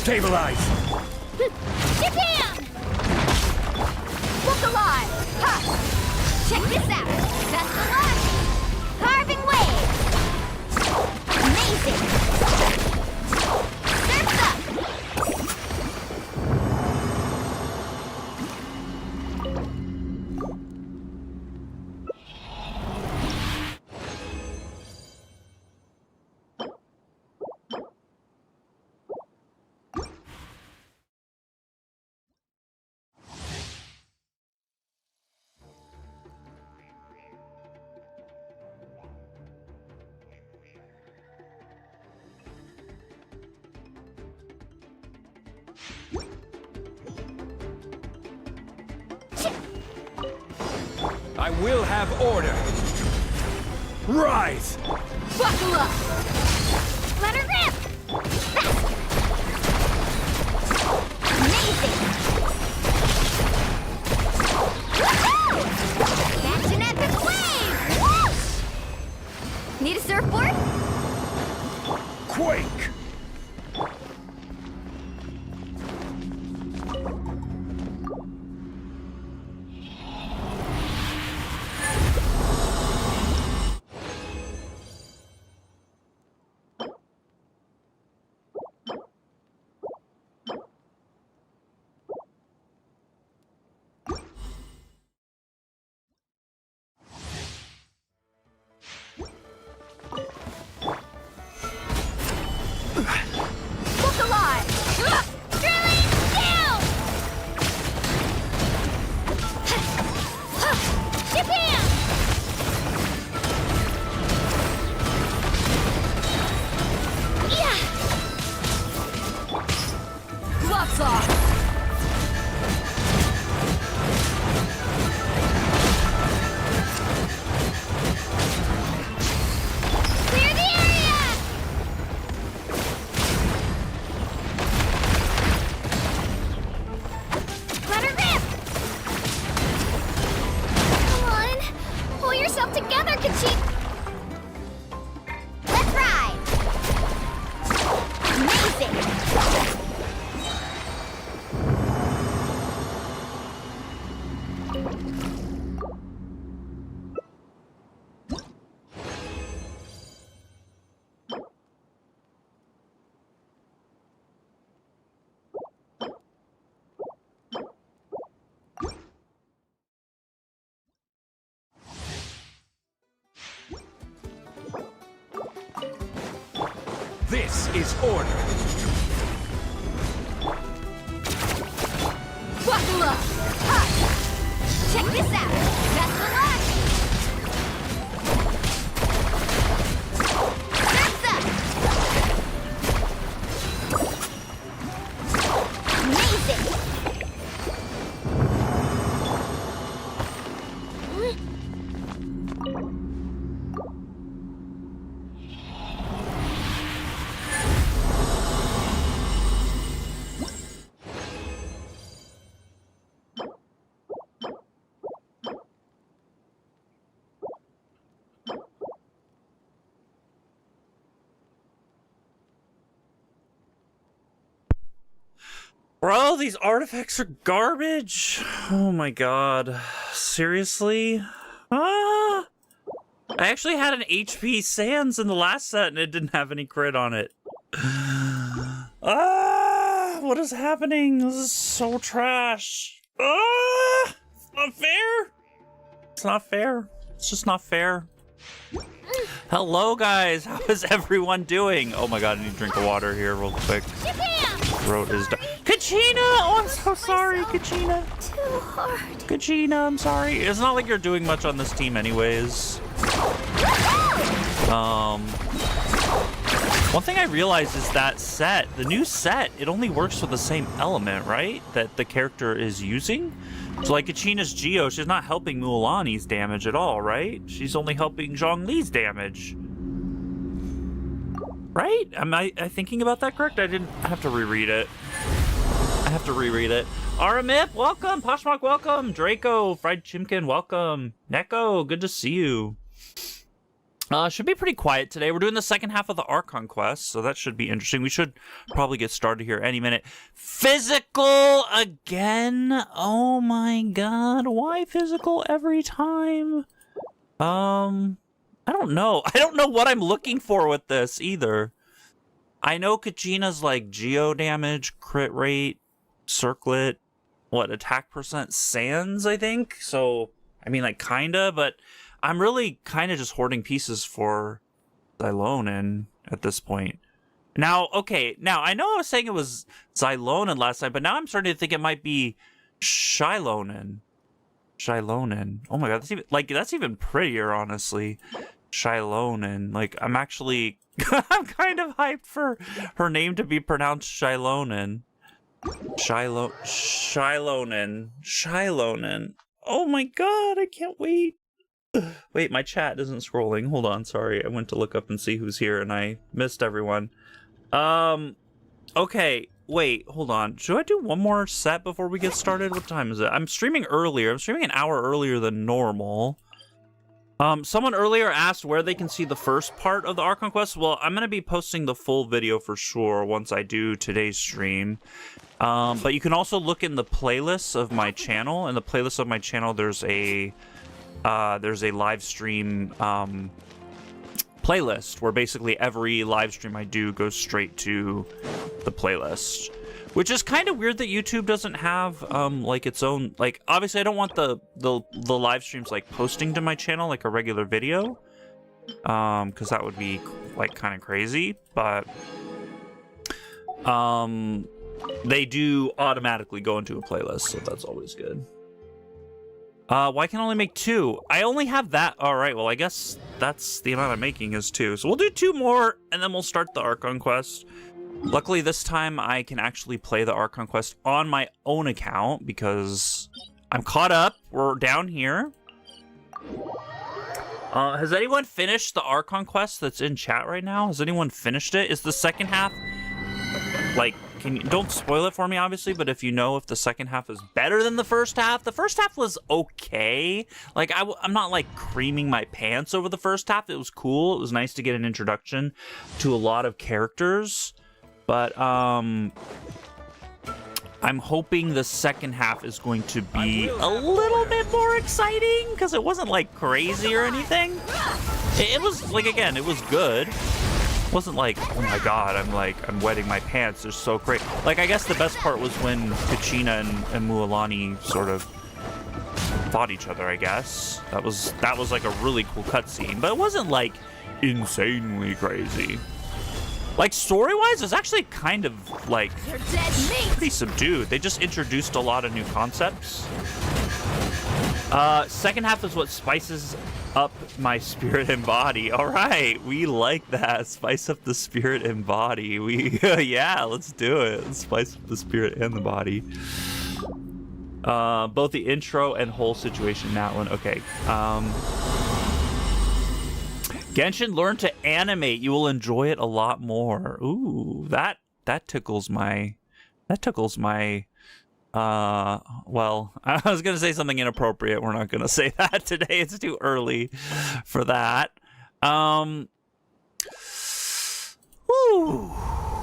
Stabilize! Bam! Look alive! Ha! Check this out! That's the one! Carving waves! Amazing! Surf's up! I will have order! Rise! Buckle up! Let her rip! Faster! Amazing! Woohoo! Catch an epic wave! Whoosh! Need a surfboard? Quake! Look alive! Drilling down! Japan! Yeah! Gloves off! Clear the area! Let her rip! Come on! Pull yourself together, kachina! Let's ride! Amazing! This is order! Buckle up! Ha! Check this out! That's the one! Surf's up! Amazing! Bro, these artifacts are garbage. Oh my god. Seriously? Ah! I actually had an HP Sans in the last set and it didn't have any crit on it. Ah! What is happening? This is so trash. Ah! It's not fair. It's not fair. It's just not fair. Hello, guys. How is everyone doing? Oh my god, I need to drink of water here real quick. Throat is done. Kachina! Oh, I'm so sorry, Kachina. Too hard. Kachina, I'm sorry. It's not like you're doing much on this team anyways. One thing I realized is that set, the new set, it only works with the same element, right? That the character is using. So like Kachina's Geo, she's not helping Mualani's damage at all, right? She's only helping Zhongli's damage. Right? Am I thinking about that correct? I have to reread it. I have to reread it. Aramip, welcome. Poshmark, welcome. Draco, Fried Chimkin, welcome. Neko, good to see you. Should be pretty quiet today. We're doing the second half of the Archon quest, so that should be interesting. We should probably get started here any minute. Physical again? Oh my god, why physical every time? I don't know. I don't know what I'm looking for with this either. I know Kachina's like geo damage, crit rate, circlet, what, attack percent, sans, I think? So, I mean, like, kinda, but I'm really kind of just hoarding pieces for Xylonin at this point. Now, okay, now, I know I was saying it was Xylonin last time, but now I'm starting to think it might be Shylonin. Shylonin. Oh my god, that's even prettier, honestly. Shylonin. Like, I'm actually... I'm kind of hyped for her name to be pronounced Shylonin. Shylonin. Oh my god, I can't wait. Wait, my chat isn't scrolling. Hold on, sorry. I went to look up and see who's here and I missed everyone. Okay, wait, hold on. Should I do one more set before we get started? What time is it? I'm streaming earlier. I'm streaming an hour earlier than normal. Someone earlier asked where they can see the first part of the Archon quest. Well, I'm going to be posting the full video for sure once I do today's stream. But you can also look in the playlists of my channel. In the playlist of my channel, there's a live stream playlist where basically every live stream I do goes straight to the playlist. Which is kind of weird that YouTube doesn't have like its own, like, obviously I don't want the live streams like posting to my channel like a regular video, because that would be like kind of crazy, but they do automatically go into a playlist, so that's always good. Why can I only make 2? I only have that. All right, well, I guess that's the amount I'm making is 2. So we'll do 2 more, and then we'll start the Archon quest. Luckily, this time I can actually play the Archon quest on my own account because I'm caught up. We're down here. Has anyone finished the Archon quest that's in chat right now? Has anyone finished it? Is the second half, like, don't spoil it for me, obviously, but if you know if the second half is better than the first half was okay. Like, I'm not, like, creaming my pants over the first half. It was cool. It was nice to get an introduction to a lot of characters. But, I'm hoping the second half is going to be a little bit more exciting, because it wasn't, like, crazy or anything. It was, like, again, it was good. It wasn't like, oh my god, I'm wetting my pants. They're so great. Like, I guess the best part was when Kachina and Mualani sort of fought each other, I guess. That was like a really cool cutscene, but it wasn't, like, insanely crazy. Like, story-wise, it's actually kind of, like, pretty subdued. They just introduced a lot of new concepts. Second half is what spices up my spirit and body. All right, we like that. Spice up the spirit and body. Yeah, let's do it. Let's spice up the spirit and the body. Both the intro and whole situation, Natlan. Okay. Genshin, learn to animate. You will enjoy it a lot more. Ooh, that tickles my... well, I was going to say something inappropriate. We're not going to say that today. It's too early for that. Woo.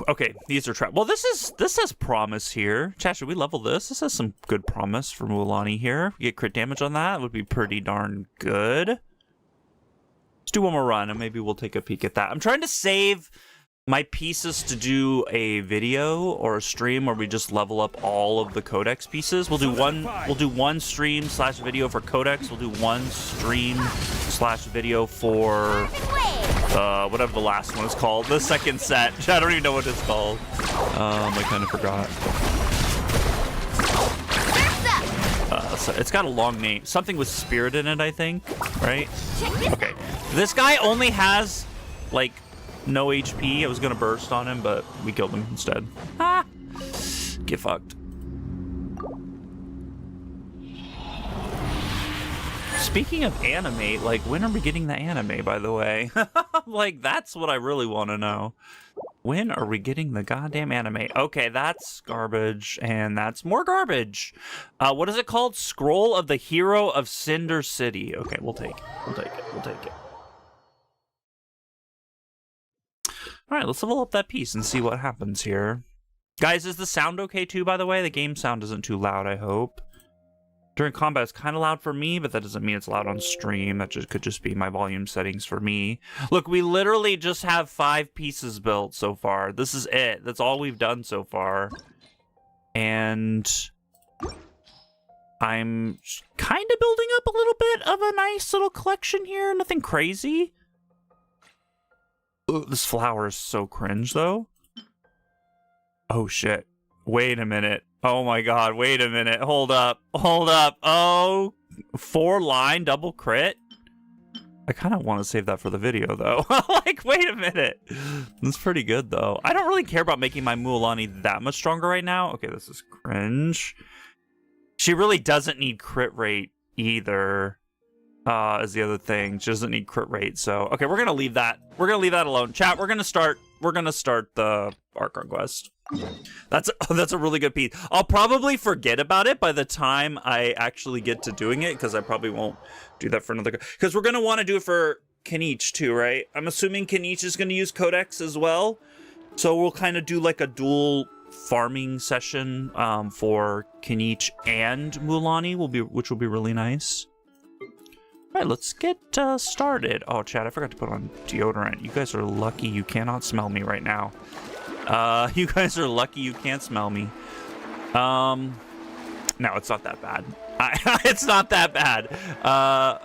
Okay, these are trapped. Well, this has promise here. Chat, should we level this? This has some good promise for Mualani here. We get crit damage on that. It would be pretty darn good. Let's do one more run, and maybe we'll take a peek at that. I'm trying to save my pieces to do a video or a stream where we just level up all of the codex pieces. We'll do one stream / video for codex. We'll do one stream / video for whatever the last one is called. The second set. I don't even know what it's called. I kind of forgot. So it's got a long name. Something with spirit in it, I think. Right? Okay. This guy only has, like, no HP. I was gonna burst on him, but we killed him instead. Ah! Get fucked. Speaking of anime, like, when are we getting the anime, by the way? Like, that's what I really want to know. When are we getting the goddamn anime? Okay, that's garbage, and that's more garbage. What is it called? Scroll of the Hero of Cinder City. Okay, we'll take it. We'll take it. All right, let's level up that piece and see what happens here. Guys, is the sound okay too, by the way? The game sound isn't too loud, I hope. During combat, it's kind of loud for me, but that doesn't mean it's loud on stream. That could just be my volume settings for me. Look, we literally just have 5 pieces built so far. This is it. That's all we've done so far. And I'm kind of building up a little bit of a nice little collection here. Nothing crazy. Ooh, this flower is so cringe, though. Oh, shit. Wait a minute. Oh, my God. Wait a minute. Hold up. Hold up. Oh, 4-line double crit? I kind of want to save that for the video, though. Like, wait a minute. That's pretty good, though. I don't really care about making my mualani that much stronger right now. Okay, this is cringe. She really doesn't need crit rate either. Is the other thing. She doesn't need crit rate, so okay, we're gonna leave that. We're gonna leave that alone. Chat, we're gonna start the Archon quest. That's a really good piece. I'll probably forget about it by the time I actually get to doing it, because I probably won't do that for another, because we're gonna want to do it for Kinich too, right? I'm assuming Kinich is gonna use Codex as well, so we'll kind of do like a dual farming session for Kinich and mualani, which will be really nice. All right, let's get started. Oh, Chad, I forgot to put on deodorant. You guys are lucky you cannot smell me right now. You guys are lucky you can't smell me. No, it's not that bad. It's not that bad.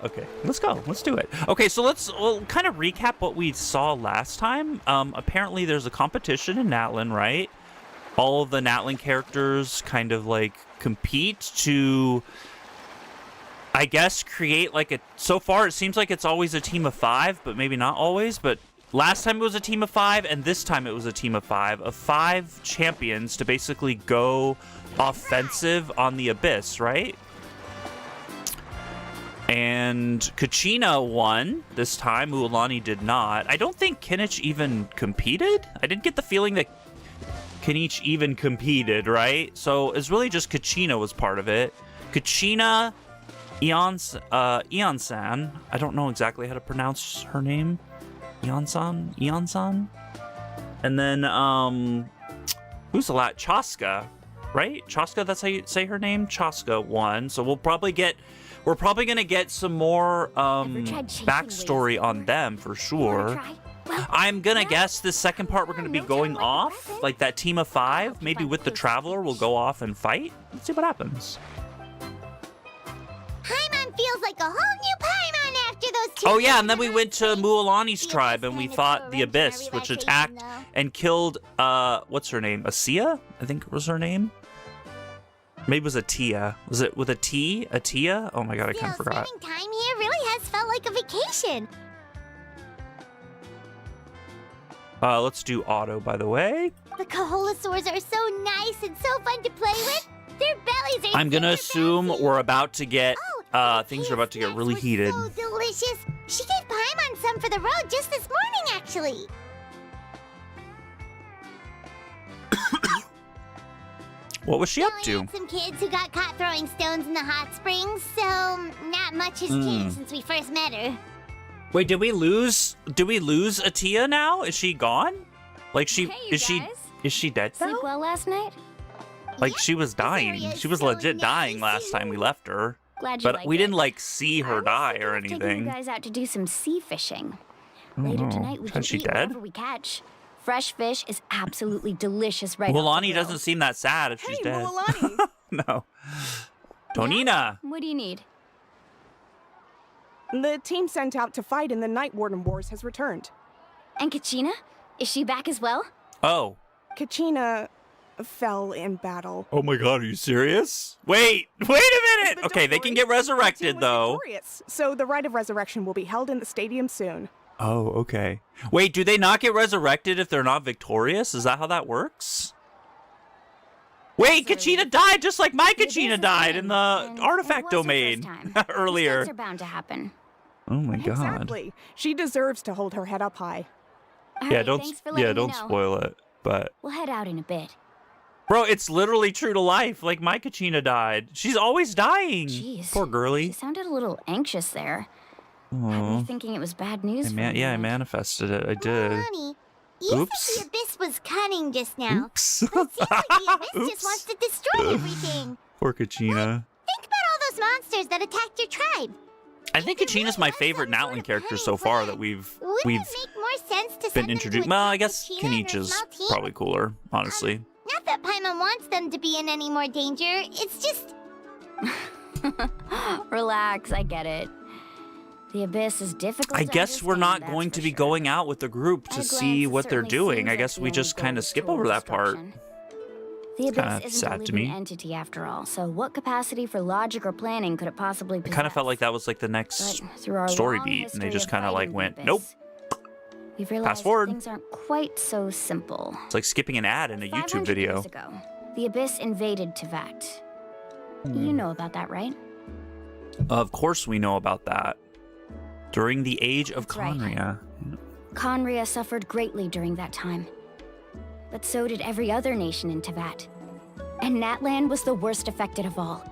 Okay, let's go. Let's do it. Okay, so we'll kind of recap what we saw last time. Apparently, there's a competition in Natlan, right? All of the Natlan characters kind of like compete to, I guess, create like a, so far it seems like it's always a team of 5, but maybe not always. But last time it was a team of 5, and this time it was a team of 5 champions to basically go offensive on the Abyss, right? And Kachina won this time. mualani did not. I don't think Kinich even competed. I didn't get the feeling that Kinich even competed, right? So it's really just Kachina was part of it. Kachina, Eon-san. I don't know exactly how to pronounce her name. Eon-san? And then, who's the last? Chaska, right? Chaska, that's how you say her name? Chaska won. So we're probably gonna get some more, backstory on them for sure. I'm gonna guess this second part we're gonna be going off, like that team of 5, maybe with the Traveler, we'll go off and fight. Let's see what happens. Paimon feels like a whole new Paimon after those two. Oh yeah, and then we went to Mualani's tribe and we fought the Abyss, which attacked and killed, what's her name? Asia? I think was her name? Maybe it was Atia. Was it with a T? Atia? Oh my god, I kind of forgot. Spending time here really has felt like a vacation. Let's do auto, by the way. The Kaholasaurs are so nice and so fun to play with. Their bellies are I'm gonna assume fancy. we're about to get, things are about to get really heated. So delicious. She gave Paimon some for the road just this morning, actually. What was she up to? Had some kids who got caught throwing stones in the hot springs, so not much has changed since we first met her. Wait, did we lose Atia now? Is she gone? Like is she dead now? Sleep well last night? Like she was dying. She was legit dying last time we left her. Glad you But we didn't like see her die or anything. Taking you guys out to do some sea fishing. Later tonight we can eat whatever we catch. Fresh fish is absolutely delicious right now. mualani doesn't seem that sad if she's dead. Mualani. No. Tonina. What do you need? The team sent out to fight in the Night Warden Wars has returned. And Kachina? Is she back as well? Oh. Kachina fell in battle. Oh my god, are you serious? Wait a minute! But Okay, don't they can worry, get the team resurrected was though. victorious, so the rite of resurrection will be held in the stadium soon. Oh, okay. Wait, do they not get resurrected if they're not victorious? Is that how that works? Wait, Kachina died just like my Kachina died in the artifact domain earlier. Mistakes are bound to happen. Oh my god. Exactly. She deserves to hold her head up high. Yeah, Alright, thanks for letting me don't know. spoil it. But We'll head out in a bit. bro, it's literally true to life. Like my Kachina died. She's always dying. Jeez. Poor She girly. sounded a little anxious there. Had Aw. me thinking it was bad news for I a minute. manifested it. I did. Mualani, You Oops. said the Abyss was cunning just now. Oops. But it seems like the Abyss Oops. just wants to destroy everything. Poor Kachina. Think about all those monsters that attacked your tribe. I think Kachina's my favorite Natlan character so far that we've Wouldn't it make more sense to been send them introduced. to Well, I attack guess Kachina and Kinich her is small team? probably cooler, honestly. Not that Paimon wants them to be in any more danger. It's just... Relax, I get it. The Abyss is difficult I to guess we're not understand, going that's to for be sure. going out with the group At to a see glance, what it they're certainly doing. seems I like guess the we only just goal kind of is skip total over that part. destruction. The kinda Abyss isn't a sad to living me. entity after all, so what capacity for logic or planning could it possibly I possess? kind of felt like that was like the next But through our story long beat, and they history just of kind of like fighting the went, Abyss, nope. We've realized Fast forward. things aren't quite so simple. It's like skipping an ad in a 500 YouTube video. years ago, the Abyss invaded Tevat. You know about that, right? Of course we know about that. During the age of That's right. Conria. Conria suffered greatly during that time. But so did every other nation in Tevat. And Natlan was the worst affected of all.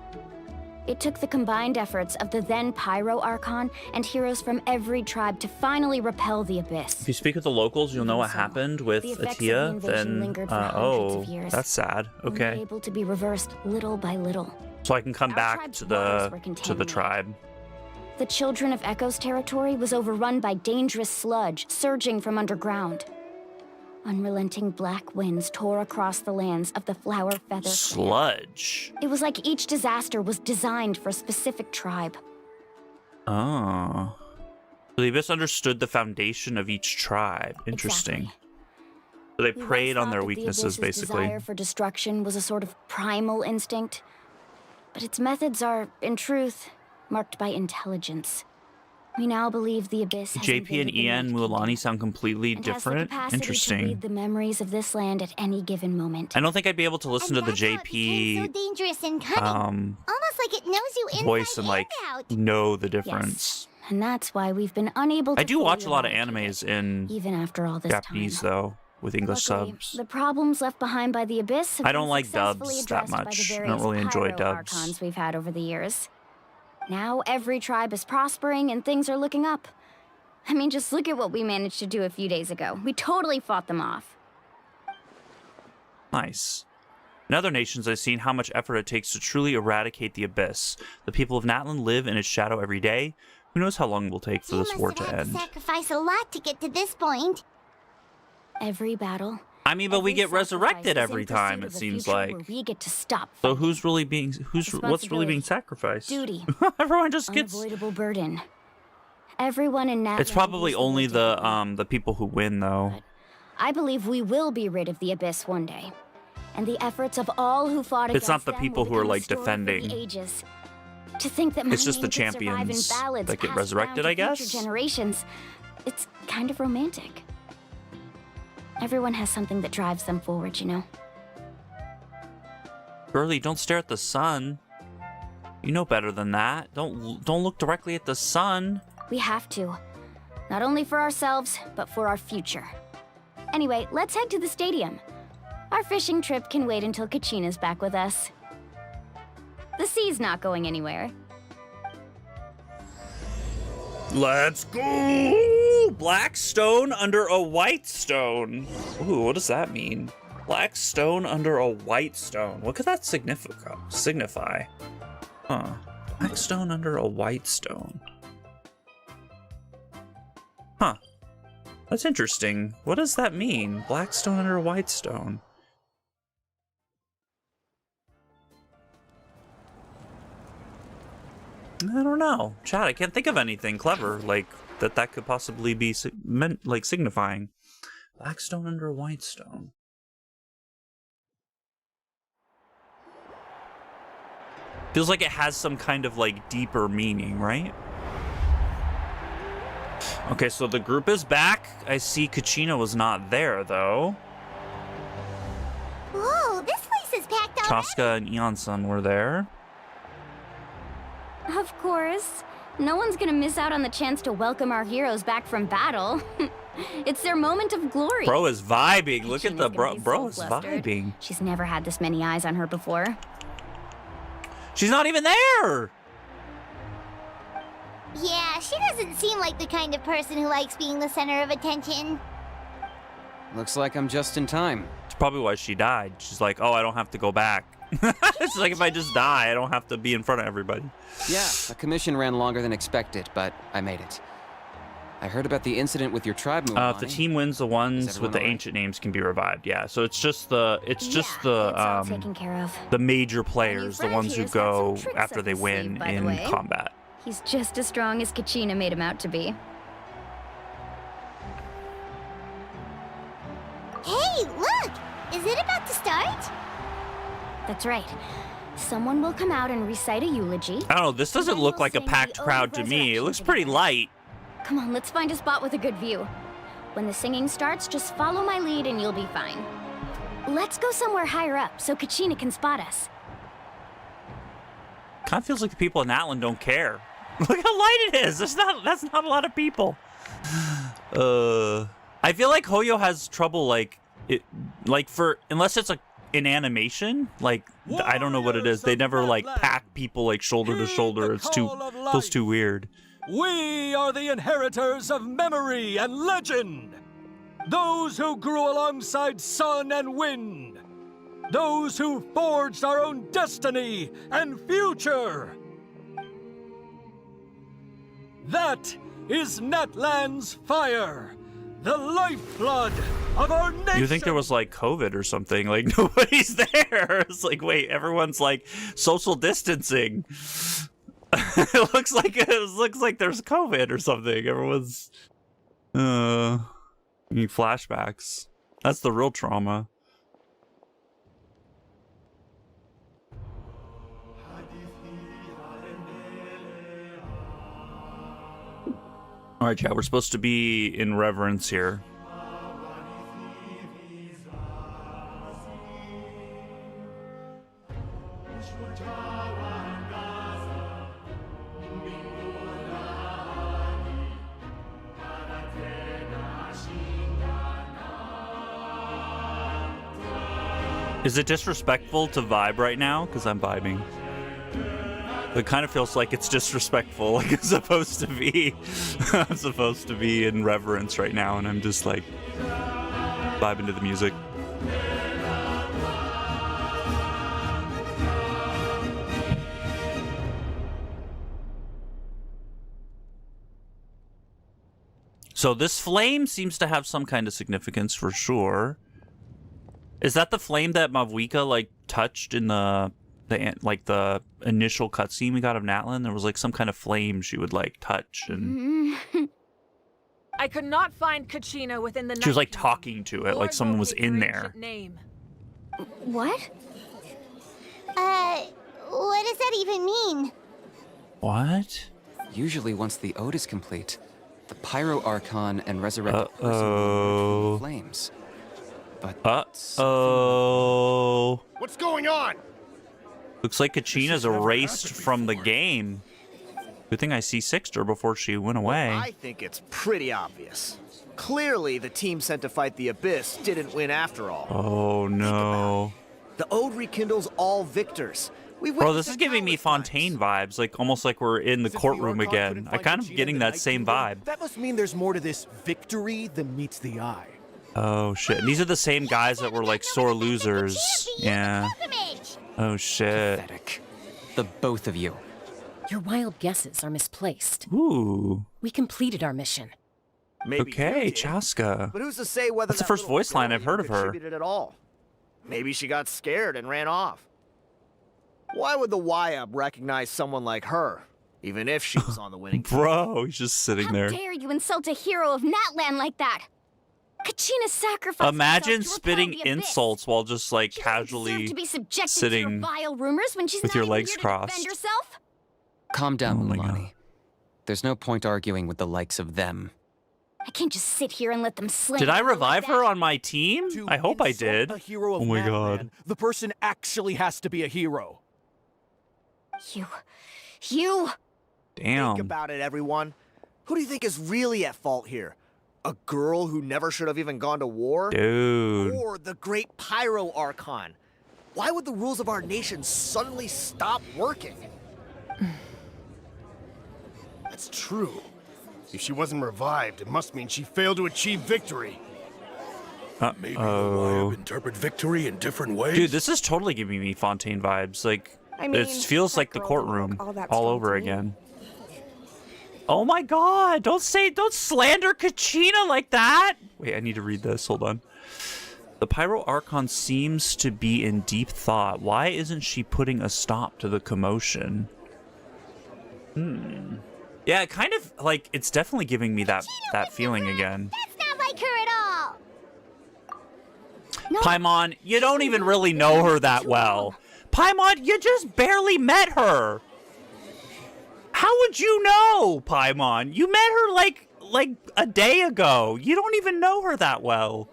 It took the combined efforts of the then Pyro Archon and heroes from every tribe to finally repel the Abyss. If you speak with the locals, you'll know what So, happened with the effects of the Atia. invasion Then, lingered for hundreds of years. that's sad. Only Okay, able to be reversed little by little. so I can come Our back tribe's to waters were the contaminated. tribe. The Children of Echo's territory was overrun by dangerous sludge surging from underground. Unrelenting black winds tore across the lands of the Flower Feather clan. Sludge. It was like each disaster was designed for a specific tribe. Oh. So they misunderstood the foundation of each tribe. Interesting. Exactly. So they We preyed once on their thought that the weaknesses, Abyss's basically. desire for destruction was a sort of primal instinct, but its methods are, in truth, marked by intelligence. We now believe the Abyss has JP and invaded the Ian Night Mualani Kingdom sound completely and has the different. capacity to Interesting. read the memories of this land at any given moment. I don't think I'd be able to listen to and the that's how it became so JP dangerous and cunning. Almost like it knows you inside voice and like out. know the Yes, difference. and that's why we've been unable to I do fully watch a lot of eradicate animes it, in even after all this Japanese time. though, with English Luckily, subs. the problems left behind by the Abyss have I don't been like successfully dubs that addressed by the much. I don't various really enjoy pyro dubs. archons we've had over the years. Now every tribe is prospering and things are looking up. I mean, just look at what we managed to do a few days ago. We totally fought them off. Nice. In other nations, I've seen how much effort it takes to truly eradicate the Abyss. The people of Natlan live in its shadow every day. Who knows how long it will take for You this must war have to had end? to sacrifice a lot to get to this point. Every battle. I mean, but we every get sacrifice resurrected is in every time, pursuit it of a seems future like. where we get to stop So fighting. what's really being Responsibility, sacrificed? duty, Everyone just gets. unavoidable burden. Everyone in Natlan It's probably views the only world differently. the people who win though. I believe we will be rid of the Abyss one day. And the efforts of all who fought It's against not the them people will who are, become a like, story for defending. the ages. To think that my It's just the name could survive in champions ballads that get passed resurrected, down I to future guess? generations. It's kind of romantic. Everyone has something that drives them forward, you know? Girlie, don't stare at the sun. You know better than that. Don't look directly at the sun. We have to. Not only for ourselves, but for our future. Anyway, let's head to the stadium. Our fishing trip can wait until Kachina's back with us. The sea's not going anywhere. Let's go! Black stone under a white stone. Ooh, what does that mean? Black stone under a white stone. What could that signify? Huh. Black stone under a white stone. Huh. That's interesting. What does that mean? Black stone under a white stone. I don't know. Chad, I can't think of anything clever like that could possibly be meant like signifying. Black stone under a white stone. Feels like it has some kind of like deeper meaning, right? Okay, so the group is back. I see Kachina was not there though. Whoa, this place is packed already. Chaska and Eon-san were there. Of course. No one's gonna miss out on the chance to welcome our heroes back from battle. It's their moment of glory. Bro is vibing. Look at Kachina's the gonna be bro so is flustered. vibing. She's never had this many eyes on her before. She's not even there. Yeah, she doesn't seem like the kind of person who likes being the center of attention. Looks like I'm just in time. It's probably why she died. She's like, oh, I don't have to go back. It's like if I just die, I don't have to be in front of everybody. Yeah, the commission ran longer than expected, but I made it. I heard about the incident with your tribe, mualani. If the team wins, the ones with the all right? ancient names can be revived. Yeah, so it's just the It's all taken care of. the major players, the friend ones who here's got some go tricks after up they his win sleeve, by the in way. combat. He's just as strong as Kachina made him out to be. Hey, look! Is it about to start? That's right. Someone will come out and recite a eulogy. I don't know, this doesn't Then look we'll like a sing the packed Ode crowd of to me. It Resurrection looks pretty together. light. Come on, let's find a spot with a good view. When the singing starts, just follow my lead and you'll be fine. Let's go somewhere higher up so Kachina can spot us. Kind of feels like the people in Natlan don't care. Look how light it is. That's not a lot of people. I feel like Hoyo has trouble unless it's an animation, I don't know what it is. They never pack people shoulder to shoulder. It's feels too weird. We are the inheritors of memory and legend. Those who grew alongside sun and wind. Those who forged our own destiny and future. That is Natlan's fire, the lifeblood of our nation. You think there was COVID or something? Nobody's there. It's wait, everyone's social distancing. It looks like there's COVID or something. Everyone's need flashbacks. That's the real trauma. All right, chat. We're supposed to be in reverence here. Is it disrespectful to vibe right now? Because I'm vibing. It kind of feels like it's disrespectful, it's supposed to be. I'm supposed to be in reverence right now, and I'm just vibing to the music. So this flame seems to have some kind of significance for sure. Is that the flame that Mavuika touched in the initial cutscene we got of Natlan? There was some kind of flame she would touch, and I could not find Kachina within the she was night talking to it, or someone was locate in your there. ancient name. What? What does that even mean? What? Usually once the ode is complete, the Pyro Archon and resurrected person will Uh-oh. emerge from flames. But Uh-oh. What's going on? Looks like Kachina's erased from the game. Good thing I see Sixter before she went away. I think it's pretty obvious. Clearly, the team sent to fight the Abyss didn't win after all. Oh no. The ode rekindles all victors. Bro, this is giving me Fontaine vibes, almost like we're in the courtroom again. I kind of getting that same vibe. That must mean there's more to this victory than meets the eye. Oh shit. And these are the same guys that were sore losers. Yeah. Oh shit. pathetic. The both of you. Your wild guesses are misplaced. Ooh. We completed our mission. Maybe Okay, you did, Chaska. But who's to say whether That's the that first little voice line girl I've heard of her. contributed at all? Maybe she got scared and ran off. Why would the YUB recognize someone like her, even if she was on the winning team? Bro, he's just sitting How there. dare you insult a hero of Natlan like that? Kachina sacrificed Imagine herself to spitting repel the Abyss. insults while just She doesn't casually deserve to be subjected to sitting your vile rumors when she's with not your even legs here to crossed. defend herself. Calm down, Oh my God. mualani. There's no point arguing with the likes of them. I can't just sit here and let them slay. Did I her revive like her that. on my team? To I hope I insult did. A hero of Oh my Natlan, God. The person actually has to be a hero. You. Damn. Think about it, everyone. Who do you think is really at fault here? A girl who never should have even gone to war? Dude. Or the great Pyro Archon? Why would the rules of our nation suddenly stop working? That's true. If she wasn't revived, it must mean she failed to achieve victory. Maybe the Wyab interpret victory in different ways. Dude, this is totally giving me Fontaine vibes. Like, I mean, it feels that like the girl didn't courtroom look all that all strong over to me. again. Oh my god, don't slander Kachina like that! Wait, I need to read this, hold on. The Pyro Archon seems to be in deep thought. Why isn't she putting a stop to the commotion? Yeah, kind of, like, it's definitely giving me that feeling again. That's not like her at all. Paimon, you don't even really know her that well. Paimon, you just barely met her. How would you know, Paimon? You met her like a day ago. You don't even know her that well.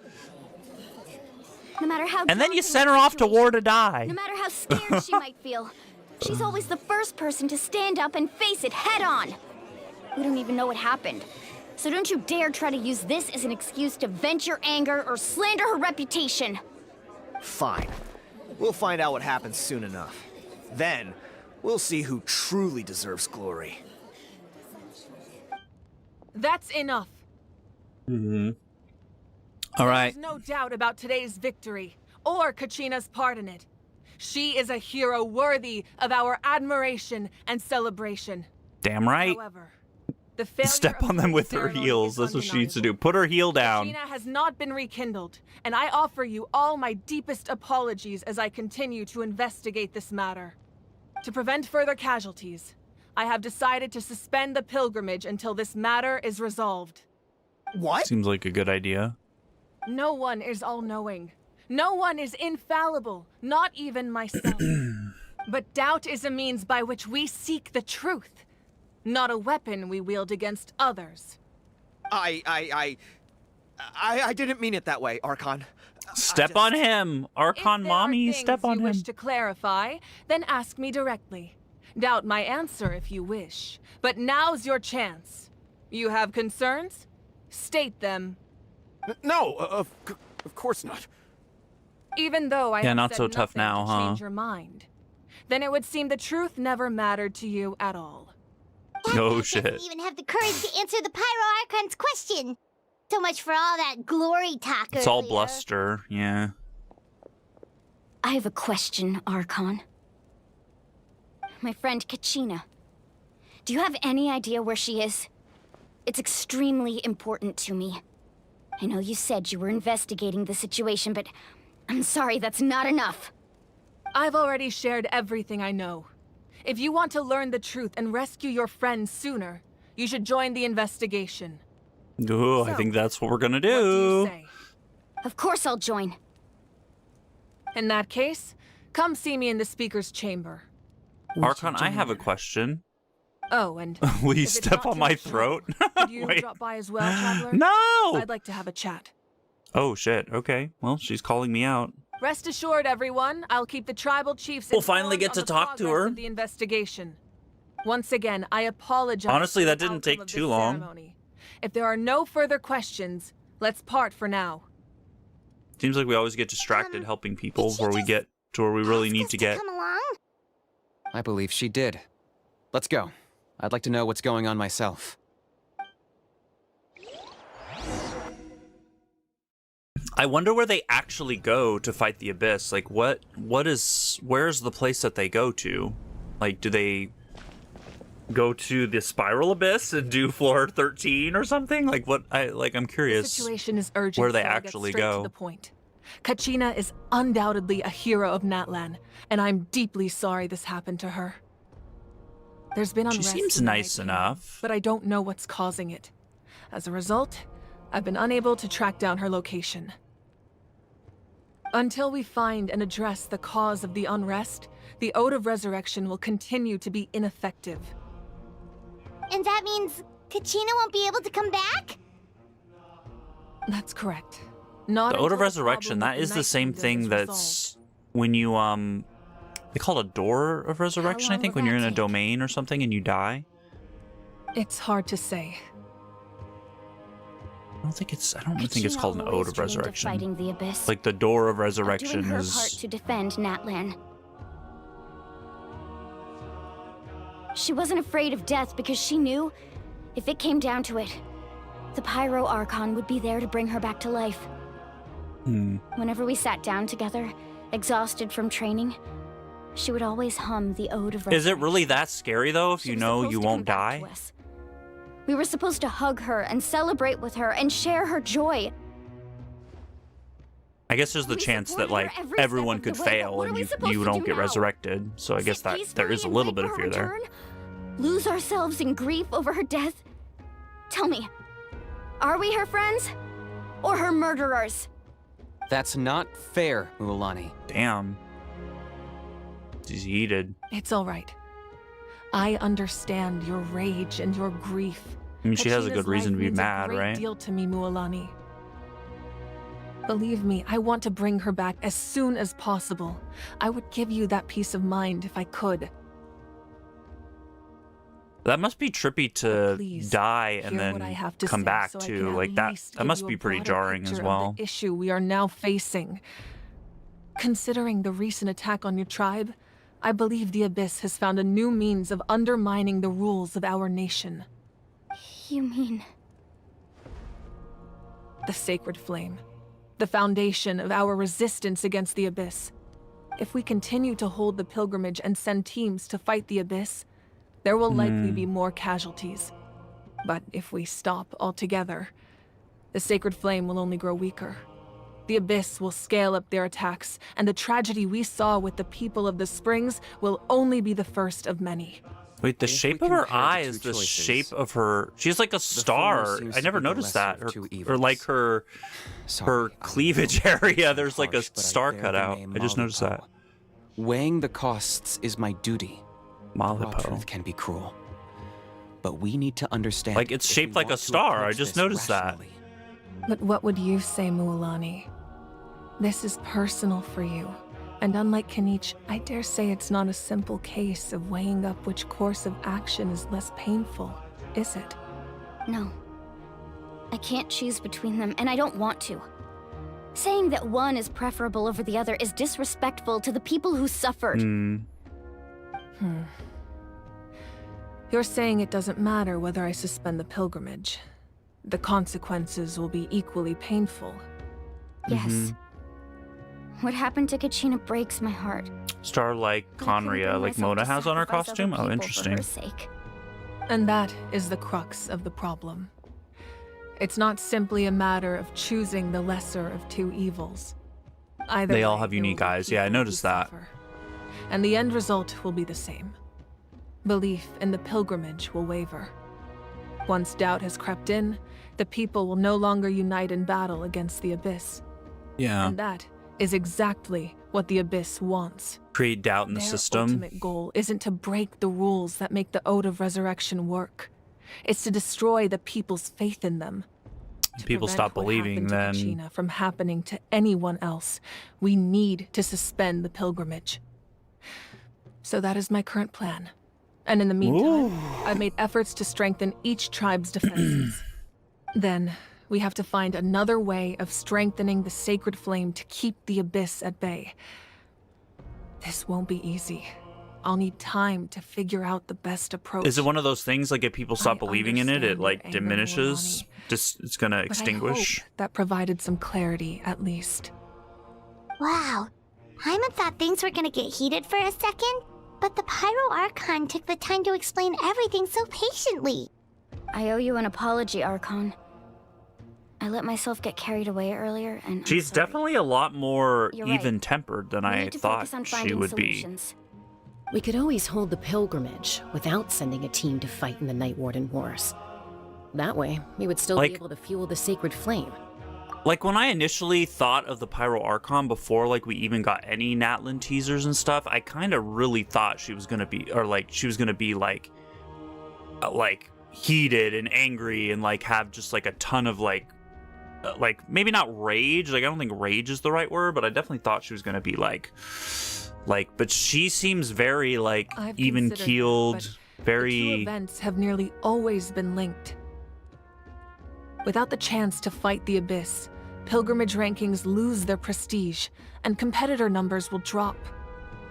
No matter how And then you daunting sent the her off to situation, war to die. No matter how scared she might feel, she's always the first person to stand up and face it head on. We don't even know what happened. So don't you dare try to use this as an excuse to vent your anger or slander her reputation. Fine. We'll find out what happens soon enough. Then, we'll see who truly deserves glory. That's enough. All right. There's no doubt about today's victory, or Kachina's part in it. She is a hero worthy of our admiration and celebration. Damn right. However, the failure Step of on them the with her ceremony heels. is That's what she needs to do. undeniable. Put her heel down. Kachina has not been rekindled, and I offer you all my deepest apologies as I continue to investigate this matter. To prevent further casualties, I have decided to suspend the pilgrimage until this matter is resolved. What? Seems like a good idea. No one is all-knowing. No one is infallible, not even myself. But doubt is a means by which we seek the truth, not a weapon we wield against others. I didn't mean it that way, Archon. Step on him. Archon If mommy, there are step things on you him. wish to clarify, then ask me directly. Doubt my answer if you wish. But now's your chance. You have concerns? State them. No, of course not. Even though I Yeah, have not said so tough nothing now, to huh? change your mind, then it would seem the truth never mattered to you at all. Oh He shit. doesn't even have the courage to answer the Pyro Archon's question. So much for all that glory talk It's all earlier. bluster, yeah. I have a question, Archon. My friend Kachina. Do you have any idea where she is? It's extremely important to me. I know you said you were investigating the situation, but I'm sorry, that's not enough. I've already shared everything I know. If you want to learn the truth and rescue your friends sooner, you should join the investigation. Ooh, I So, think that's what we're gonna What do you do. say? Of course I'll join. In that case, come see me in the speaker's chamber. Archon, I have a question. Oh, and Will you if it's step not on too my much throat? trouble, could you Wait. drop by as well, traveler? No! I'd like to have a chat. Oh shit, okay. Well, she's calling me out. Rest assured, everyone, I'll keep the tribal chiefs We'll finally informed get to on the talk to progress her. of the investigation. Once again, I apologize. Honestly, for that the didn't outcome take of too this long. ceremony. If there are no further questions, let's part for now. Seems like we always get distracted helping people did she before we just get to where we really Ask need us to get. Come along? I believe she did. Let's go. I'd like to know what's going on myself. I wonder where they actually go to fight the Abyss. Like, where's the place that they go to? Like, do they go to the Spiral Abyss and do floor 13 or something? Like, I'm The curious. situation is urgent. where they so I'll get actually straight go. To the point. Kachina is undoubtedly a hero of Natlan, and I'm deeply sorry this happened to her. There's been She unrest seems in the nice Night enough. Kingdom, but I don't know what's causing it. As a result, I've been unable to track down her location. Until we find and address the cause of the unrest, the Ode of Resurrection will continue to be ineffective. And that means Kachina won't be able to come back? That's correct. Not The Ode of until the Resurrection, problem that with is the the Night same Kingdom thing is that's when you, they call it a Door of Resurrection, I long think, will when you're in that a take? domain or something and you die. resolved. It's hard to say. I don't think it's Kachina called an Ode always of dreamed Resurrection. fighting the Abyss. Like the Door of Of Resurrection doing her part is. to defend Natlan. She wasn't afraid of death because she knew, if it came down to it, the Pyro Archon would be there to bring her back to life. Whenever we sat down together, exhausted from training, she would always hum the ode of Is it resurrection. really that scary though if She you was know supposed you to come won't back die? to us. We were supposed to hug her and celebrate with her and share her joy. I guess there's the We chance that supported like her every step everyone of the could way, but fail what and are we supposed you to don't do get now? resurrected. So I guess Sit that there peacefully is a and little wait bit for of her fear there. return? Lose ourselves in grief over her death? Tell me, are we her friends or her murderers? That's not fair, Mualani. Damn. She's heated. It's all right. I understand your rage and your grief. I mean, she has a Kachina's good reason to life be means mad, a great right? deal to me, Mualani. Believe me, I want to bring her back as soon as possible. I would give you that peace of mind if I could. That must be trippy to Please, die and hear what I then have to come say back so I too. can at Like that least that give must you a be pretty broader jarring as picture of well. the issue we are now facing. Considering the recent attack on your tribe, I believe the Abyss has found a new means of undermining the rules of our nation. You mean... The Sacred Flame. The foundation of our resistance against the Abyss. If we continue to hold the pilgrimage and send teams to fight the Abyss, there will likely be more casualties. But if we stop altogether, the Sacred Flame will only grow weaker. The Abyss will scale up their attacks, and the tragedy we saw with the people of the Springs will only be the first of many. Wait, the If shape we of her compare the eye two is the choices, shape of her. She's like a star. seems I to never be the noticed lesser that. of two Or evils. like her Sorry, I cleavage know area. There's like a harsh, but I star bear cut the out. name I just noticed that. Malipo. Weighing the costs is my duty. Raw Malipo. truth can be cruel. But we need to understand. Like, it's if we shaped like a want to star. I approach just this noticed that. rationally. But what would you say, Mualani? This is personal for you. And unlike Kinich, I dare say it's not a simple case of weighing up which course of action is less painful, is it? No. I can't choose between them, and I don't want to. Saying that one is preferable over the other is disrespectful to the people who suffered. You're saying it doesn't matter whether I suspend the pilgrimage. The consequences will be equally painful. Yes. What happened to Kachina breaks my heart. Star like But I couldn't Conria, bring like myself Mona to has on her sacrifice other costume. Oh, people for interesting. her sake. And that is the crux of the problem. It's not simply a matter of choosing the lesser of two evils. Either They all way, have there will unique be eyes. Yeah, I people who noticed that. suffer. And the end result will be the same. Belief in the pilgrimage will waver. Once doubt has crept in, the people will no longer unite in battle against the Abyss. Yeah. And that is exactly what the Abyss wants. Create doubt in the Their system. ultimate goal isn't to break the rules that make the Ode of Resurrection work. It's to destroy the people's faith in them. To People prevent stop what believing, happened to then Kachina from happening to anyone else, we need to suspend the pilgrimage. So that is my current plan. And in the meantime, I've made efforts to strengthen each tribe's defenses. Then, we have to find another way of strengthening the Sacred Flame to keep the Abyss at bay. This won't be easy. I'll need time to figure out the best approach. Is it one of those things like if people stop believing in it, it understand like your anger, diminishes? Mualani. Just it's gonna But extinguish. I hope that provided some clarity, at least. Wow. Paimon thought things were gonna get heated for a second, but the Pyro Archon took the time to explain everything so patiently. I owe you an apology, Archon. I let myself get carried away earlier, and I'm She's sorry. definitely a lot more You're right. even-tempered than We I need to thought focus on she finding would solutions. We could always hold the pilgrimage without sending a team to fight in the Night Warden Wars. That way, we would still Like- be able to fuel the Sacred Flame. Like when I initially thought of the Pyro Archon before like we even got any Natlan teasers and stuff, I kind of really thought she was gonna be, or like she was gonna be like heated and angry and like have just like a ton of like maybe not rage. Like I don't think rage is the right word, but I definitely thought she was gonna be like. But she seems very like I've even considered that, keeled, but the two very. events have nearly always been linked. Without the chance to fight the Abyss, pilgrimage rankings lose their prestige, and competitor numbers will drop.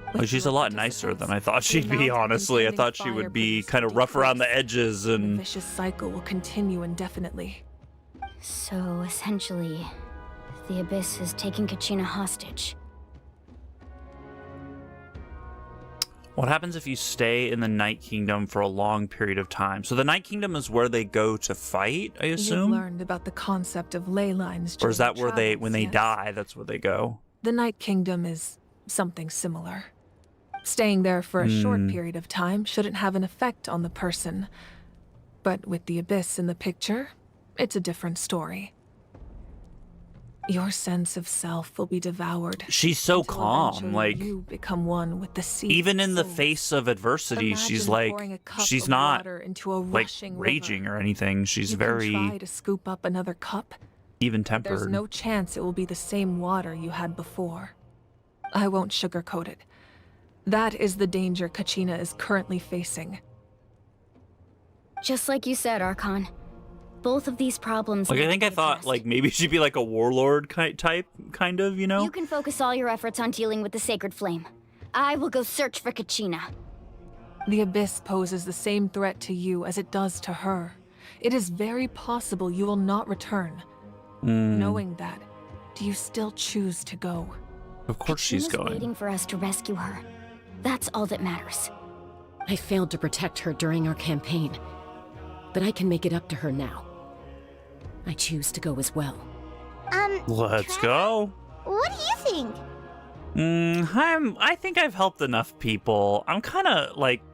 With Like, she's a fewer lot nicer than I participants, thought the she'd be, amount of honestly. I contending thought she fire would be produced kind of will rough around the decrease. edges The and. vicious cycle will continue indefinitely. So, essentially, The Abyss is taking Kachina hostage. What happens if you stay in the Night Kingdom for a long period of time? So the Night Kingdom is where they go to fight, I assume? You've learned about the concept of ley lines. Or is that where travels, when they yes. die, that's where they go? The Night Kingdom is something similar. Staying there for a short period of time shouldn't have an effect on the person. But with the Abyss in the picture, it's a different story. Your sense of self will be devoured. She's so until calm, eventually like you become one with the sea. even in the souls. face of adversity, Imagine she's like, pouring a cup she's of not water into a like rushing raging river. or anything. She's You can very try to scoop up another cup. even There's tempered. no chance it will be the same water you had before. I won't sugarcoat it. That is the danger Kachina is currently facing. Just like you said, Archon. Both of these problems. Like need I think to I be thought addressed. like maybe she'd be like a warlord type, kind of, you know? You can focus all your efforts on dealing with the Sacred Flame. I will go search for Kachina. The Abyss poses the same threat to you as it does to her. It is very possible you will not return. Knowing that, do you still choose to go? Of course she's Kachina's going. waiting for us to rescue her. That's all that matters. I failed to protect her during our campaign, but I can make it up to her now. I choose to go as well. Let's go. What do you think? I think I've helped enough people. I'm kind of not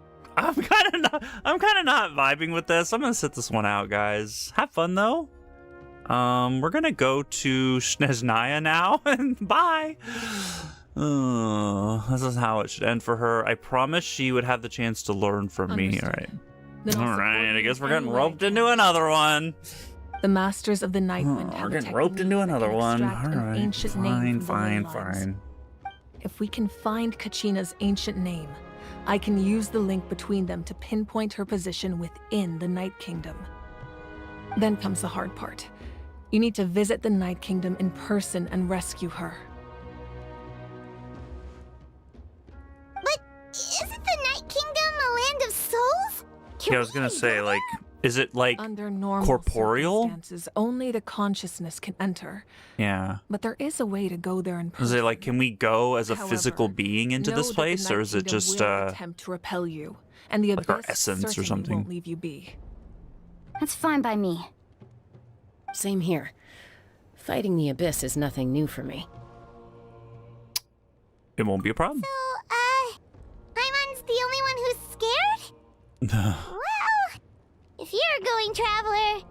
vibing with this. I'm gonna sit this one out, guys. Have fun though. We're gonna go to Snezhnaya now, and bye. This is how it should end for her. I promised she would have the chance to learn from me. Understood. All right. Then I'll All support right. you I guess we're any getting way roped I into can. another one. The Masters of the Nightwind We're have a getting roped technique into that another can one. extract All an right. ancient name from the ley lines. Fine. If we can find Kachina's ancient name, I can use the link between them to pinpoint her position within the Night Kingdom. Then comes the hard part. You need to visit the Night Kingdom in person and rescue her. But isn't the Night Kingdom a land of souls? Can Yeah, I was we gonna even say, go like, is it like Under normal corporeal? circumstances, only the consciousness can enter. Yeah. But there is a way to go there in person. Is it like, can we go as a However, physical being into know this that the place, Night or is it Kingdom just will attempt to repel you, and the like our Abyss essence or certainly something? won't leave you be. That's fine by me. Same here. Fighting the Abyss is nothing new for me. It won't be a problem. So, Paimon's the only one who's scared? Well, if you're a going traveler,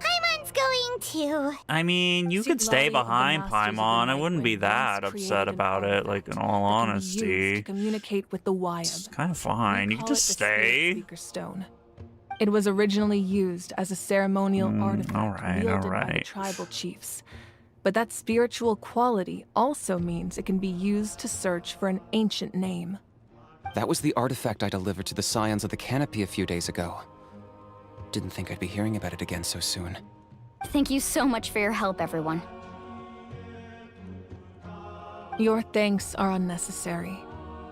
Paimon's going too. I mean, you could stay Siglali of the behind Masters of the Paimon. I wouldn't be Nightwind that once upset created an about it, like, in all artifact that can be used honesty. to communicate with the It's Wyab. kind of fine. We You can call just it the Spirit stay. Speaker Stone. It was originally used as a ceremonial artifact alright, wielded by the alright. tribal chiefs. But that spiritual quality also means it can be used to search for an ancient name. That was the artifact I delivered to the Scions of the Canopy a few days ago. Didn't think I'd be hearing about it again so soon. Thank you so much for your help, everyone. Your thanks are unnecessary.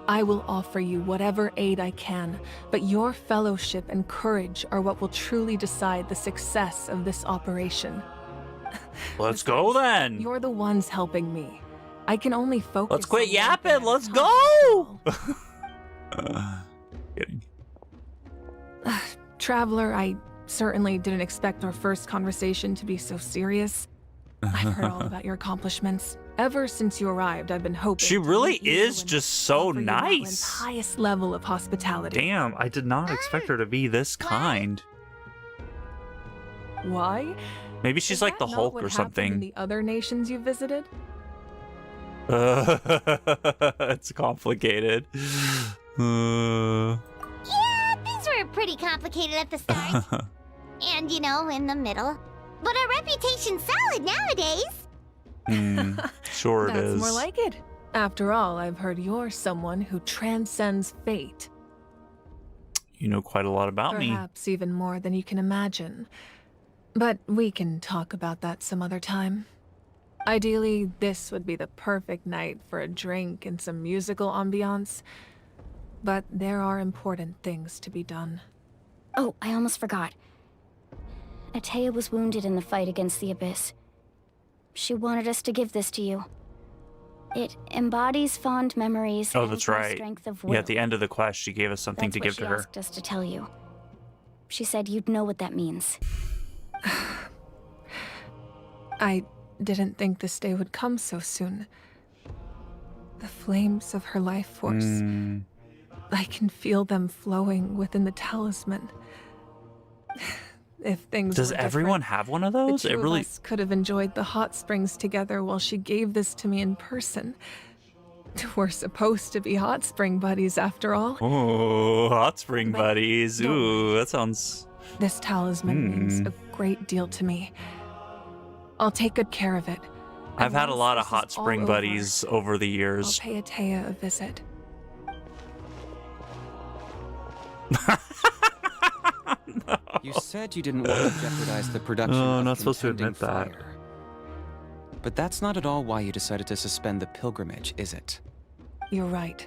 I will offer you whatever aid I can, but your fellowship and courage are what will truly decide the success of this operation. Let's go then. You're the ones helping me. I can only focus. Let's quit on one thing yapping. at a Let's time, go. that's all. Kidding. Traveler, I certainly didn't expect our first conversation to be so serious. I've heard all about your accomplishments. Ever since you arrived, I've been hoping. She to really meet you is and just so offer you Natlan's nice. highest level of hospitality. Damn, I did not expect her to be this kind. Why? Maybe she's Is like the that not Hulk what or happened in something. the other nations you visited? It's complicated. Yeah, things were pretty complicated at the start. And, in the middle. But our reputation's solid nowadays. Sure it That's is. more like it. After all, I've heard you're someone who transcends fate. You know quite a lot about me. Perhaps even more than you can imagine. But we can talk about that some other time. Ideally, this would be the perfect night for a drink and some musical ambiance. But there are important things to be done. Oh, I almost forgot. Atea was wounded in the fight against the Abyss. She wanted us to give this to you. It embodies fond memories Oh, and that's my right. strength of will. Yeah, at the end of the quest, she gave us something to give to That's what her. she asked us to tell you. She said you'd know what that means. I didn't think this day would come so soon. The flames of her life force. I can feel them flowing within the talisman. If things Does were everyone different, have one of the those? two It of really. us could have enjoyed the hot springs together while she gave this to me in person. We're supposed to be hot spring buddies after all. Oh, hot spring But buddies. don't Ooh, that sounds. This talisman means a great deal to me. I'll take good care of it. I've And had a once lot of this is hot all spring over, buddies over the I'll years. pay Atea a visit. You said you didn't want to jeopardize the production Oh, of not supposed to contending admit that. fire. But that's not at all why you decided to suspend the pilgrimage, is it? You're right.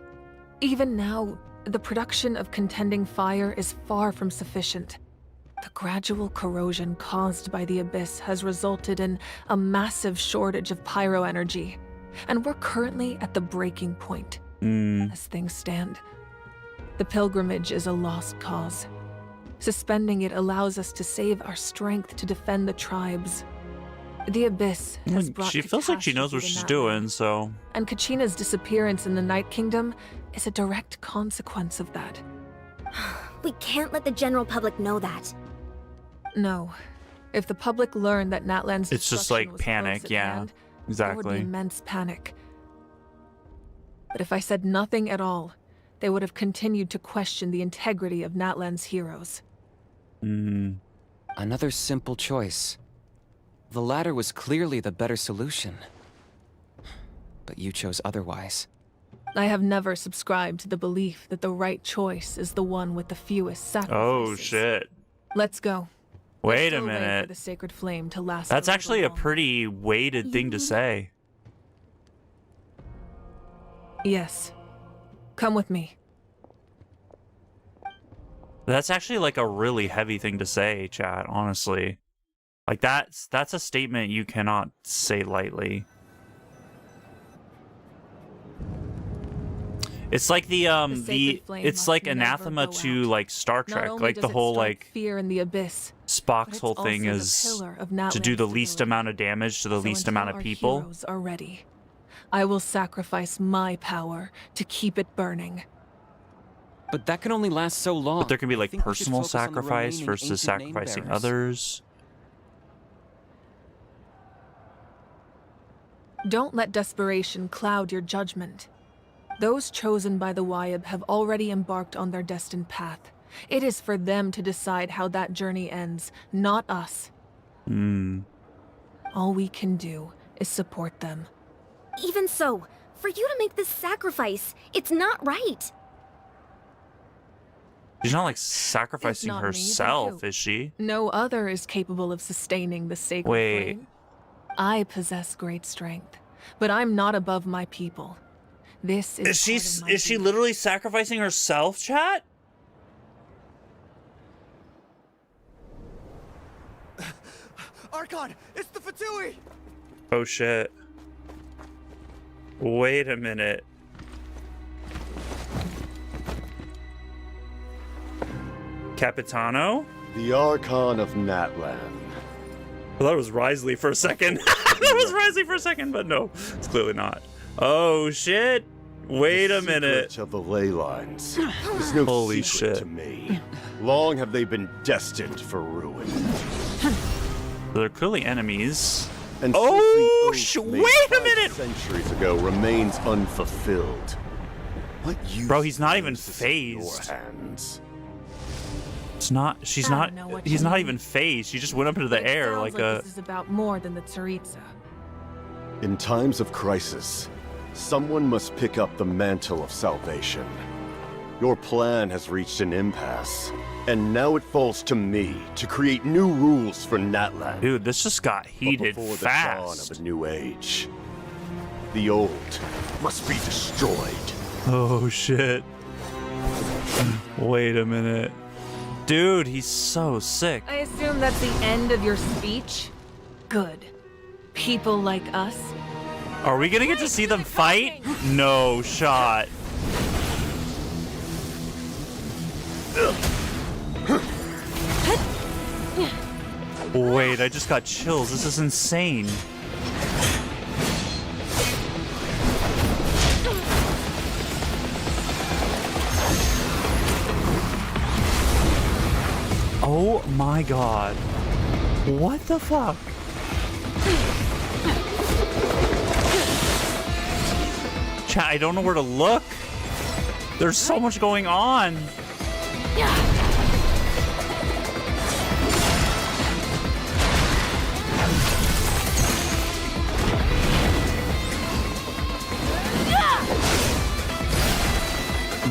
Even now, the production of contending fire is far from sufficient. The gradual corrosion caused by the abyss has resulted in a massive shortage of pyro energy, and we're currently at the breaking point. As things stand, the pilgrimage is a lost cause. Suspending it allows us to save our strength to defend the tribes. The abyss has brought She feels like she knows what catastrophe she's to doing, Natlan, so. and Kachina's disappearance in the Night Kingdom is a direct consequence of that. We can't let the general public know that. No. If the public learned that Natlan's It's just destruction like was panic, close at yeah. hand, there would be Exactly. immense panic. But if I said nothing at all, they would have continued to question the integrity of Natlan's heroes. Another simple choice. The latter was clearly the better solution. But you chose otherwise. I have never subscribed to the belief that the right choice is the one with the fewest sacrifices. Oh, shit. Let's go. Wait a There's still way for minute. the sacred flame to last That's a little actually a longer. pretty weighted thing to say. Yes. Come with me. That's actually like a really heavy thing to say, chat, honestly. Like that's a statement you cannot say lightly. It's like the sacred flame it's must like never anathema go to out. like Star Not Trek, only like does the it whole strike like fear in the abyss, but Spock's it's whole thing also the is pillar of to do the Natlan's least stability. amount of damage to the So least until amount of our people. heroes are ready, I will sacrifice my power to keep it burning. But that can only last so long. But there can be I like think we should personal focus on the sacrifice remaining versus ancient name sacrificing bearers. others. Don't let desperation cloud your judgment. Those chosen by the Wyab have already embarked on their destined path. It is for them to decide how that journey ends, not us. All we can do is support them. Even so, for you to make this sacrifice, it's not right. She's not like sacrificing not me, then herself, who? is she? No other is capable of sustaining the sacred Wait. flame. I possess great strength, but I'm not above my people. This is part of my duty. literally sacrificing herself, chat? Archon, it's the Fatui! Oh shit. Wait a minute. Capitano? The Archon of Natlan. I thought it was Risley for a second. That was Risley for a second, but no, it's clearly not. Oh shit. Wait a minute. Secret of the ley lines is no Holy secret shit. to me. Long have they been destined for ruin. They're clearly enemies. And Oh, since the oath made wait a 5 minute! centuries ago remains unfulfilled. What use Bro, he's not even is this in your phased. hands? It's not, she's I not, don't know what he's you not mean. even phased. She just went up into the It air sounds like a, this is about more than the Tsaritsa. In times of crisis, someone must pick up the mantle of salvation. Your plan has reached an impasse, and now it falls to me to create new rules for Natlan. dude, this just got But heated before the dawn fast. of a new age, the old must be destroyed. Oh shit. Wait a minute. Dude, he's so sick. I assume that's the end of your speech? Good. People like us? Are we gonna get to see them fight? No shot. Wait, I just got chills. This is insane. Oh my god. What the fuck? Chat, I don't know where to look. There's so much going on.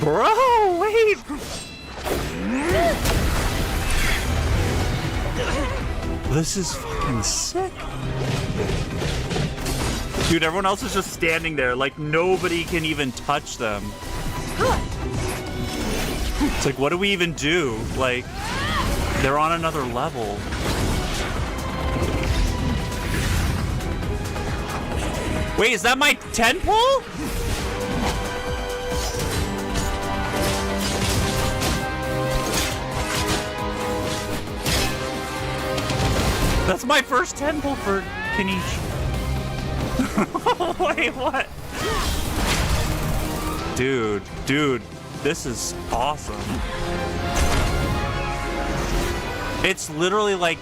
Bro, wait. This is fucking sick. Dude, everyone else is just standing there, like nobody can even touch them. It's like, what do we even do? Like, they're on another level. Wait, is that my 10 pull? That's my first 10 pull for kinich. Wait, what? Dude, this is awesome. It's literally like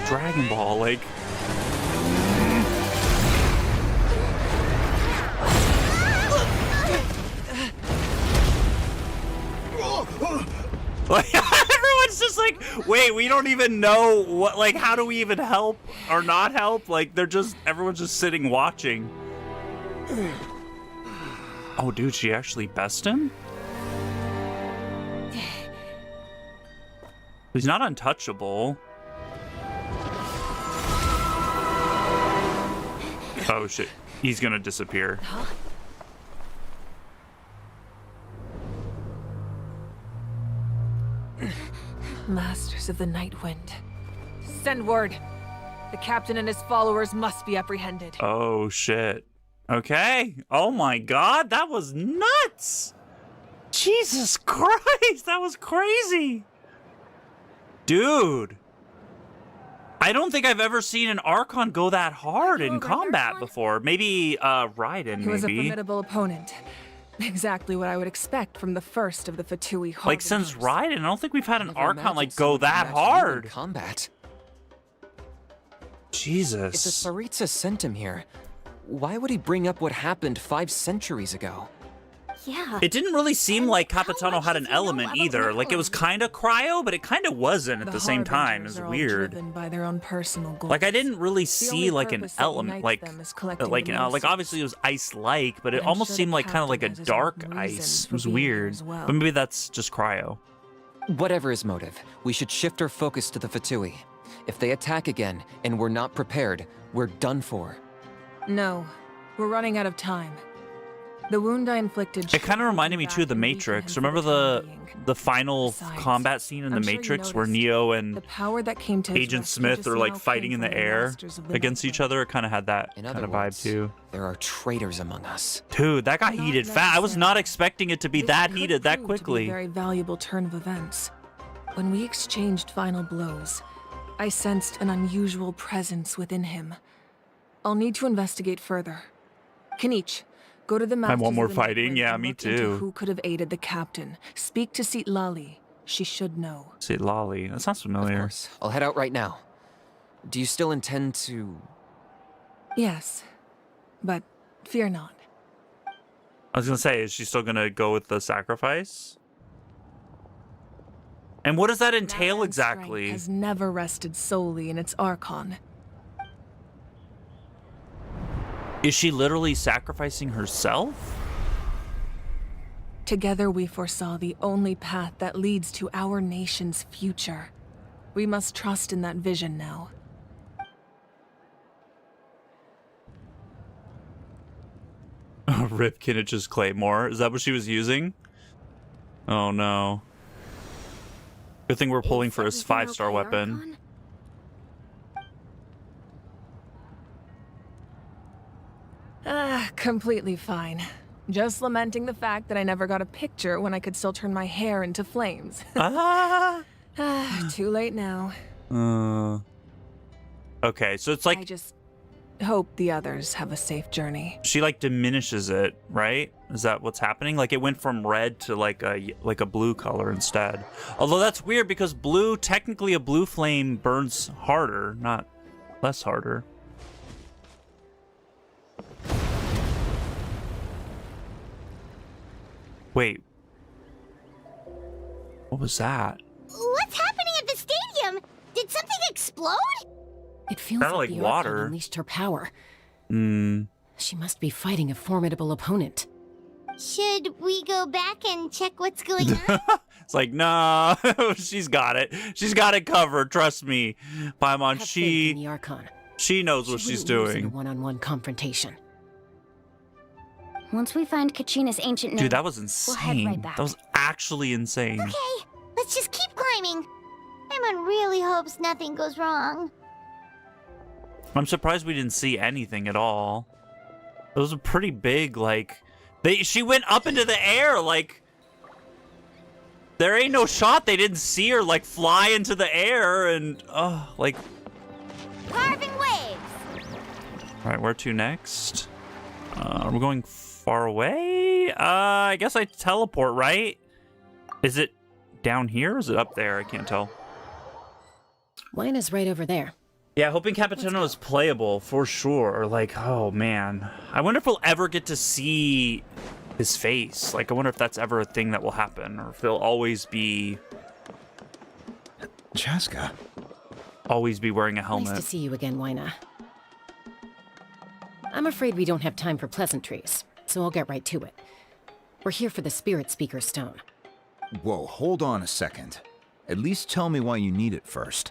Dragon Ball, like. Like, everyone's just like, wait, we don't even know what, like, how do we even help or not help? Like, everyone's just sitting watching. Oh, dude, she actually best him? He's not untouchable. Oh, shit. He's gonna disappear. Masters of the Night Wind. Send word. The captain and his followers must be apprehended. Oh, shit. Okay. Oh my god, that was nuts! Jesus Christ, that was crazy! Dude. I don't think I've ever seen an Archon go that hard in combat before. Maybe, Raiden, He was a formidable opponent. Exactly what I would expect from the first of the Fatui. Like, since Raiden, I don't think we've had an Archon, like, go that hard. Combat. Jesus. If the Tsaritsa sent him here, why would he bring up what happened 5 centuries ago? Yeah. It didn't really seem like Capitano had an element either. Like, it was kind of cryo, but it kind of wasn't at the same time. It's weird. By their own personal goals. Like, I didn't really see like an element, like obviously it was ice-like, but it almost seemed like kind of like a dark ice. It was weird, but maybe that's just cryo. Whatever his motive, we should shift our focus to the Fatui. If they attack again and we're not prepared, we're done for. No, we're running out of time. The wound I inflicted. It kind of reminded me too of the Matrix. Remember the final combat scene in the Matrix where Neo and Agent Smith are like fighting in the air against each other? It kind of had that kind of vibe too. There are traitors among us. Dude, that got heated fast. I was not expecting it to be that heated that quickly. A very valuable turn of events. When we exchanged final blows, I sensed an unusual presence within him. I'll need to investigate further. Kinich, go to the Masters I want more of the Night fighting. Wind Yeah, and me look into too. Who could have aided the captain? Speak to Lali. She should know. Lali. That sounds familiar. Of course. I'll head out right now. Do you still intend to... Yes, but fear not. I was gonna say, is she still gonna go with the sacrifice? And what does that entail exactly? Has never rested solely in its Archon. Is she literally sacrificing herself? Together we foresaw the only path that leads to our nation's future. We must trust in that vision now. Rip Kinich's Claymore. Is that what she was using? Oh no. Good thing we're pulling for his 5-star weapon. Completely fine. Just lamenting the fact that I never got a picture when I could still turn my hair into flames. Too late now. Okay, so it's like... I just hope the others have a safe journey. She like diminishes it, right? Is that what's happening? Like it went from red to like a blue color instead. Although that's weird because blue, technically a blue flame burns harder, not less harder. Wait. What was that? What's happening at the stadium? Did something explode? It feels Kinda like like the water. Archon unleashed her power. Hmm. She must be fighting a formidable opponent. Should we go back and check what's going on? It's like, nah, she's got it. She's got it covered. Trust me, Paimon. Have faith in the Archon. She knows what she's doing. In a one-on-one confrontation. Once we find Kachina's ancient Dude, node, that was we'll head insane. right back. That was actually insane. Okay, let's just keep climbing. Paimon really hopes nothing goes wrong. I'm surprised we didn't see anything at all. It was a pretty big, like, she went up into the air, like, there ain't no shot they didn't see her, like, fly into the air and, like. Carving waves. All right, where to next? Are we going far away? I guess I teleport, right? Is it down here or is it up there? I can't tell. Wina's right over there. Yeah, hoping Capitano is playable for sure. Like, oh man. I wonder if we'll ever get to see his face. Like, I wonder if that's ever a thing that will happen or if he'll always be... Chaska. Always be wearing a helmet. Nice to see you again, Wina. I'm afraid we don't have time for pleasantries, so I'll get right to it. We're here for the Spirit Speaker Stone. Whoa, hold on a second. At least tell me why you need it first.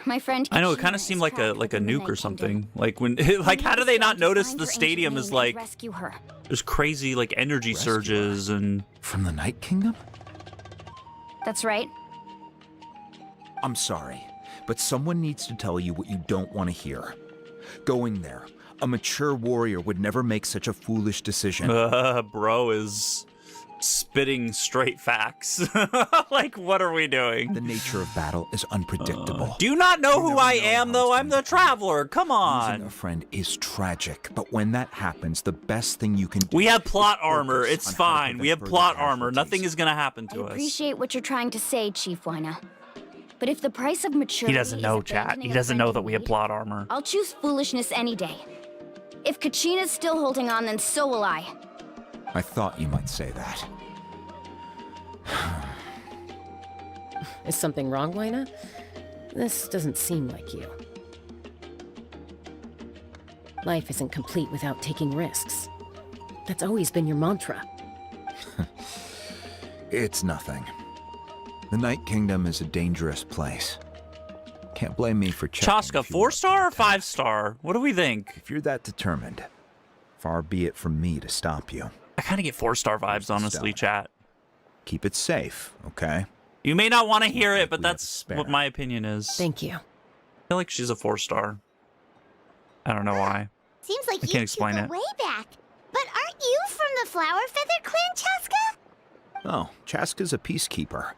My friend I know, it Kachina kind of seemed is like a trapped within the nuke Night or something. Kingdom. Like when, like how do they not notice Find the her stadium ancient is name like and rescue her. there's crazy like energy Rescue her? surges and From the Night Kingdom? That's right. I'm sorry, but someone needs to tell you what you don't want to hear. Going there, a mature warrior would never make such a foolish decision. bro is spitting straight facts. Like, what are we doing? The nature of battle is unpredictable. Do you not know You who never I know am, how though? it's I'm gonna the Traveler. Come Losing on. a friend is tragic, but when that happens, the best thing you can do We have is plot focus armor. It's on how to fine. prevent We have further plot armor. casualties. Nothing is gonna happen I to us. appreciate what you're trying to say, Chief Wina. But if the price of maturity He doesn't know, is chat. abandoning He a doesn't friend know in that we have need, plot armor. I'll choose foolishness any day. If Kachina's still holding on, then so will I. I thought you might say that. Is something wrong, Wina? This doesn't seem like you. Life isn't complete without taking risks. That's always been your mantra. It's nothing. The Night Kingdom is a dangerous place. Can't blame me for checking. Chaska, if you were 4-star or up to that. 5-star? What do we think? If you're that determined, far be it from me to stop you. I kind of get 4-star vibes, the honestly, stone. chat. Keep it safe, okay? You may not want to hear it, but We have that's to spare. what my opinion is. Thank you. I feel like she's a 4-star. I don't know why. Seems like I you can't explain two go it. way back. But aren't you from the Flower Feather clan, Chaska? Oh, Chaska's a peacekeeper,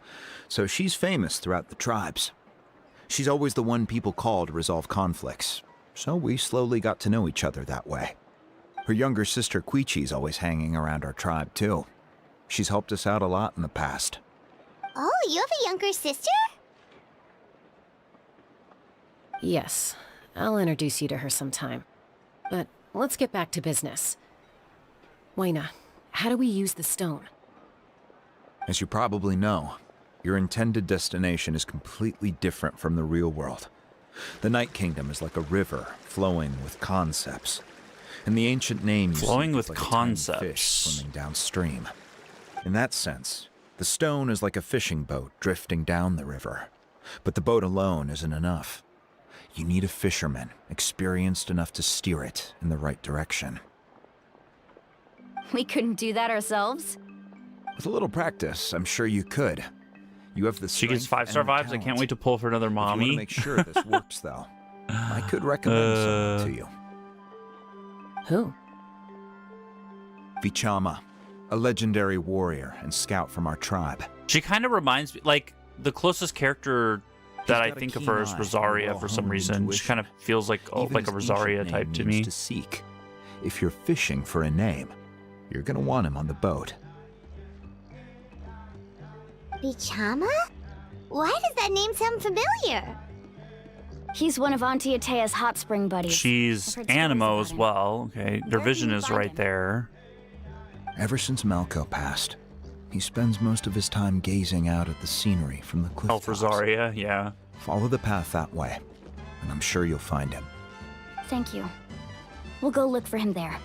so she's famous throughout the tribes. She's always the one people call to resolve conflicts, so we slowly got to know each other that way. Her younger sister Quichi's always hanging around our tribe, too. She's helped us out a lot in the past. Oh, you have a younger sister? Yes, I'll introduce you to her sometime. But let's get back to business. Wina, how do we use the stone? As you probably know, your intended destination is completely different from the real world. The Night Kingdom is like a river flowing with concepts. And the ancient name you Flowing seek with is like a tiny concepts. fish swimming downstream. In that sense, the stone is like a fishing boat drifting down the river. But the boat alone isn't enough. You need a fisherman experienced enough to steer it in the right direction. We couldn't do that ourselves? With a little practice, I'm sure you could. You have the She gets strength 5-star and the vibes. I can't talent. wait to pull for another If you want mommy. to make sure this works, though, I could recommend someone to you. Who? Vichama, a legendary warrior and scout from our tribe. She kind of reminds me, like, the closest character that I got a think of keen her as eye and Rosaria for some well-honed reason. She intuition. kind of feels like Even like a his Rosaria ancient type name to means me. to seek. If you're fishing for a name, you're gonna want him on the boat. Bichama? Why does that name sound familiar? He's one of Auntie Atea's hot spring buddies. She's I've heard stories Animo about as him. well. Okay, their Where vision can you is find right him? there. Ever since Malco passed, he spends most of his time gazing out at the scenery from the cliff Elf tops. Rosaria, yeah. Follow the path that way, and I'm sure you'll find him. Thank you. We'll go look for him there.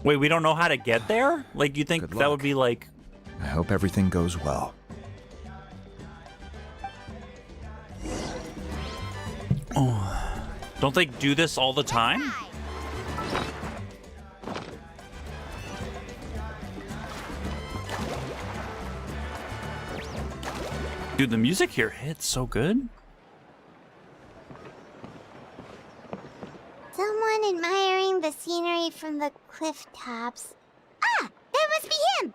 Wait, we don't know how to get there? Like, you think Good that would luck. be like... I hope everything goes well. Don't they do this all the time? Dude, the music here hits so good. Someone admiring the scenery from the cliff tops. Ah! That must be him!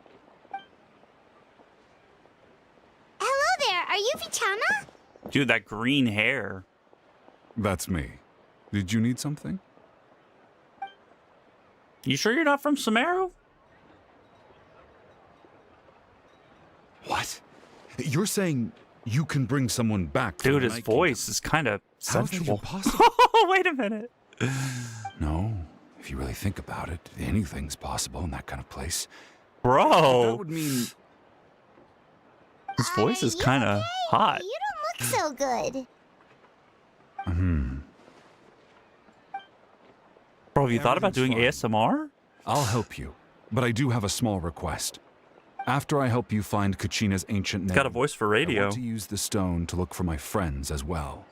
Hello there, are you Vichama? Dude, that green hair. That's me. Did you need something? You sure you're not from Sumeru? What? You're saying you can bring someone back from Dude, the his Night voice is kind of How's that even sensual. possible? Wait a minute. Kingdom? No. If you really think about it, anything's possible in that kind of place. That Bro, would mean... his voice is you kind of okay? hot. You don't look so good. Bro, have you thought about doing Everything's ASMR? I'll help you, but I do have a small request. After I help you find Kachina's ancient name, He's got a voice for I radio. want to use the stone to look for my friends as well.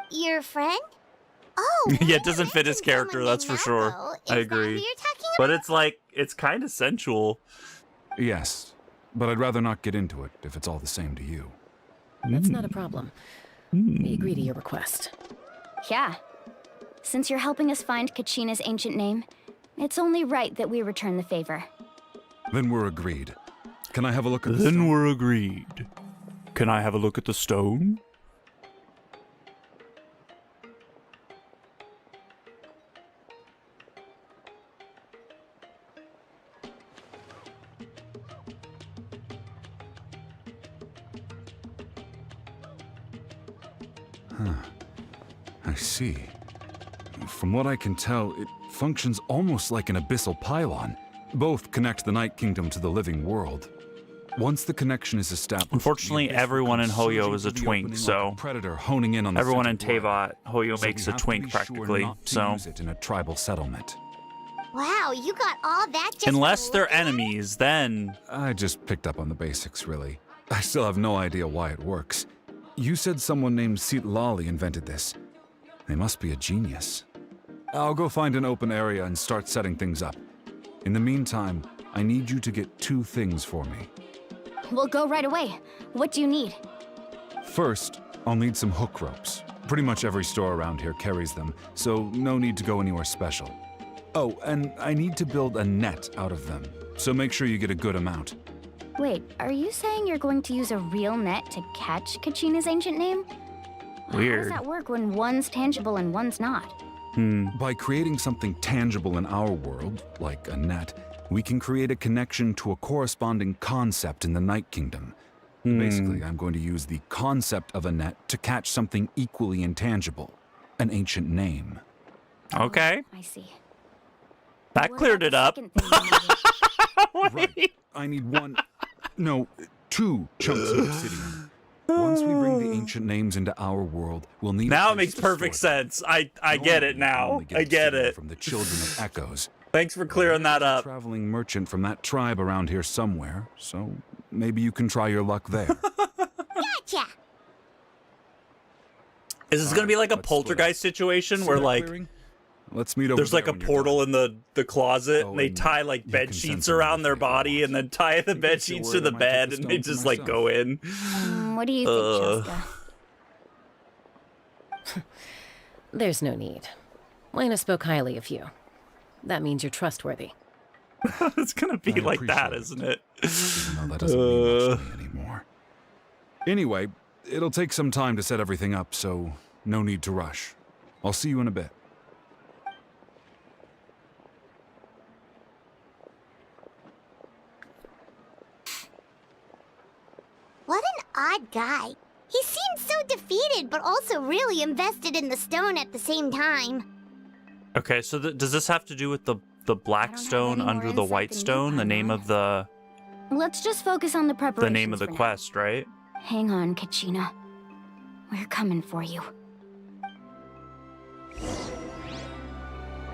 Your friend? Oh, Yeah, it doesn't fit his character, that's for sure. I agree. You're talking But it's like, it's kind of sensual. Yes, but I'd rather not get into it if it's all the same to you. That's not a problem. We agree to your request. Yeah. Since you're helping us find Kachina's ancient name, it's only right that we return the favor. Then we're agreed. Can I have a look at the Then stone? we're agreed. Can I have a look at the stone? I see. From what I can tell, it functions almost like an abyssal pylon. Both connect the Night Kingdom to the living world. Once the connection is established, Unfortunately, the abyss everyone in will come Hoyo surging is a through the twink, opening so like a predator honing in on the everyone in center blood. Tevat, Hoyo So makes we a have to twink be sure practically, not to so... use it in a tribal settlement. Wow, you got all that just Unless from they're looking at it? enemies, then... I just picked up on the basics, really. I still have no idea why it works. You said someone named Lali invented this. They must be a genius. I'll go find an open area and start setting things up. In the meantime, I need you to get 2 things for me. We'll go right away. What do you need? First, I'll need some hook ropes. Pretty much every store around here carries them, so no need to go anywhere special. Oh, and I need to build a net out of them, so make sure you get a good amount. Wait, are you saying you're going to use a real net to catch Kachina's ancient name? How Weird. does that work when one's tangible and one's not? By creating something tangible in our world, like a net, we can create a connection to a corresponding concept in the Night Kingdom. Basically, I'm going to use the concept of a net to catch something equally intangible, an ancient name. Okay. I see. That What cleared about it the up. second thing you needed? Right. I need 2 chunks of obsidian. Once we bring the ancient names into our world, we'll need. Now a it place makes to perfect store them. sense. I get it Normally, you can now. only I get obsidian it. From the children of echoes. Thanks for clearing that There's a up. traveling merchant from that tribe around here somewhere, so maybe you can try your luck there. Gotcha! Is this gonna be like a let's split up. poltergeist situation See where that like clearing? Let's meet over there's like there a when you're portal done. in the closet Oh, and they and tie like you bed can sheets send someone around with their me if you body and then tie the bed if you're sheets to worried the I might take bed the and stone they for just like go in. What do you think, Cheska? There's no need. Lena spoke highly of you. That means you're trustworthy. It's gonna be like that, appreciate isn't it? Even though that doesn't mean much to me anymore. Anyway, it'll take some time to set everything up, so no need to rush. I'll see you in a bit. What an odd guy. He seemed so defeated, but also really invested in the stone at the same time. Okay, so does this have to do with the black stone under the white stone? The name of the... Let's just focus on the preparations. The name of the quest, right? Hang on, Kachina. We're coming for you.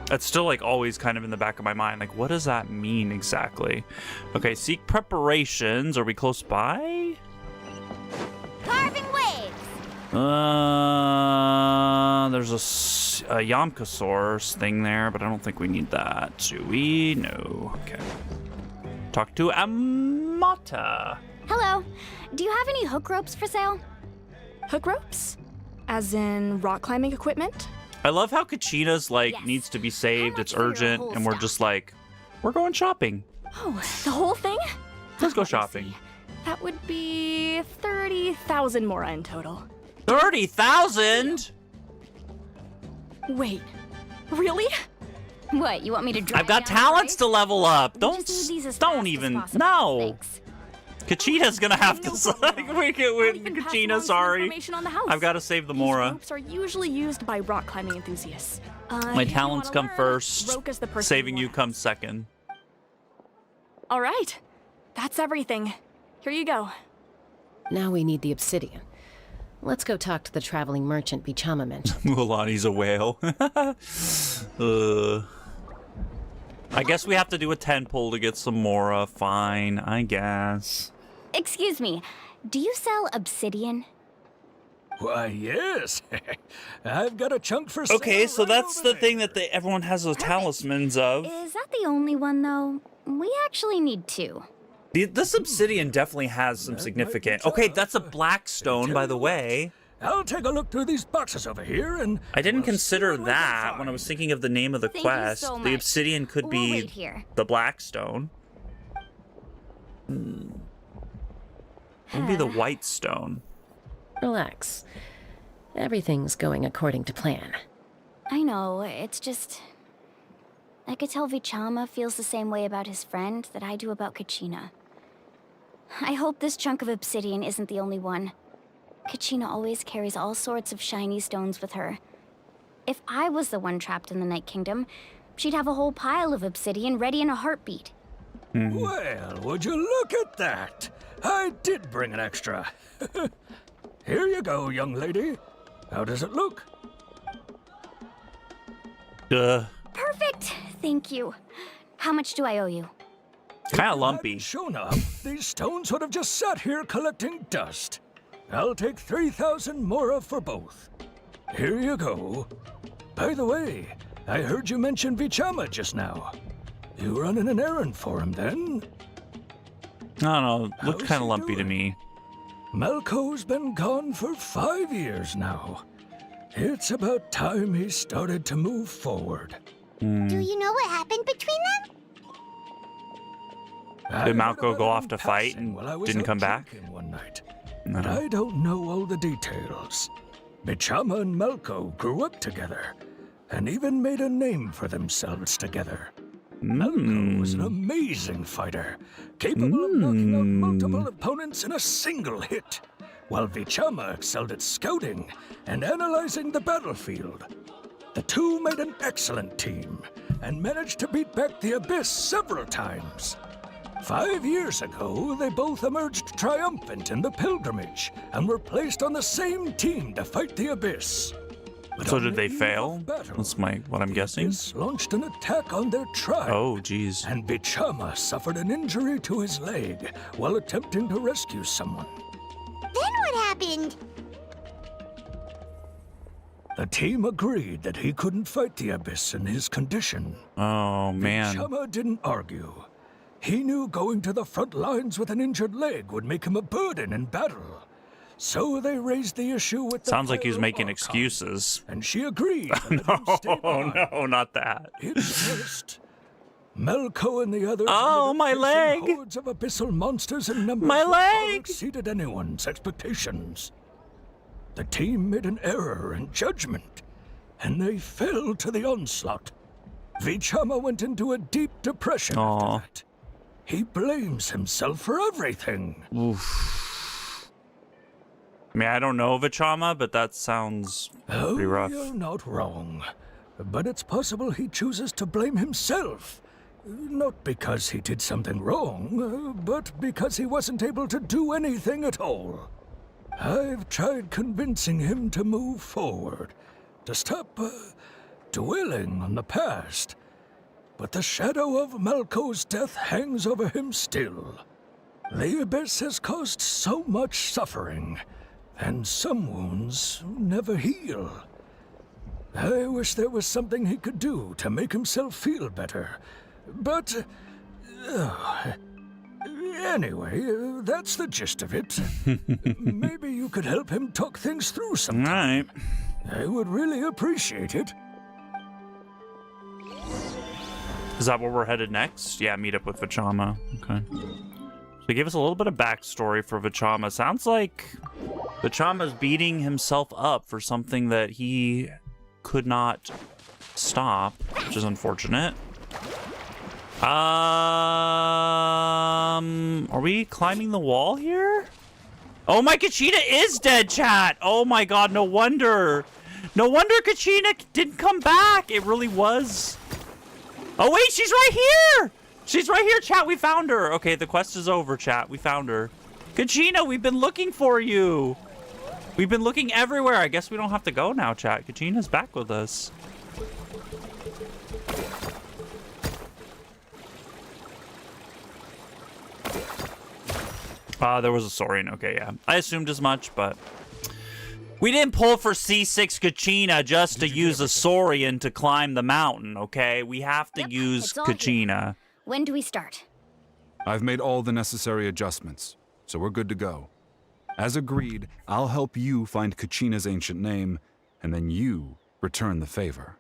That's still, like, always kind of in the back of my mind. Like, what does that mean exactly? Okay, seek preparations. Are we close by? Carving waves! There's a Yamkasaurus thing there, but I don't think we need that. Do we? No. Okay. Talk to Amata. Hello. Do you have any hook ropes for sale? Hook ropes? As in rock climbing equipment? I love how Kachina's, like, Yes. needs to be saved. It's for your urgent, whole and we're staff? just like, we're going shopping. Oh, the whole thing? Let's go Let me shopping. see. That would be 30,000 mora in total. 30,000? Wait, really? What, you want me to drive I've got down the talents price? to level up. We Don't just need these as don't fast as even possible. no. Thanks. Kachina's gonna have to No problem at all. we can I'll win. even pass along Kachina, some sorry. information on the house. I've got to save the These Mora. ropes are usually used by rock climbing enthusiasts. My If you talents wanna come learn, first. Roka's the person Saving you want. comes second. All right, that's everything. Here you go. Now we need the obsidian. Let's go talk to the traveling merchant Bichama mentioned. Mualani's a whale. I guess we have to do a 10 pull to get some Mora. Fine, I guess. Excuse me. Do you sell obsidian? Why, yes. I've got a chunk for sale. Okay, so right that's over the thing there. that everyone has those talismans of. Is that the only one, though? We actually need two. This obsidian definitely has some significant. Okay, that's a black stone, by the way. I'll take a look through these boxes over here, and I didn't we'll see consider what we can that when I find. was thinking of the name of the Thank you quest. so The much. obsidian could We'll be wait here. the black stone. Maybe the white stone. Relax. Everything's going according to plan. I know, it's just... I could tell Vichama feels the same way about his friend that I do about Kachina. I hope this chunk of obsidian isn't the only one. Kachina always carries all sorts of shiny stones with her. If I was the one trapped in the Night Kingdom, she'd have a whole pile of obsidian ready in a heartbeat. Well, would you look at that? I did bring an extra. Here you go, young lady. How does it look? Perfect! Thank you. How much do I owe you? Kind of If you lumpy. hadn't shown up, these stones would have just sat here collecting dust. I'll take 3,000 mora for both. Here you go. By the way, I heard you mention Vichama just now. You running an errand for him, then? I don't know. Looked How's kind of he lumpy to doing? me. Malco's been gone for 5 years now. It's about time he started to move forward. Do you know what happened between them? I Did heard Malco about go it off in to fight passing and while I was didn't out come back? drinking one night. But I don't know all the details. Bichama and Malco grew up together, and even made a name for themselves together. Malco was an amazing fighter, capable of knocking out multiple opponents in a single hit, while Vichama excelled at scouting and analyzing the battlefield. The two made an excellent team, and managed to beat back the Abyss several times. 5 years ago, they both emerged triumphant in the pilgrimage, and were placed on the same team to fight the Abyss. But So on did the they eve of fail? battle, That's what I'm guessing. Abyss launched an attack on their tribe. Oh, jeez. And Bichama suffered an injury to his leg while attempting to rescue someone. Then what happened? The team agreed that he couldn't fight the Abyss in his condition. Oh, man. Bichama didn't argue. He knew going to the front lines with an injured leg would make him a burden in battle. So they raised the issue with the Sounds like he was Pyro making Archon, excuses. and she agreed to let him stay Oh, behind. no, not that. It's just Melko and the others. Oh, my leg! Hordes of abyssal monsters in numbers My that far leg! exceeded anyone's expectations. The team made an error in judgment, and they fell to the onslaught. Vichama went into a deep depression after that. He blames himself for everything. Oof. I mean, I don't know Vichama, but that sounds pretty rough. You're not wrong. But it's possible he chooses to blame himself. Not because he did something wrong, but because he wasn't able to do anything at all. I've tried convincing him to move forward, to stop dwelling on the past. But the shadow of Malko's death hangs over him still. The Abyss has caused so much suffering, and some wounds never heal. I wish there was something he could do to make himself feel better. But anyway, that's the gist of it. Maybe you could help him talk things through sometime. Right. I would really appreciate it. Is that where we're headed next? Yeah, meet up with Vichama. Okay. So they gave us a little bit of backstory for Vichama. Sounds like Vichama's beating himself up for something that he could not stop, which is unfortunate. Are we climbing the wall here? Oh, my Kachina is dead, chat. Oh my god, no wonder. No wonder Kachina didn't come back. It really was. Oh wait, she's right here. She's right here, chat. We found her. Okay, the quest is over, chat. We found her. Kachina, we've been looking for you. We've been looking everywhere. I guess we don't have to go now, chat. Kachina's back with us. There was a Saurian. Okay, yeah. I assumed as much, but we didn't pull for C6 Kachina just to use a Saurian to climb the mountain, okay? We have to use Kachina. When do we start? I've made all the necessary adjustments, so we're good to go. As agreed, I'll help you find Kachina's ancient name, and then you return the favor.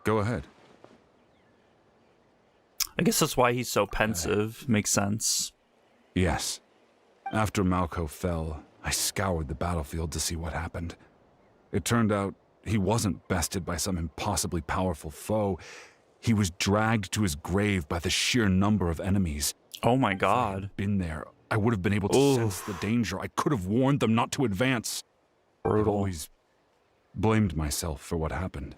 Go ahead. I guess that's why he's so pensive. Makes sense. Yes. After Malko fell, I scoured the battlefield to see what happened. It turned out he wasn't bested by some impossibly powerful foe. He was dragged to his grave by the sheer number of enemies. Oh my god. If I had been there, I would have been able to sense the danger. I could have warned them not to advance. Brutal. I've always blamed myself for what happened.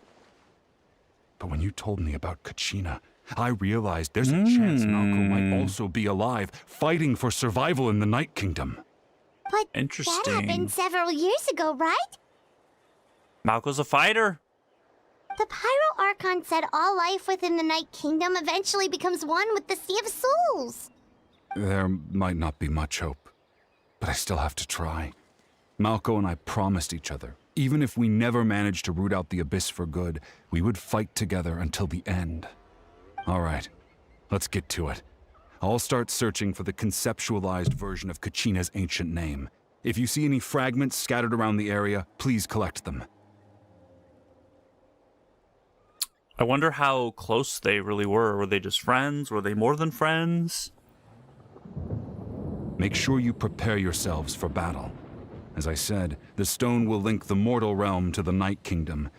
But when you told me about Kachina, I realized there's a chance Malko might also be alive, fighting for survival in the Night Kingdom. But interesting. That happened several years ago, right? Malko's a fighter. The Pyro Archon said all life within the Night Kingdom eventually becomes one with the Sea of Souls. There might not be much hope, but I still have to try. Malko and I promised each other, even if we never managed to root out the Abyss for good, we would fight together until the end. All right, let's get to it. I'll start searching for the conceptualized version of Kachina's ancient name. If you see any fragments scattered around the area, please collect them. I wonder how close they really were. Were they just friends? Were they more than friends? Make sure you prepare yourselves for battle. As I said, the stone will link the mortal realm to the Night Kingdom.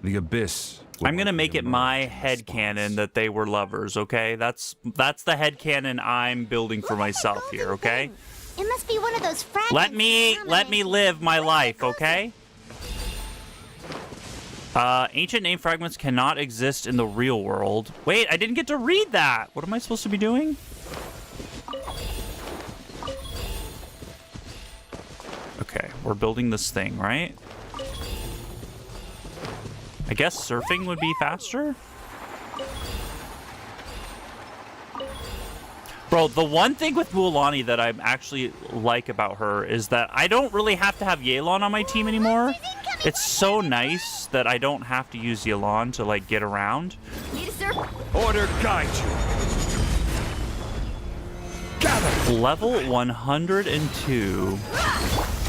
The Abyss... I'm gonna make it my headcanon that they were lovers, okay? That's the headcanon I'm building for myself here, okay? It must be one of those fragments. Let me live my life, okay? Ancient name fragments cannot exist in the real world. Wait, I didn't get to read that. What am I supposed to be doing? Okay, we're building this thing, right? I guess surfing would be faster? Bro, the one thing with Mualani that I actually like about her is that I don't really have to have Yelan on my team anymore. It's so nice that I don't have to use Yelan to, like, get around. Need a surf? Order guide you. Gather. Level 102.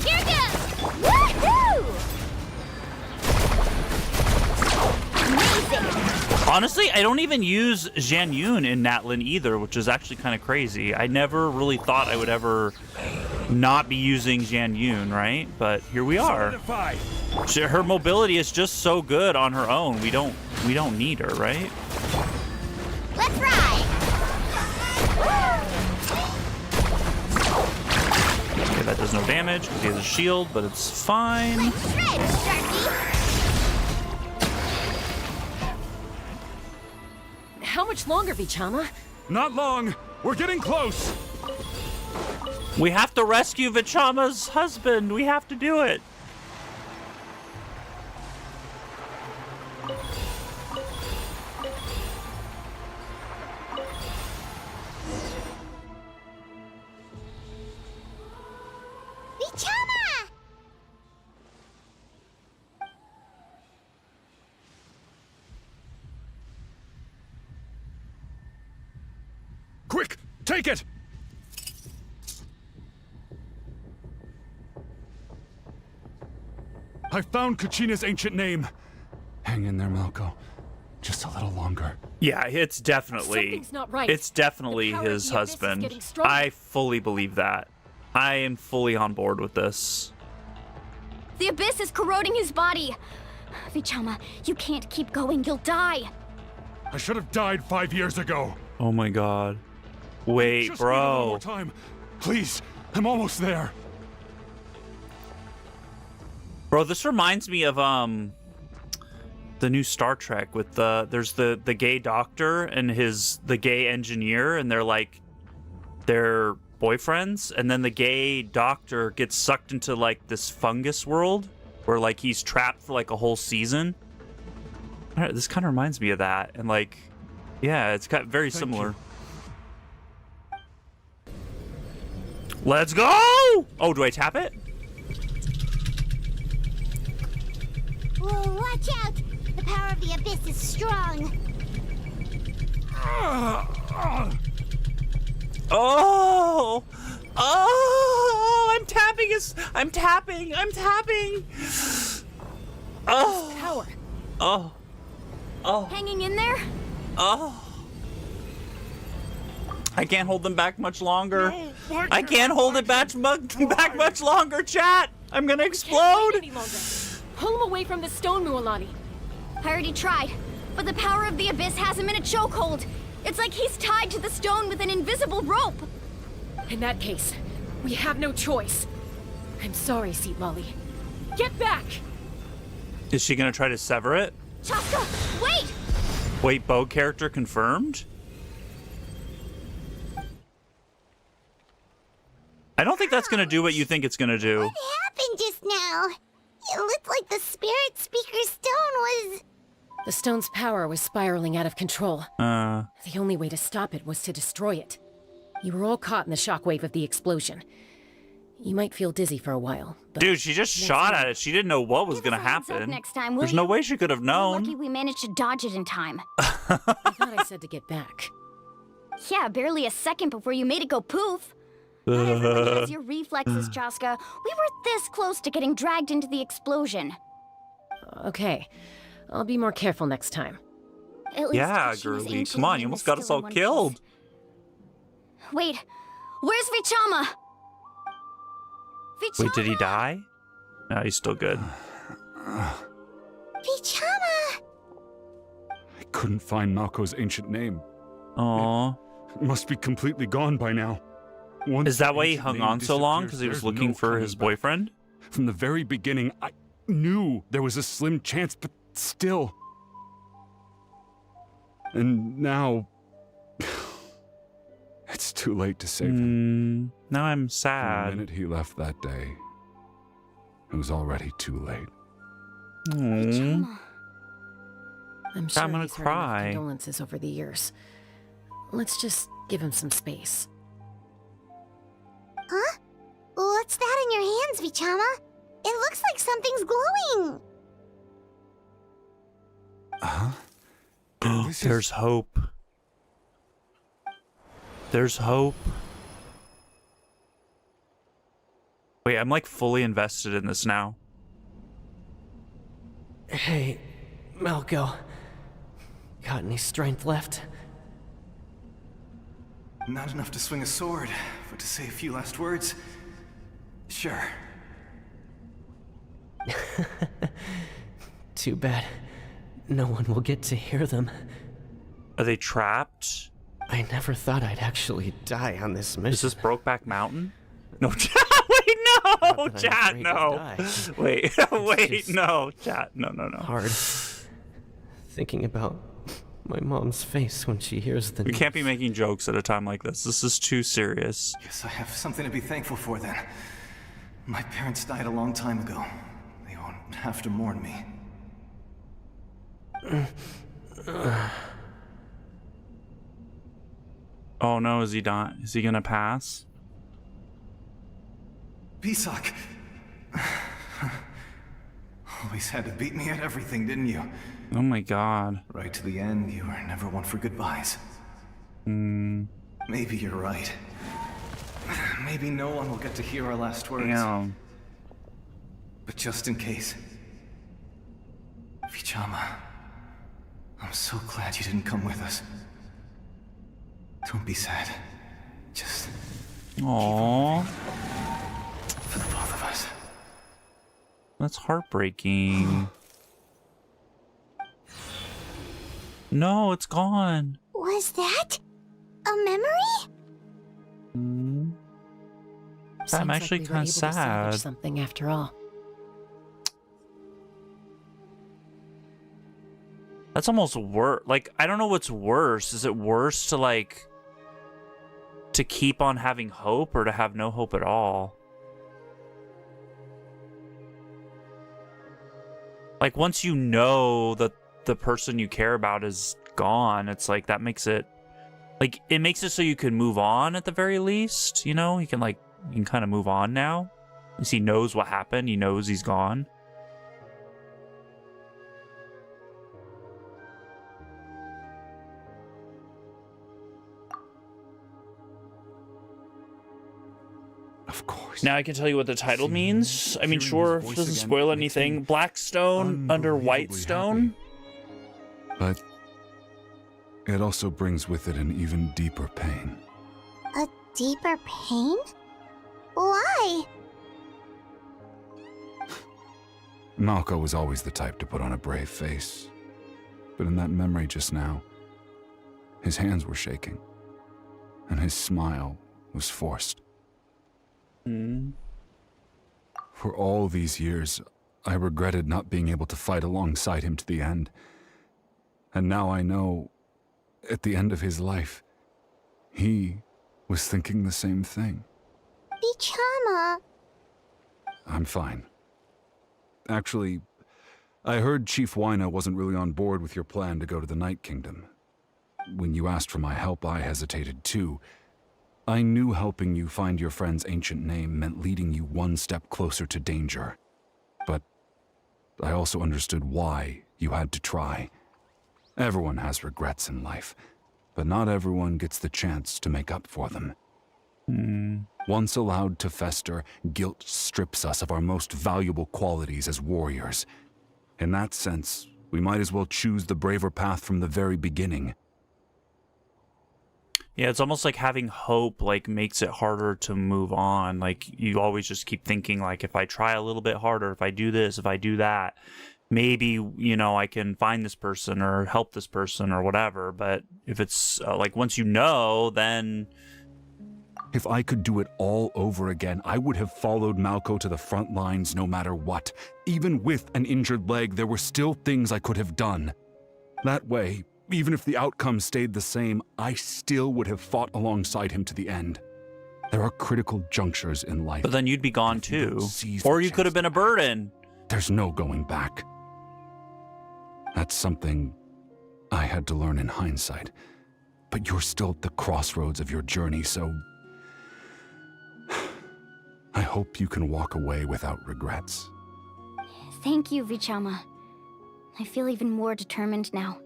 Here goes! Woohoo! Amazing! Honestly, I don't even use Zhan Yun in Natlan either, which is actually kind of crazy. I never really thought I would ever not be using Zhan Yun, right? But here we are. Her mobility is just so good on her own. We don't need her, right? Let's ride! Okay, that does no damage because he has a shield, but it's fine. Let's shred, Sharky! How much longer, Vichama? Not long. We're getting close. We have to rescue Vichama's husband. We have to do it. Vichama! Quick, take it! I found Kachina's ancient name. Hang in there, Malko. Just a little longer. Yeah, it's definitely... Something's not right. It's definitely The power of his the abyss is husband. getting stronger. I fully believe that. I am fully on board with this. The abyss is corroding his body. Vichama, you can't keep going. You'll die. I should have died 5 years ago. Oh my god. Wait, Just wait a little bro. more time. Please, I'm almost there. Bro, this reminds me of the new Star Trek with there's the gay doctor and the gay engineer, and they're boyfriends, and then the gay doctor gets sucked into like this fungus world where like he's trapped for like a whole season. I don't know, this kind of reminds me of that, and like, yeah, it's got very similar. Let's go! Oh, do I tap it? Whoa, watch out! The power of the abyss is strong. Oh! Oh! I'm tapping! Oh! Power. Oh! Oh! Hanging in there? Oh! I can't hold them back much longer. I can't hold it back much longer, chat! I'm gonna explode! Any longer. Pull him away from the stone, Mualani. I already tried, but the power of the abyss has him in a chokehold. It's like he's tied to the stone with an invisible rope. In that case, we have no choice. I'm sorry, Seat Lolly. Get back! Is she gonna try to sever it? Chaska, wait! Wait, bow character confirmed? I don't think that's gonna do what you think it's gonna do. What happened just now? It looked like the spirit speaker stone was... The stone's power was spiraling out of control. The only way to stop it was to destroy it. You were all caught in the shockwave of the explosion. You might feel dizzy for a while, but... Dude, she just shot at it. She didn't know what was gonna Give us a heads up happen. next time, will There's no you? way she could have We're known. lucky we managed to dodge it in time. I thought I said to get back. Yeah, barely a second before you made it go poof. Not everybody has your reflexes, Chaska. We were this close to getting dragged into the explosion. Okay, I'll be more careful next time. At least Yeah, she was girly. ancient Come on, and you almost is got us still all in one killed. piece. Wait, where's Vichama? Vichama! Wait, did he die? No, he's still good. Vichama! I couldn't find Malko's ancient name. Aww. It must be completely gone by now. Once Is that the why he ancient hung name on so long? disappears, Because he was there's looking no for coming his back. boyfriend? From the very beginning, I knew there was a slim chance, but still. And now... it's too late to save him. Now I'm From the sad. minute he left that day, it was already too late. Aww. I'm sure I'm gonna he's heard enough cry. condolences over the years. Let's just give him some space. Huh? What's that in your hands, Vichama? It looks like something's glowing. Huh? There's hope. There's hope. Wait, I'm like fully invested in this now. Hey, Malko. got any strength left? Not enough to swing a sword, but to say a few last words? Sure. Too bad. No one will get to hear them. Are they trapped? I never thought I'd actually die on this mission. Is this Brokeback Mountain? No, wait, no! Chat, no! Wait, wait, no! Chat, no. Hard. Thinking about my mom's face when she hears the We news. can't be making jokes at a time like this. This is too serious. Guess I have something to be thankful for then. My parents died a long time ago. They won't have to mourn me. Oh no, is he not? Is he gonna pass? Pisak! Always had to beat me at everything, didn't you? Oh my god. Right to the end, you were never one for goodbyes. Maybe you're right. Maybe no one will get to hear our last words. Yeah. But just in case. Vichama, I'm so glad you didn't come with us. Don't be sad. Just... Aww. For the both of us. That's heartbreaking. No, it's gone. Was that a memory? I'm actually kind of sad. Something after all. That's almost worse. Like, I don't know what's worse. Is it worse to, like, to keep on having hope or to have no hope at all? Like, once you know that the person you care about is gone, it's like, that makes it, like, it makes it so you can move on at the very least, you know? You can kind of move on now. Because he knows what happened. He knows he's gone. Of course. Now I can tell you what the title means. I mean, sure, it doesn't spoil anything. Blackstone under Whitestone. But it also brings with it an even deeper pain. A deeper pain? Why? Malco was always the type to put on a brave face. But in that memory just now, his hands were shaking, and his smile was forced. For all these years, I regretted not being able to fight alongside him to the end. And now I know, at the end of his life, he was thinking the same thing. Vichama. I'm fine. Actually, I heard Chief Wyna wasn't really on board with your plan to go to the Night Kingdom. When you asked for my help, I hesitated too. I knew helping you find your friend's ancient name meant leading you one step closer to danger. But I also understood why you had to try. Everyone has regrets in life, but not everyone gets the chance to make up for them. Once allowed to fester, guilt strips us of our most valuable qualities as warriors. In that sense, we might as well choose the braver path from the very beginning. Yeah, it's almost like having hope, like, makes it harder to move on. Like, you always just keep thinking, like, if I try a little bit harder, if I do this, if I do that, maybe, you know, I can find this person or help this person or whatever. But if it's, like, once you know, then... If I could do it all over again, I would have followed Malco to the front lines no matter what. Even with an injured leg, there were still things I could have done. That way, even if the outcome stayed the same, I still would have fought alongside him to the end. There are critical junctures in life. But then you'd be gone too. Or you could have been a burden. There's no going back. That's something I had to learn in hindsight. But you're still at the crossroads of your journey, so... I hope you can walk away without regrets. Thank you, Vichama. I feel even more determined now.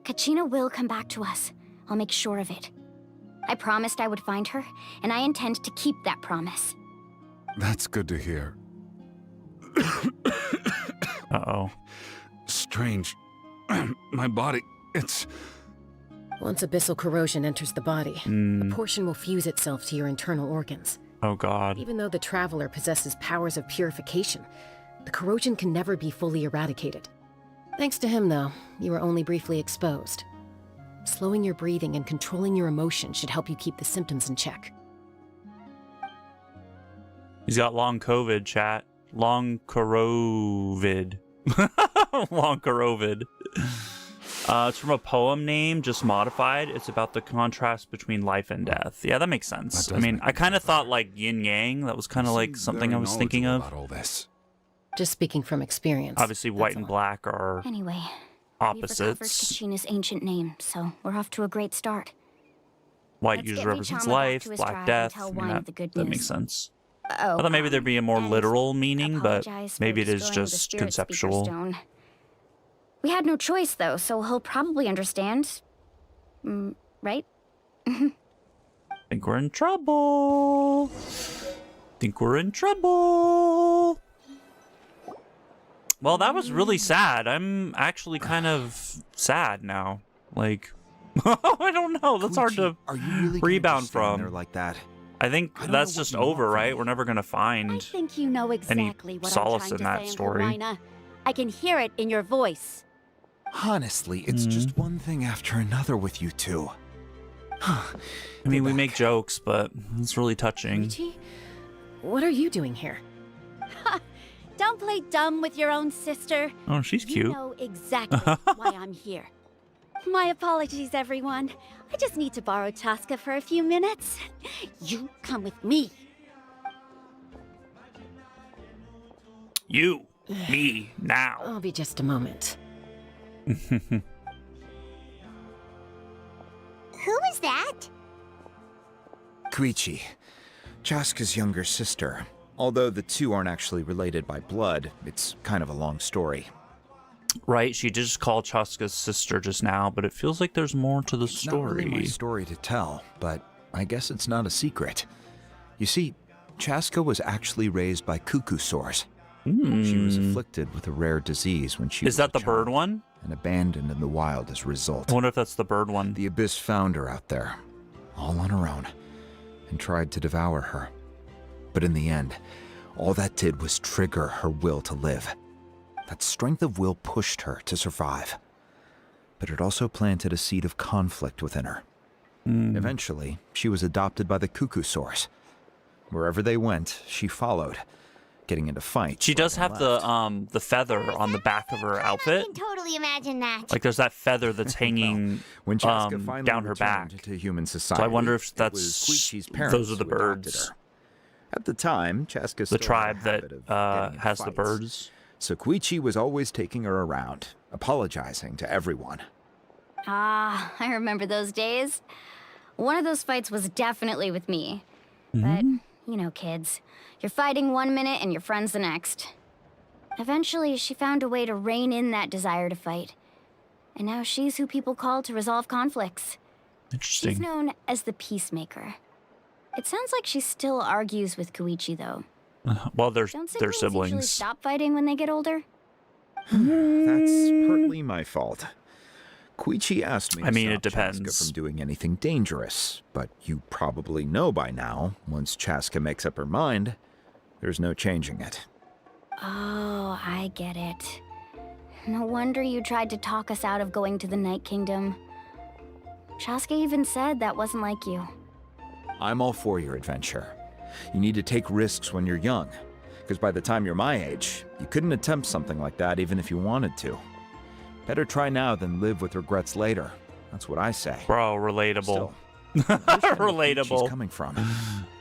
Kachina will come back to us. I'll make sure of it. I promised I would find her, and I intend to keep that promise. That's good to hear. Uh-oh. Strange. My body It's... Once abyssal corrosion enters the body, a portion will fuse itself to your internal organs. Oh god. Even though the Traveler possesses powers of purification, the corrosion can never be fully eradicated. Thanks to him, though, you were only briefly exposed. Slowing your breathing and controlling your emotions should help you keep the symptoms in check. He's got long COVID, chat. Long COVID. Long COVID. It's from a poem name, just modified. It's about the contrast between life and death. Yeah, that makes sense. I mean, I kind of thought like yin yang. That was kind of like something I was thinking of. About all this. Just speaking from experience. Obviously, white and black are Anyway, opposites. we've recovered Kachina's ancient name, so we're off to a great start. White Let's usually get represents Nichama back life, to his black tribe death. and tell I mean, Wine the good that news. makes sense. Oh, I thought maybe there'd be a more and literal meaning, but apologize for maybe it is destroying the just Spirit Speaker conceptual. Stone. We had no choice, though, so he'll probably understand. Right? Think we're in trouble. Think we're in trouble. Well, that was really sad. I'm actually kind of sad now. Like, I don't know. That's hard to rebound from. There like that? I think that's just over, right? We're never gonna find I think you know exactly any what solace I'm in trying that to say, story. Wina. I can hear it in your voice. Honestly, it's just one thing after another with you two. I mean, we make jokes, but it's really touching. Koichi? What are you doing here? Don't play dumb with your own sister. Oh, she's cute. You know exactly why I'm here. My apologies, everyone. I just need to borrow Chaska for a few minutes. You come with me. You, me, now. I'll be just a moment. Who is that? Koichi, Chaska's younger sister. Although the two aren't actually related by blood, it's kind of a long story. Right, she did just call Chaska's sister just now, but it feels like there's more to the It's story. not really my story to tell, but I guess it's not a secret. You see, Chaska was actually raised by cuckoo sores. She was afflicted with a rare disease when she was Is that a the bird child, one? and abandoned in the wild as a result. I wonder if that's the bird one. The Abyss found her out there, all on her own, and tried to devour her. But in the end, all that did was trigger her will to live. That strength of will pushed her to survive. But it also planted a seed of conflict within her. Eventually, she was adopted by the cuckoo source. Wherever they went, she followed, getting into fights. She does have the feather on the back of her outfit. I can totally imagine that. Like there's that feather that's hanging when Chaska finally down her back. returned to human society, So I wonder if it was that's Koichi's parents those are the who adopted birds. her. At the time, Chaska The still had a tribe that habit of getting in has the fights. birds. So Koichi was always taking her around, apologizing to everyone. Ah, I remember those days. One of those fights was definitely with me. But, you know, kids. You're fighting one minute and your friend's the next. Eventually, she found a way to rein in that desire to fight. And now she's who people call to resolve conflicts. Interesting. She's known as the Peacemaker. It sounds like she still argues with Koichi, though. Well, they're Don't they're siblings usually siblings. stop fighting when they get older? That's partly my fault. Koichi asked me to I mean, stop it depends. Chaska from doing anything dangerous, but you probably know by now, once Chaska makes up her mind, there's no changing it. Oh, I get it. No wonder you tried to talk us out of going to the Night Kingdom. Chaska even said that wasn't like you. I'm all for your adventure. You need to take risks when you're young, because by the time you're my age, you couldn't attempt something like that even if you wanted to. Better try now than live with regrets later. That's what I say. Bro, relatable. Still, I understand where Koichi's Relatable. coming from.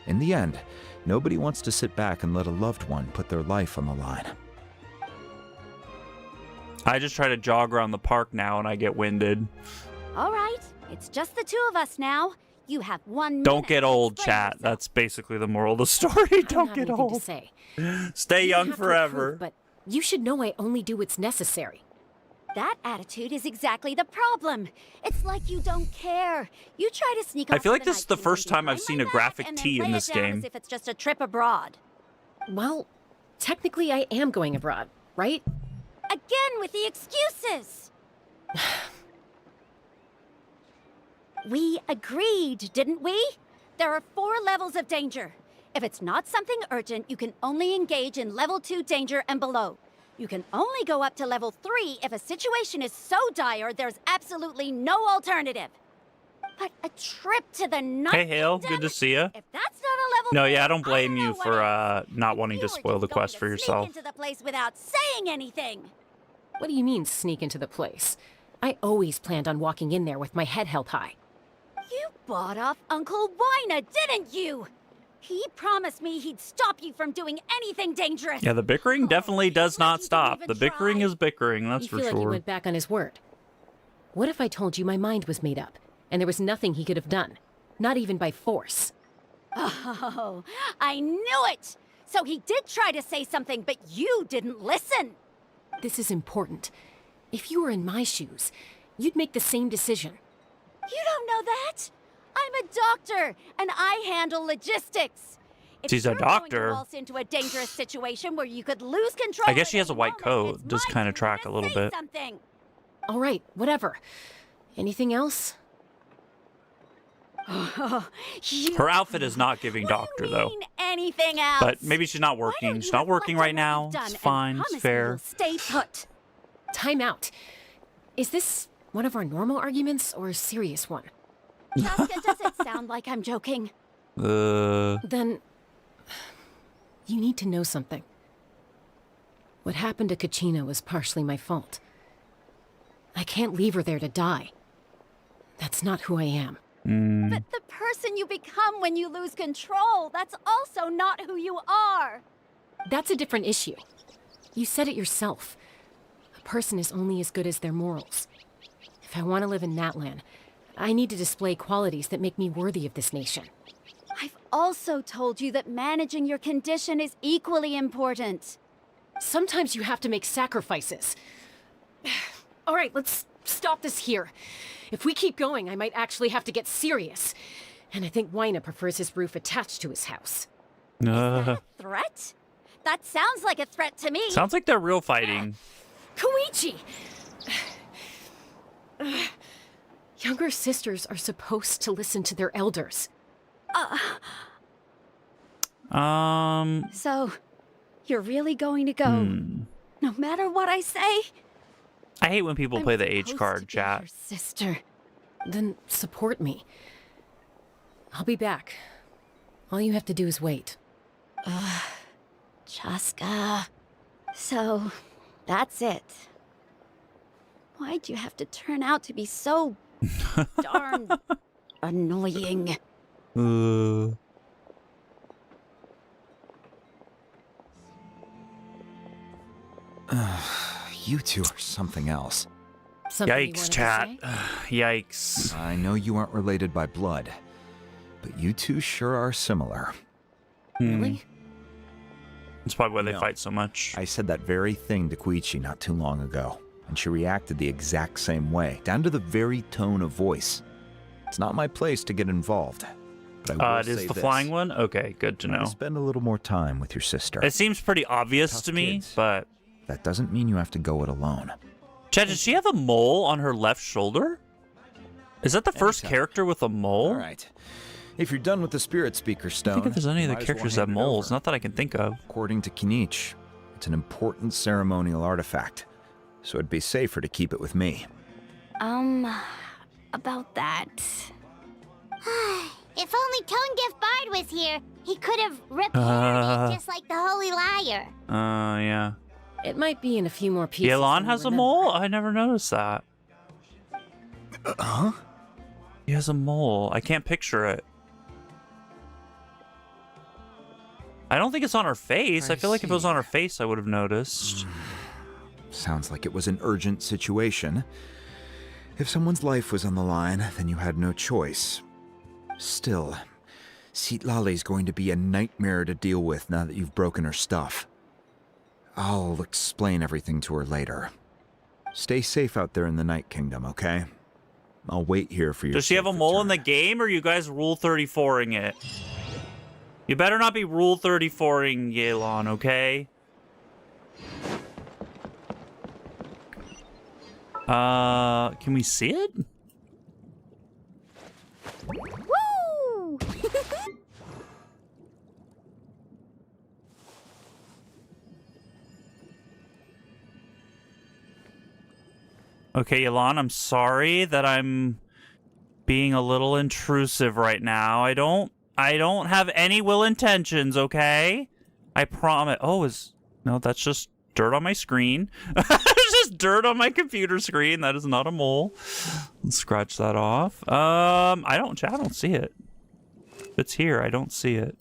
In the end, nobody wants to sit back and let a loved one put their life on the line. I just try to jog around the park now and I get winded. All right, it's just the two of us now. You have 1 minute. Don't get to old, explain chat. yourself. That's basically the moral of the story. Don't get To old. say. Stay You young have to forever. approve, but you should know I only do what's necessary. That attitude is exactly the problem. It's like you don't care. You try to sneak I off feel to like the this is Night the Kingdom first time I've behind seen my a back graphic and then tee in play this it down game. As if it's just a trip abroad. Well, technically I am going abroad, right? Again with the excuses. We agreed, didn't we? There are 4 levels of danger. If it's not something urgent, you can only engage in level 2 danger and below. You can only go up to level 3 if a situation is so dire there's absolutely no alternative. But a trip to the night Hey, Hale, kingdom? good to see ya. If that's not a level No, 3, yeah, I don't blame you for not wanting to spoil the quest for sneak yourself. into the place without saying anything. What do you mean, sneak into the place? I always planned on walking in there with my head held high. You bought off Uncle Wina, didn't you? He promised me he'd stop you from doing anything dangerous. Yeah, the bickering definitely does not stop. The bickering is bickering, that's You for feel like he sure. went back on his word. What if I told you my mind was made up, and there was nothing he could have done? Not even by force. Oh, I knew it! So he did try to say something, but you didn't listen. This is important. If you were in my shoes, you'd make the same decision. You don't know that? I'm a doctor, and I handle logistics. If She's a you're going to doctor. waltz into a dangerous situation where you could lose control. I guess she has a white coat. Does kind of track a little bit. Something. All right, whatever. Anything else? Her outfit is not giving doctor, though. Anything else? But maybe she's not working. She's not working right now. It's fine. It's fair. Stay put. Time out. Is this one of our normal arguments or a serious one? Chaska, does it sound like I'm joking? Then you need to know something. What happened to Kachina was partially my fault. I can't leave her there to die. That's not who I am. But the person you become when you lose control, that's also not who you are. That's a different issue. You said it yourself. A person is only as good as their morals. If I want to live in Natlan, I need to display qualities that make me worthy of this nation. I've also told you that managing your condition is equally important. Sometimes you have to make sacrifices. All right, let's stop this here. If we keep going, I might actually have to get serious. And I think Wina prefers his roof attached to his house. Threat? That sounds like a threat to me. Sounds like they're real fighting. Koichi! Younger sisters are supposed to listen to their elders. So, you're really going to go, no matter what I say? I hate when people play the H supposed card, to be chat. your sister. Then support me. I'll be back. All you have to do is wait. Chaska. So, that's it. Why'd you have to turn out to be so darn annoying? You two are something else. Yikes, chat. Yikes. I know you aren't related by blood, but you two sure are similar. Really? That's probably why they fight so much. I said that very thing to Koichi not too long ago, and she reacted the exact same way, down to the very tone of voice. It's not my place to get involved, but I will It say is the this. flying one? Okay, good to know. Spend a little more time with your sister. It seems pretty obvious to me, but... That doesn't mean you have to go it alone. Chad, does she have a mole on her left shoulder? Is that the first character with a mole? All right. If you're done with the Spirit Speaker Stone, I think if there's any of the might as well characters that hand have it moles, over. not that I can think of. According to Kinich, it's an important ceremonial artifact, so it'd be safer to keep it with me. About that. If only Tone Deaf Bard was here, he could have repaired it just like the Holy Liar. Yeah. It might be in a few more pieces. Yelan than you has a remember. mole? I never noticed that. Huh? He has a mole. I can't picture it. I don't think it's on her face. I feel like if it was on her face, I would have noticed. Sounds like it was an urgent situation. If someone's life was on the line, then you had no choice. Still, Citlali's going to be a nightmare to deal with now that you've broken her stuff. I'll explain everything to her later. Stay safe out there in the Night Kingdom, okay? I'll wait here for your Does she have a mole in the game, or are you guys Rule 34ing it? You better not be Rule 34ing Yelan, okay? Can we see it? Okay, Yelan, I'm sorry that I'm being a little intrusive right now. I don't have any ill intentions, okay? I promise. Oh, no, that's just dirt on my screen. It's just dirt on my computer screen. That is not a mole. Let's scratch that off. I don't see it. It's here. I don't see it.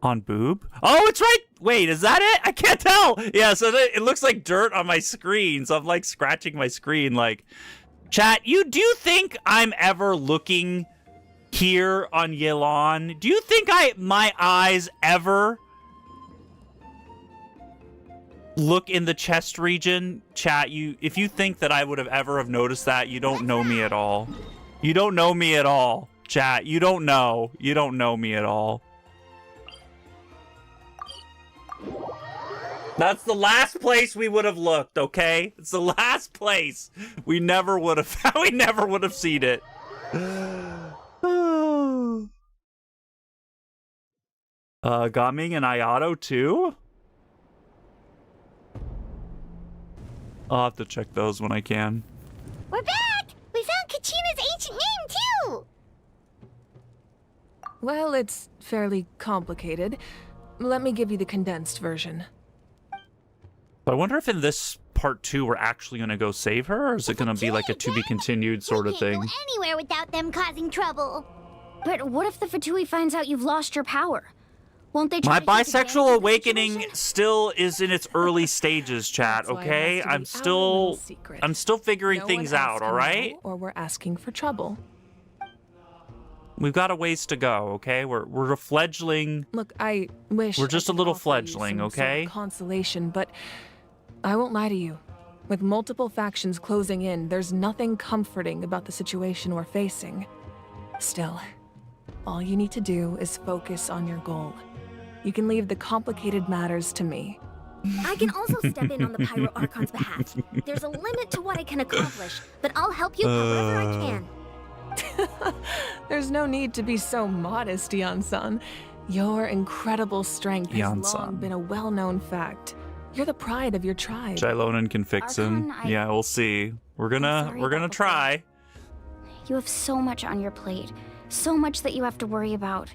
On boob? Oh, it's right. Wait, is that it? I can't tell. Yeah, so it looks like dirt on my screen. So I'm like scratching my screen. Like, chat, do you think I'm ever looking here on Yelan? Do you think my eyes ever look in the chest region? Chat, if you think that I would have ever noticed that, you don't know me at all. You don't know me at all. Chat, you don't know me at all. That's the last place we would have looked, okay? It's the last place. We never would have seen it. Gaming and Ayato too? I'll have to check those when I can. We're back! We found Kachina's ancient name, too! Well, it's fairly complicated. Let me give you the condensed version. I wonder if in this part 2 we're actually going to go save her, or is it going to be like a to-be-continued sort of thing? We can't go anywhere without them causing trouble. But what if the Fatui finds out you've lost your power? Won't they My try to take advantage bisexual of the awakening situation? still is in its early stages, chat, That's why it okay? has to be I'm our little secret. still figuring No things one else out, can all right? know, or we're asking for trouble. We've got a ways to go, okay? We're a fledgling. Look, I wish We're just I a could little offer you fledgling, some sort of okay? consolation, but I won't lie to you. With multiple factions closing in, there's nothing comforting about the situation we're facing. Still, all you need to do is focus on your goal. You can leave the complicated matters to me. I can also step in on the Pyro Archon's behalf. There's a limit to what I can accomplish, but I'll help you however I can. There's no need to be so modest, Yan-san. Your incredible strength has long Yan-san. been a well-known fact. You're the pride of your tribe. Jailonin can fix him. Archon, Yeah, we'll see. We're gonna try. You have so much on your plate, so much that you have to worry about.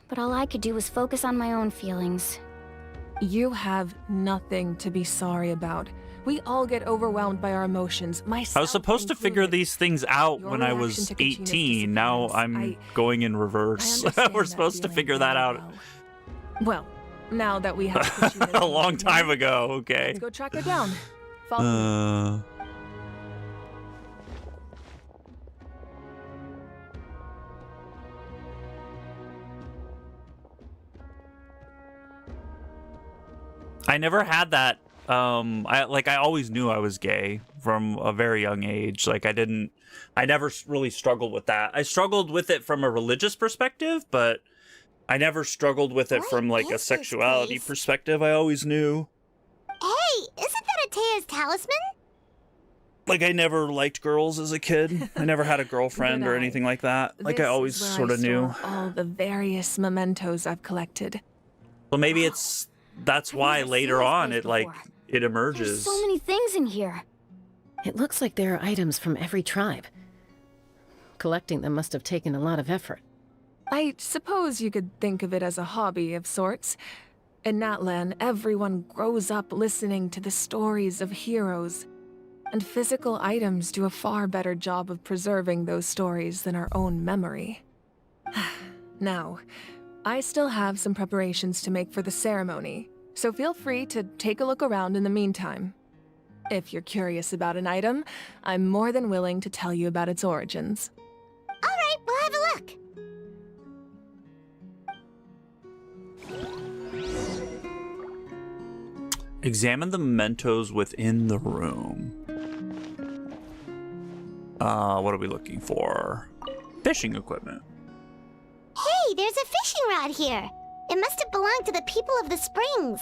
But all I could do was focus on my own feelings. You have nothing to be sorry about. We all get overwhelmed by our emotions. I was supposed to figure these things out Your when I reaction was to Kachina's 18. Now disappearance, I'm going in reverse. understand We're that supposed to feeling figure that very out well, now that we have Kachina's a long name, time ago, okay? let's go track her down. Follow me. I never had that. I always knew I was gay from a very young age. Like I never really struggled with that. I struggled with it from a religious perspective, but I never struggled with it from like a sexuality perspective. I always knew. Hey, isn't that Atea's talisman? Like I never liked girls as a kid. I never had a girlfriend or anything like that. Like I This always is where sort I of knew. store all the various mementos I've collected. Well, maybe that's why later on it emerges. There's so many things in here. It looks like there are items from every tribe. Collecting them must have taken a lot of effort. I suppose you could think of it as a hobby of sorts. In Natlan, everyone grows up listening to the stories of heroes, and physical items do a far better job of preserving those stories than our own memory. Now, I still have some preparations to make for the ceremony, so feel free to take a look around in the meantime. If you're curious about an item, I'm more than willing to tell you about its origins. All right, we'll have a look. Examine the mementos within the room. What are we looking for? Fishing equipment. Hey, there's a fishing rod here. It must have belonged to the people of the springs.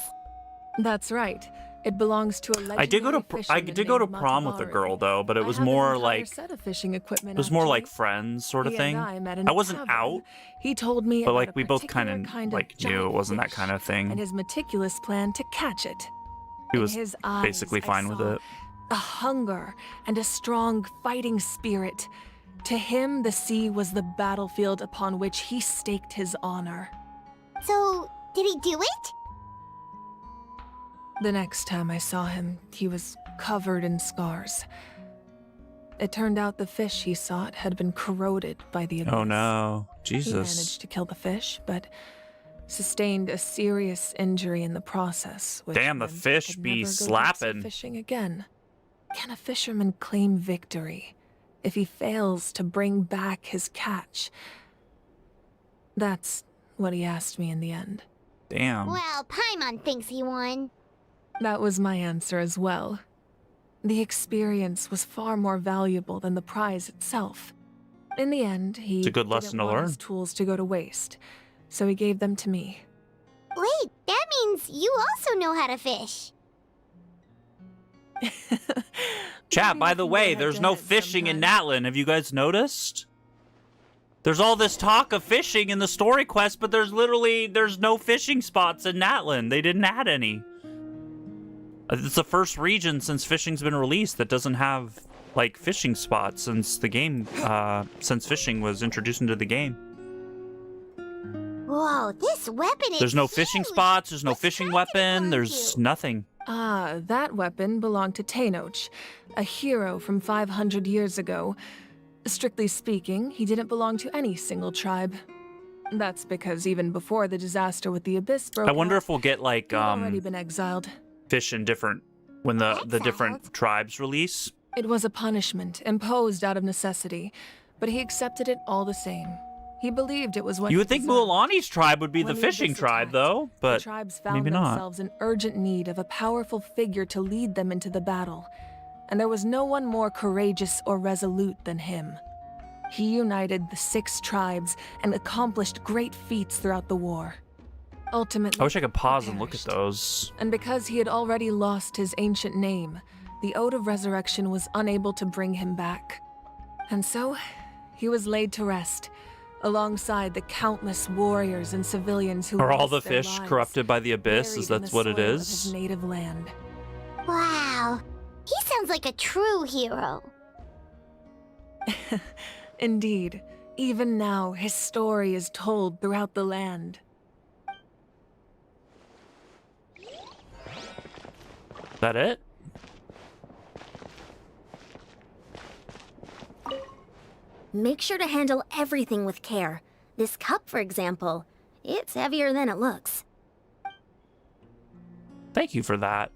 That's right. It belongs to a legendary I did go to fisherman prom named with a Matavari. girl though, but it was I have an more entire like set of fishing equipment, it was more actually. like friends sort of He thing. and I met in I a wasn't tavern. out, He told me but about like a we both particular kind of kind like knew it giant wasn't that fish kind of and thing. his meticulous plan to catch it. He was In his eyes, basically I fine with saw it. a hunger and a strong fighting spirit. To him, the sea was the battlefield upon which he staked his honor. So, did he do it? The next time I saw him, he was covered in scars. It turned out the fish he sought had been corroded by the abyss. Oh no, He Jesus. managed to kill the fish, but sustained a serious injury in the process. Which Damn, the meant he fish could be never go deep sea slapping. fishing again. Can a fisherman claim victory if he fails to bring back his catch? That's what he asked me in the end. Damn. Well, Paimon thinks he won. That was my answer as well. The experience was far more valuable than the prize itself. In the end, he It's a good lesson didn't to want learn. his tools to go to waste, so he gave them to me. Wait, that means you also know how to fish. Chat, by the way, there's no fishing in Natlan. Have you guys noticed? There's all this talk of fishing in the story quest, but there's no fishing spots in Natlan. They didn't add any. It's the first region since fishing's been released that doesn't have, like, fishing spots since the game, since fishing was introduced into the game. Whoa, this weapon is There's no fishing spots, there's no fishing weapon, there's nothing. Ah, that weapon belonged to Tenoch, a hero from 500 years ago. Strictly speaking, he didn't belong to any single tribe. That's because even before the disaster with the Abyss broke I wonder out, if we'll get, like, he'd already been exiled. fish in different, when the different tribes release. It was a punishment imposed out of necessity, but he accepted it all the same. He believed it was what You he would think deserved. Mualani's tribe would be When the the fishing Abyss tribe, attacked, though, The but tribes found maybe not. themselves in urgent need of a powerful figure to lead them into the battle, and there was no one more courageous or resolute than him. He united the 6 tribes and accomplished great feats throughout the war. Ultimately, I wish I could pause he and look at perished. those. And because he had already lost his ancient name, the Ode of Resurrection was unable to bring him back. And so, he was laid to rest, alongside the countless warriors and civilians who Are all lost the their fish lives, corrupted by the abyss? buried Is in that the what it soil of is? his native land. Wow, he sounds like a true hero. Indeed, even now his story is told throughout the land. Is that it? Make sure to handle everything with care. This cup, for example, it's heavier than it looks. Thank you for that.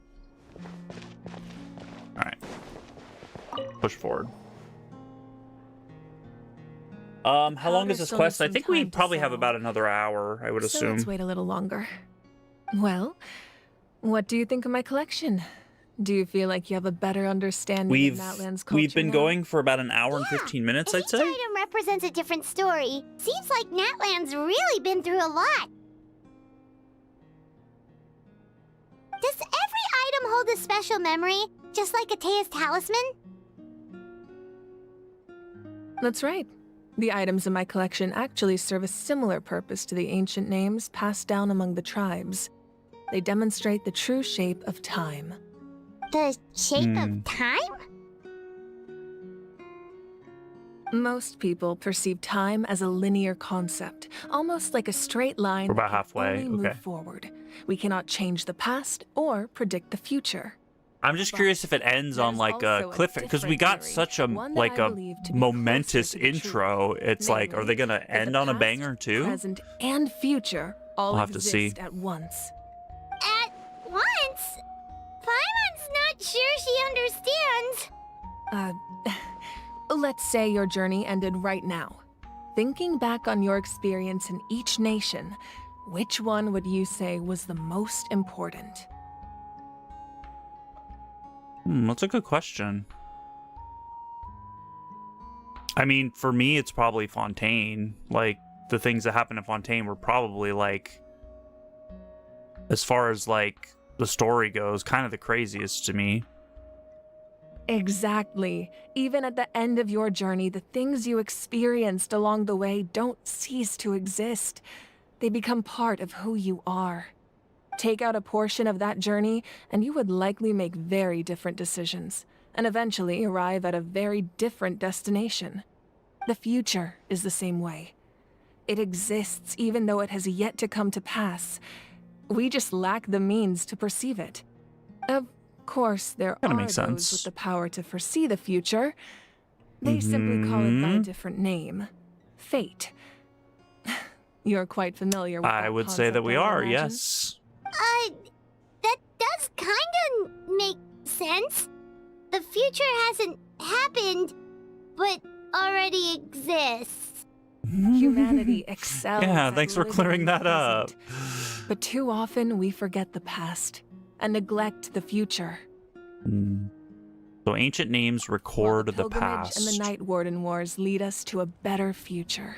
Alright. Push forward. How long is this still quest? has I some think we time to probably have settle. about another hour, I would So assume. let's wait a little longer. Well, what do you think of my collection? Do you feel like you have a better understanding of Natlan's culture We've been now? going for about an hour and 15 minutes, I'd Each say. item represents a different story. Seems like Natlan's really been through a lot. Does every item hold a special memory, just like Atea's talisman? That's right. The items in my collection actually serve a similar purpose to the ancient names passed down among the tribes. They demonstrate the true shape of time. The shape of time? Most people perceive time as a linear concept, almost like a straight line. We're about that can halfway, only okay. move forward. We cannot change the past or predict the future. I'm just curious if it ends on like a also a cliff, because we got different such a one that like I a believe to be momentous closer to the truth. intro. It's like, are they gonna that end the on a past, banger too? Present and future all We'll have to exist see. at once. At once? Paimon's not sure she understands. Let's say your journey ended right now. Thinking back on your experience in each nation, which one would you say was the most important? That's a good question. I mean, for me, it's probably Fontaine. Like, the things that happened in Fontaine were probably, like, as far as, like, the story goes, kind of the craziest to me. Exactly. Even at the end of your journey, the things you experienced along the way don't cease to exist. They become part of who you are. Take out a portion of that journey, and you would likely make very different decisions, and eventually arrive at a very different destination. The future is the same way. It exists even though it has yet to come to pass. We just lack the means to perceive it. Of course, there are those with the power to foresee the future. They simply call it by a different name. Fate. You're quite familiar with that I would say that we are, imagine? yes. That does kinda make sense. The future hasn't happened, but already exists. Humanity excels. Yeah, at thanks for living clearing in the that up. present. But too often we forget the past and neglect the future. So ancient names record the Pilgrimage past. and the Night Warden Wars lead us to a better future.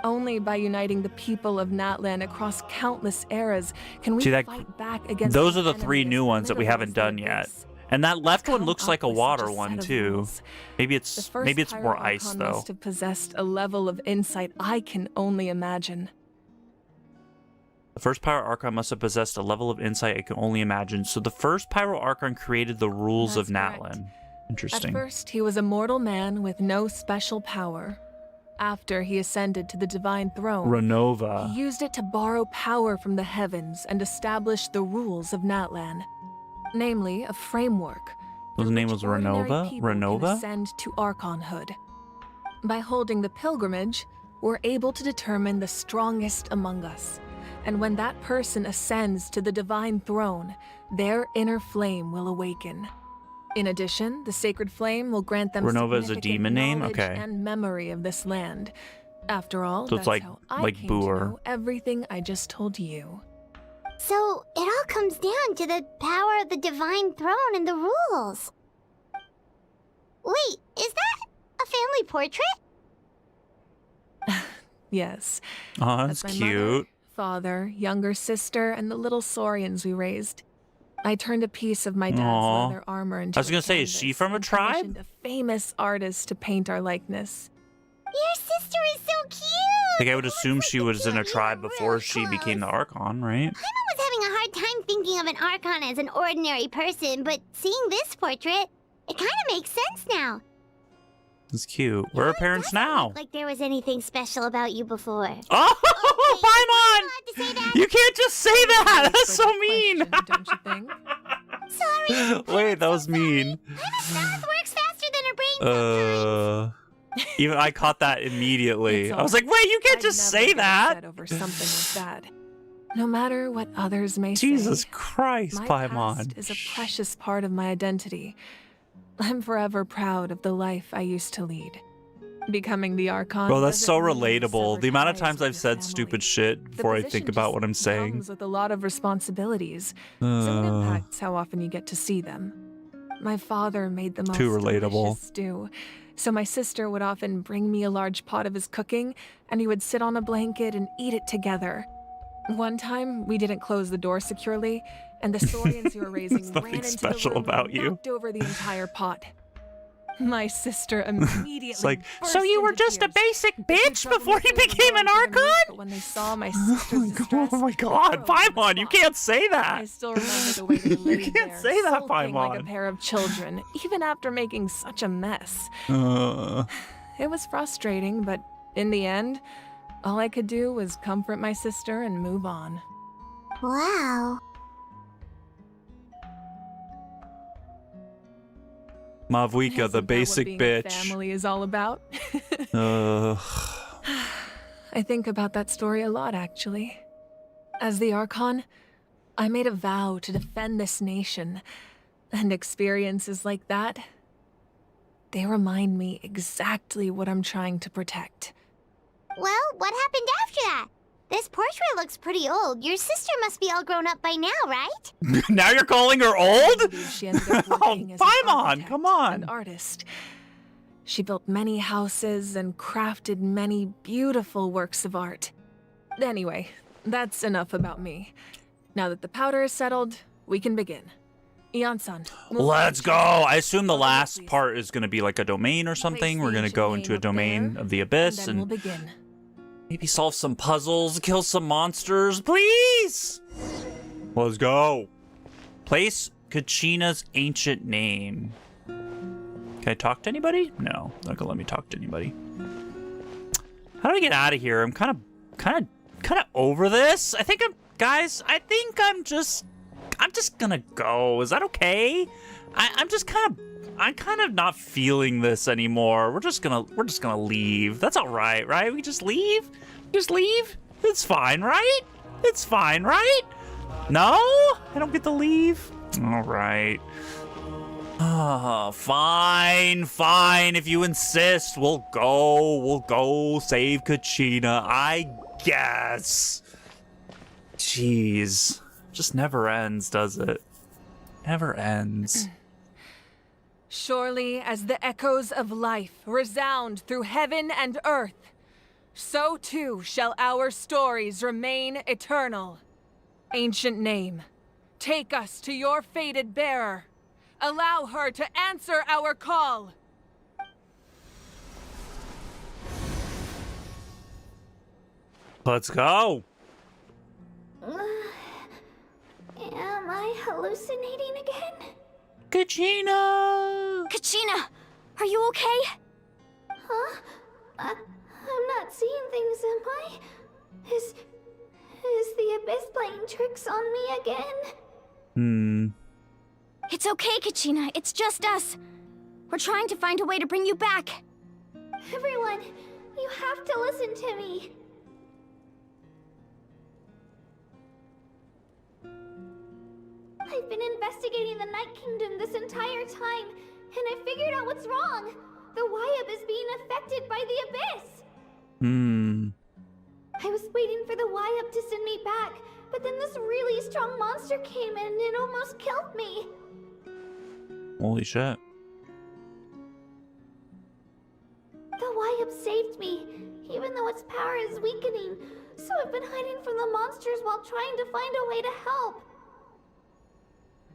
Only by uniting the people of Natlan across countless eras can we fight back against Those are the the 3 enemy new as ones that we literal haven't as their done yet. base. And that left one Come looks up like a with water such a one set of too. rules. Maybe The it's first more ice Archon though. must have possessed a level of insight I can only imagine. The first Pyro Archon must have possessed a level of insight I can only imagine. So the first Pyro Archon created the rules of That's Natlan. Interesting. At first, he was a mortal man with no special power. After he ascended to the divine throne, Renova. he used it to borrow power from the heavens and establish the rules of Natlan, namely a framework. His name was Renova? Renova? Ascend to Archonhood. By holding the pilgrimage, we're able to determine the strongest among us. And when that person ascends to the divine throne, their inner flame will awaken. In addition, the sacred flame will grant them Renova is a significant demon name? knowledge Okay. and memory of this land. After all, So it's that's like- how I like came Boer. to know everything I just told you. So it all comes down to the power of the divine throne and the rules. Wait, is that a family portrait? Yes. Oh, that's my cute. Mother, father, younger sister, and the little saurians we raised. I turned a piece of my dad's Aw. leather armor into I was gonna say, is she from a tribe? commissioned a famous artist to paint our likeness. Your sister is so cute! Like I would assume she was in a tribe before she became the Archon, right? I was having a hard time thinking of an Archon as an ordinary person, but seeing this portrait, it kind of makes sense now. It's cute. Where are her parents now? Like there was anything special about you before. Oh, Paimon! You can't just say that! That's so mean! Don't you think? Sorry. Wait, that was mean. Math works faster than her brain. Even I caught that immediately. I was like, wait, you can't just say that! Over something like that. No matter what others may Jesus say, Christ, my Paimon. past is a precious part of my identity. I'm forever proud of the life I used to lead. Becoming the Archon. Bro, that's doesn't so mean I relatable. severed The amount of ties times with I've your said family. stupid shit The before I position think about what I'm just saying. comes with a lot of responsibilities, so it impacts how often you get to see them. My father made the most Too relatable. delicious stew, so my sister would often bring me a large pot of his cooking, and we would sit on a blanket and eat it together. One time, we didn't close the door securely, and the saurians you were raising There's ran nothing into special the room about and you. knocked over the entire pot. My sister immediately It's like, burst so you were into just a tears. basic They bitch troubled before you me for became an going to the meat, Archon? but when they saw my sister's distress, Oh my god, Paimon, you can't say that! I still remember the way they laid can't there, say that, sulking like a Paimon. pair of children, even after making such a mess. It was frustrating, but in the end, all I could do was comfort my sister and move on. Wow. Mavuika, the Isn't that what basic being a bitch. family is all about. Ugh. I think about that story a lot, actually. As the Archon, I made a vow to defend this nation, and experiences like that, they remind me exactly what I'm trying to protect. Well, what happened after that? This portrait looks pretty old. Your sister must be all grown up by now, right? Now you're calling her old? She ended up Oh, working as an Paimon, architect come on. and artist. She built many houses and crafted many beautiful works of art. Anyway, that's enough about me. Now that the powder is settled, we can begin. Ian-san. Let's go! I assume the last part is gonna be like a domain or something. We're gonna go into a domain of the abyss Then we'll and begin. maybe solve some puzzles, kill some monsters, please! Let's go. Place Kachina's ancient name. Can I talk to anybody? No, not gonna let me talk to anybody. How do I get out of here? I'm kind of over this. I think I'm just gonna go. Is that okay? I'm kind of not feeling this anymore. We're just gonna leave. That's all right, right? We just leave? Just leave? It's fine, right? It's fine, right? No? I don't get to leave? All right. Fine. If you insist, we'll go save Kachina, I guess. Jeez. Just never ends, does it? Never ends. Surely as the echoes of life resound through heaven and earth, so too shall our stories remain eternal. Ancient name, take us to your fated bearer. Allow her to answer our call. Let's go. Am I hallucinating again? Kachina! Kachina, are you okay? Huh? I'm not seeing things, am I? Is the Abyss playing tricks on me again? It's okay, Kachina. It's just us. We're trying to find a way to bring you back. Everyone, you have to listen to me. I've been investigating the Night Kingdom this entire time, and I figured out what's wrong. The Wyab is being affected by the Abyss. I was waiting for the Wyab to send me back, but then this really strong monster came in and it almost killed me. Holy shit. The Wyab saved me, even though its power is weakening, so I've been hiding from the monsters while trying to find a way to help.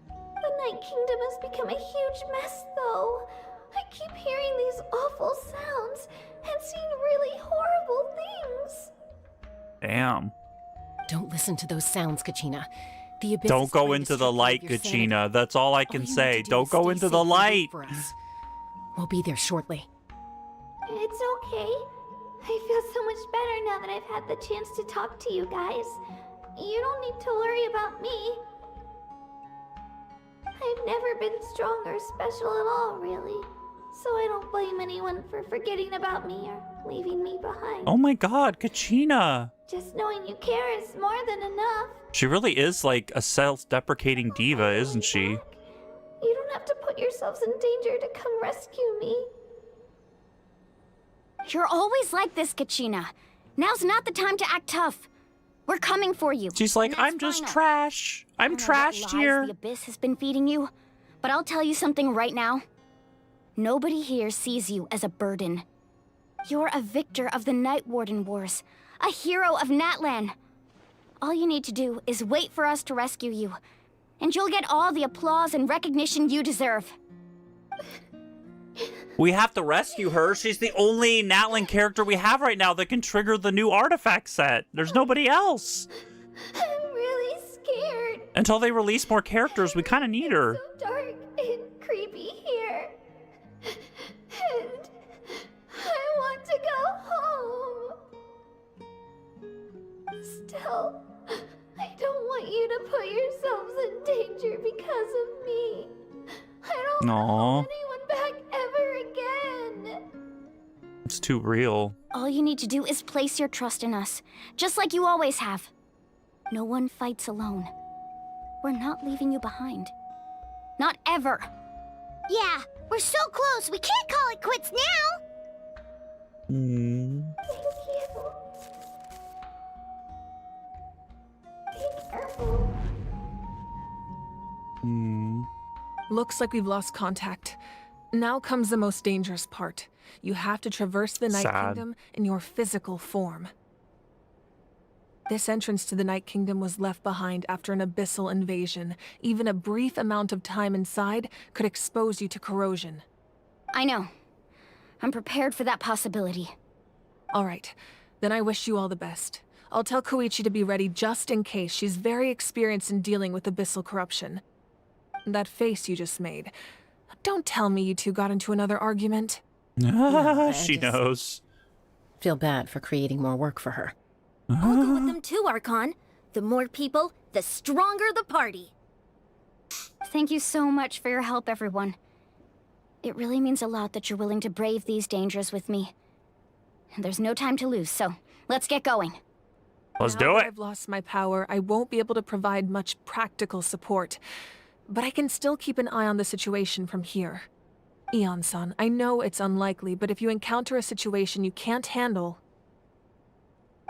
The Night Kingdom has become a huge mess, though. I keep hearing these awful sounds and seeing really horrible things. Damn. Don't listen to those sounds, Kachina. The Abyss Don't is go trying to into the strip you light, of your sanity. Kachina. That's all I can say. Don't go into the light. For us. We'll be there shortly. It's okay. I feel so much better now that I've had the chance to talk to you guys. You don't need to worry about me. I've never been strong or special at all, really. So I don't blame anyone for forgetting about me or leaving me behind. Oh my god, Kachina. Just knowing you care is more than enough. She really is like a self-deprecating diva, isn't she? You don't have to put yourselves in danger to come rescue me. You're always like this, Kachina. Now's not the time to act tough. We're coming for you. She's like, I'm just trash. I'm trashed here. The Abyss has been feeding you, but I'll tell you something right now. Nobody here sees you as a burden. You're a victor of the Night Warden Wars, a hero of Natlan. All you need to do is wait for us to rescue you, and you'll get all the applause and recognition you deserve. We have to rescue her. She's the only Natlan character we have right now that can trigger the new artifact set. There's nobody else. I'm really scared. Until they release more characters, we kind of need her. It's so dark and creepy here. And I want to go home. Still, I don't want you to put yourselves in danger because of me. I don't want anyone back ever again. It's too real. All you need to do is place your trust in us, just like you always have. No one fights alone. We're not leaving you behind. Not ever. Yeah, we're so close. We can't call it quits now. Thank you. Be careful. Looks like we've lost contact. Now comes the most dangerous part. You have to traverse the Night Kingdom in your physical form. This entrance to the Night Kingdom was left behind after an abyssal invasion. Even a brief amount of time inside could expose you to corrosion. I know. I'm prepared for that possibility. All right, then I wish you all the best. I'll tell Koichi to be ready just in case. She's very experienced in dealing with abyssal corruption. That face you just made. Don't tell me you two got into another argument. She knows. Feel bad for creating more work for her. I'll go with them too, Archon. The more people, the stronger the party. Thank you so much for your help, everyone. It really means a lot that you're willing to brave these dangers with me. There's no time to lose, so let's get going. Let's Now do that it. I've lost my power, I won't be able to provide much practical support. But I can still keep an eye on the situation from here. Eon-san, I know it's unlikely, but if you encounter a situation you can't handle...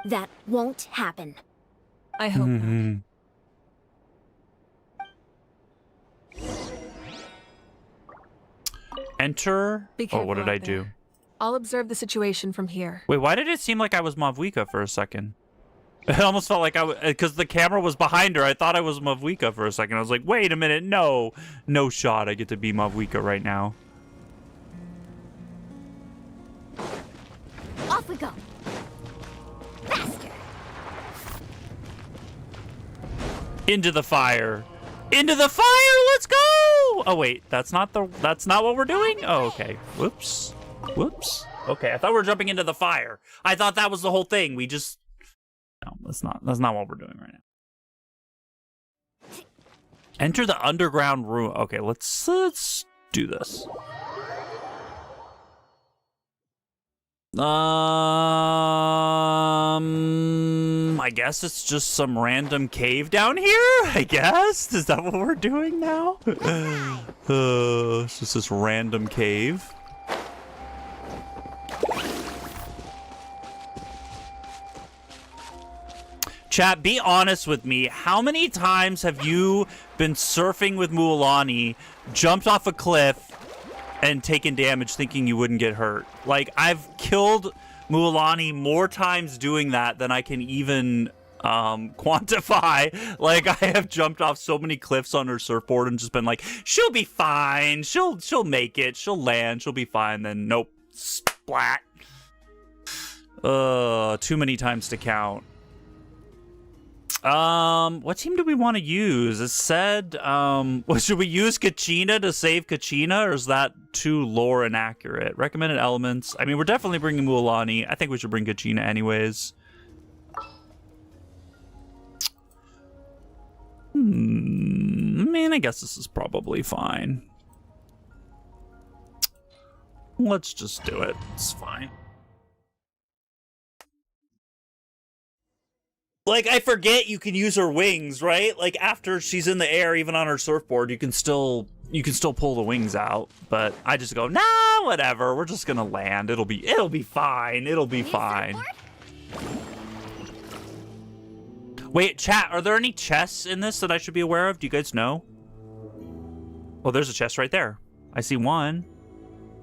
That won't happen. I hope not. Enter. Be Oh, careful what did I out do? there. I'll observe the situation from here. Wait, why did it seem like I was Mavuika for a second? It almost felt like I was, because the camera was behind her. I thought I was Mavuika for a second. I was like, wait a minute, no shot. I get to be Mavuika right now. Off we go. Faster. Into the fire. Into the fire. Let's go. Oh wait, that's not what we're doing. Oh, okay. Whoops. Okay, I thought we were jumping into the fire. I thought that was the whole thing. We just no, that's not what we're doing right now. Enter the underground room. Okay, let's do this. I guess it's just some random cave down here, I guess? Is that what we're doing now? It's just this random cave. Chat, be honest with me. How many times have you been surfing with mualani, jumped off a cliff, and taken damage thinking you wouldn't get hurt? Like, I've killed mualani more times doing that than I can even quantify. Like, I have jumped off so many cliffs on her surfboard and just been like, she'll be fine. She'll make it. She'll land. She'll be fine. Then nope. Splat. Too many times to count. What team do we want to use? It said, should we use Kachina to save Kachina, or is that too lore inaccurate? Recommended elements. I mean, we're definitely bringing mualani. I think we should bring Kachina anyways. I mean, I guess this is probably fine. Let's just do it. It's fine. Like, I forget you can use her wings, right? Like, after she's in the air, even on her surfboard, you can still pull the wings out. But I just go, nah, whatever. We're just gonna land. It'll be fine. It'll be fine. Wait, chat, are there any chests in this that I should be aware of? Do you guys know? Oh, there's a chest right there. I see one.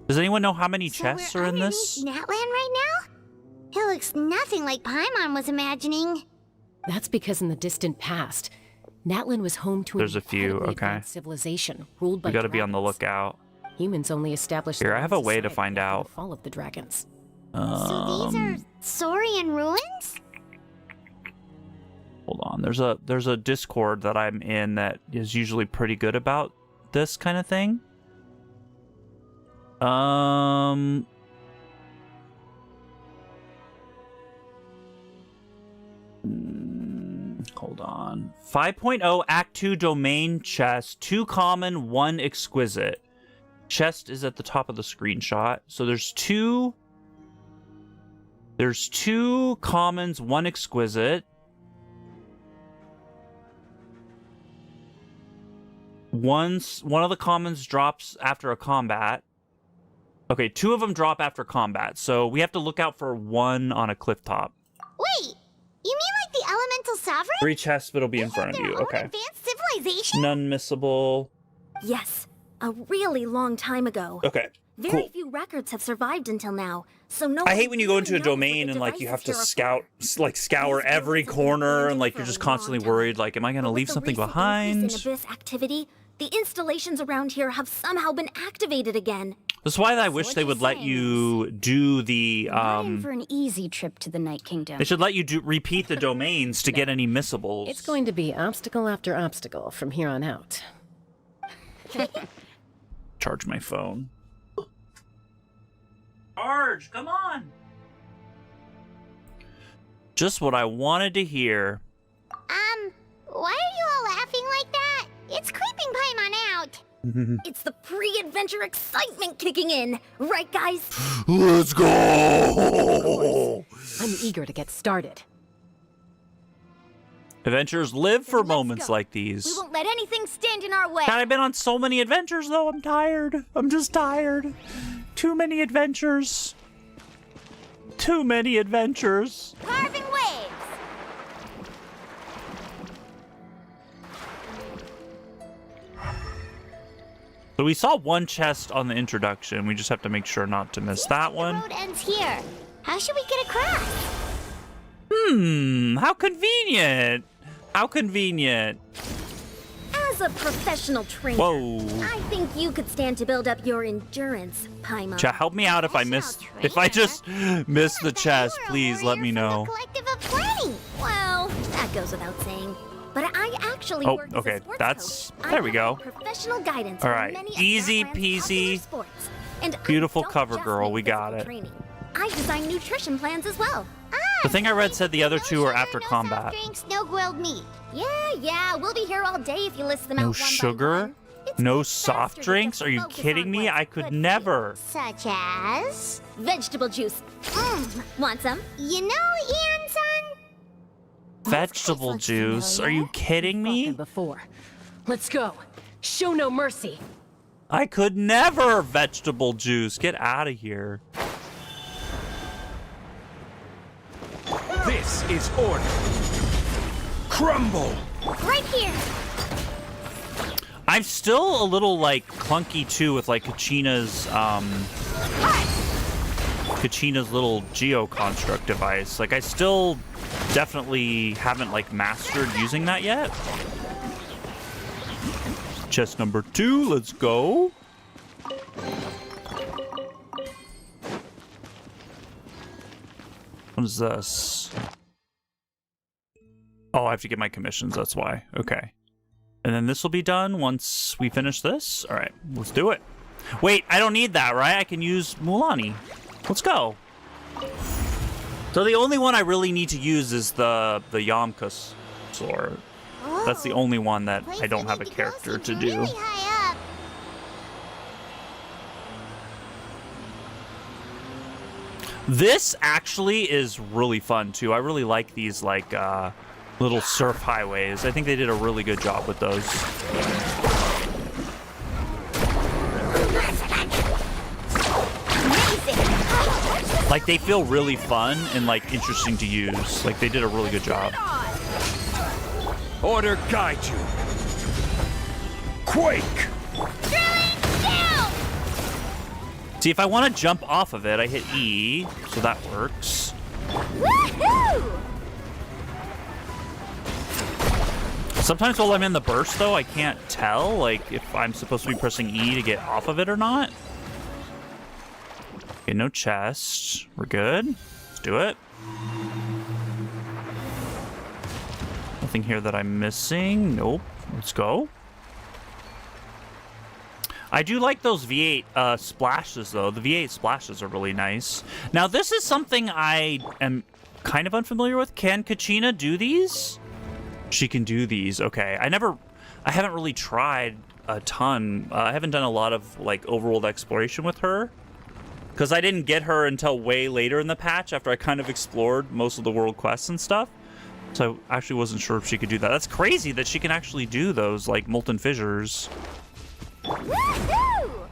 Does anyone know how many chests are in this? Natlan right now? It looks nothing like Paimon was imagining. That's because in the distant past, Natlan was home to There's a few, okay. Civilization ruled by We gotta be on the lookout. Humans only established. Here, I have a way to find out. The fall of the dragons. So these are Saurian ruins? Hold on. There's a Discord that I'm in that is usually pretty good about this kind of thing. Hold on. 5.0 Act 2 domain chest. 2 common, 1 exquisite. Chest is at the top of the screenshot. So there's two commons, 1 exquisite. One of the commons drops after a combat. Okay, 2 of them drop after combat. So we have to look out for 1 on a cliff top. Wait, you mean like the elemental sovereign? 3 chests, but it'll be in front of you. Okay. Advanced civilization? None missable. Yes, a really long time ago. Okay. Very Cool. few records have survived until now, so no. I hate when you go into a domain and like you have to scour every corner and like you're just constantly worried like, am I gonna leave something behind? In abyss activity, the installations around here have somehow been activated again. That's why I wish they would let you do the Not in for an easy trip to the Night Kingdom. They should let you repeat the domains to get any missables. It's going to be obstacle after obstacle from here on out. Charge my phone. Charge, come on. Just what I wanted to hear. Why are you all laughing like that? It's creeping Paimon out. It's the pre-adventure excitement kicking in, right, guys? Let's go! I'm eager to get started. Adventures live for moments like these. We won't let anything stand in our way. God, I've been on so many adventures, though. I'm tired. I'm just tired. Too many adventures. Too many adventures. Carving waves. So we saw one chest on the introduction. We just have to make sure not to miss that one. The road ends here. How should we get across? How convenient. How convenient. As a professional trainer, Whoa. I think you could stand to build up your endurance, Paimon. Chat, help me out if I just miss the chest. Please let me know. Collective of plenty. Well, that goes without saying. But I actually Oh, work okay. as a sports That's coach. there we go. Professional guidance. All for right, many easy of Natlan's peasy. popular sports. And I Beautiful don't cover just girl. make We got physical it. training. I design nutrition plans as well. The thing I read said the other two are after combat. Drinks, no grilled meat. Yeah, we'll be here all day if you list them out No one by sugar? one. No soft drinks? Are you kidding me? I could never. Such as? Vegetable juice. Want some? You know, Ian-san? Vegetable juice? Are you kidding me? Before. Let's go. Show no mercy. I could never vegetable juice. Get out of here. This is order. Crumble. Right here. I'm still a little like clunky too with like Kachina's little geo construct device. Like I still definitely haven't like mastered using that yet. Chest number 2, let's go. What is this? Oh, I have to get my commissions, that's why. Okay. And then this will be done once we finish this. All right, let's do it. Wait, I don't need that, right? I can use mualani. Let's go. So the only one I really need to use is the Yamkus sword. That's the only one that I don't have a character to do. Really high up. This actually is really fun too. I really like these like little surf highways. I think they did a really good job with those. Like they feel really fun and like interesting to use. Like they did a really good job. Order guide you. Quake. See, if I want to jump off of it, I hit E, so that works. Woohoo! Sometimes while I'm in the burst, though, I can't tell, like, if I'm supposed to be pressing E to get off of it or not. Okay, no chest. We're good. Let's do it. Nothing here that I'm missing. Nope. Let's go. I do like those V8 splashes, though. The V8 splashes are really nice. Now, this is something I am kind of unfamiliar with. Can Kachina do these? She can do these. Okay. I haven't really tried a ton. I haven't done a lot of, like, overworld exploration with her. Because I didn't get her until way later in the patch after I kind of explored most of the world quests and stuff. So I actually wasn't sure if she could do that. That's crazy that she can actually do those, like, molten fissures. Woohoo!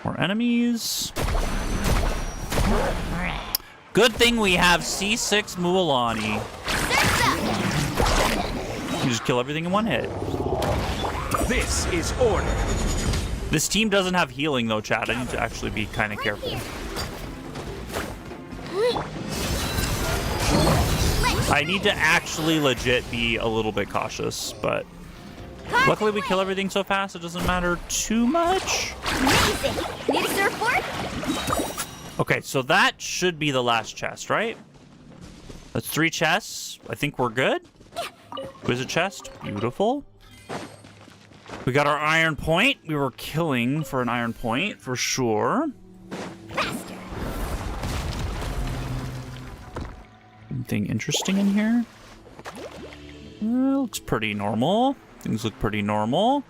More enemies. Good thing we have C6 mualani. You just kill everything in one hit. This is order. This team doesn't have healing though, chat. I need to actually be kind of careful. I need to actually legit be a little bit cautious, but Luckily, we kill everything so fast it doesn't matter too much. Amazing! Need a surfboard? Okay, so that should be the last chest, right? That's 3 chests. I think we're good. Wizard chest. Beautiful. We got our iron point. We were killing for an iron point, for sure. Anything interesting in here? Looks pretty normal. Things look pretty normal.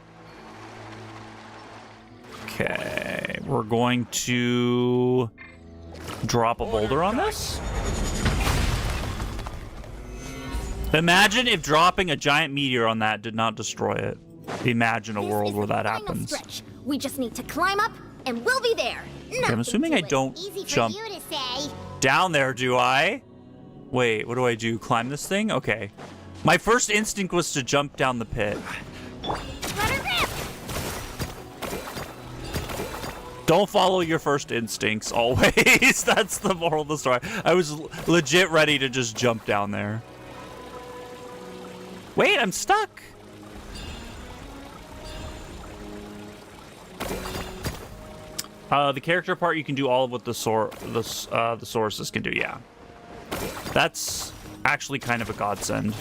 Okay, we're going to drop a boulder on this. Imagine if dropping a giant meteor on that did not destroy it. Imagine a world where that happens. Stretch. We just need to climb up, and we'll be there. Okay, I'm assuming I don't jump down there, do I? Wait, what do I do? Climb this thing? Okay. My first instinct was to jump down the pit. Don't follow your first instincts, always. That's the moral of the story. I was legit ready to just jump down there. Wait, I'm stuck. The character part, you can do all of what the sources can do, yeah. That's actually kind of a godsend.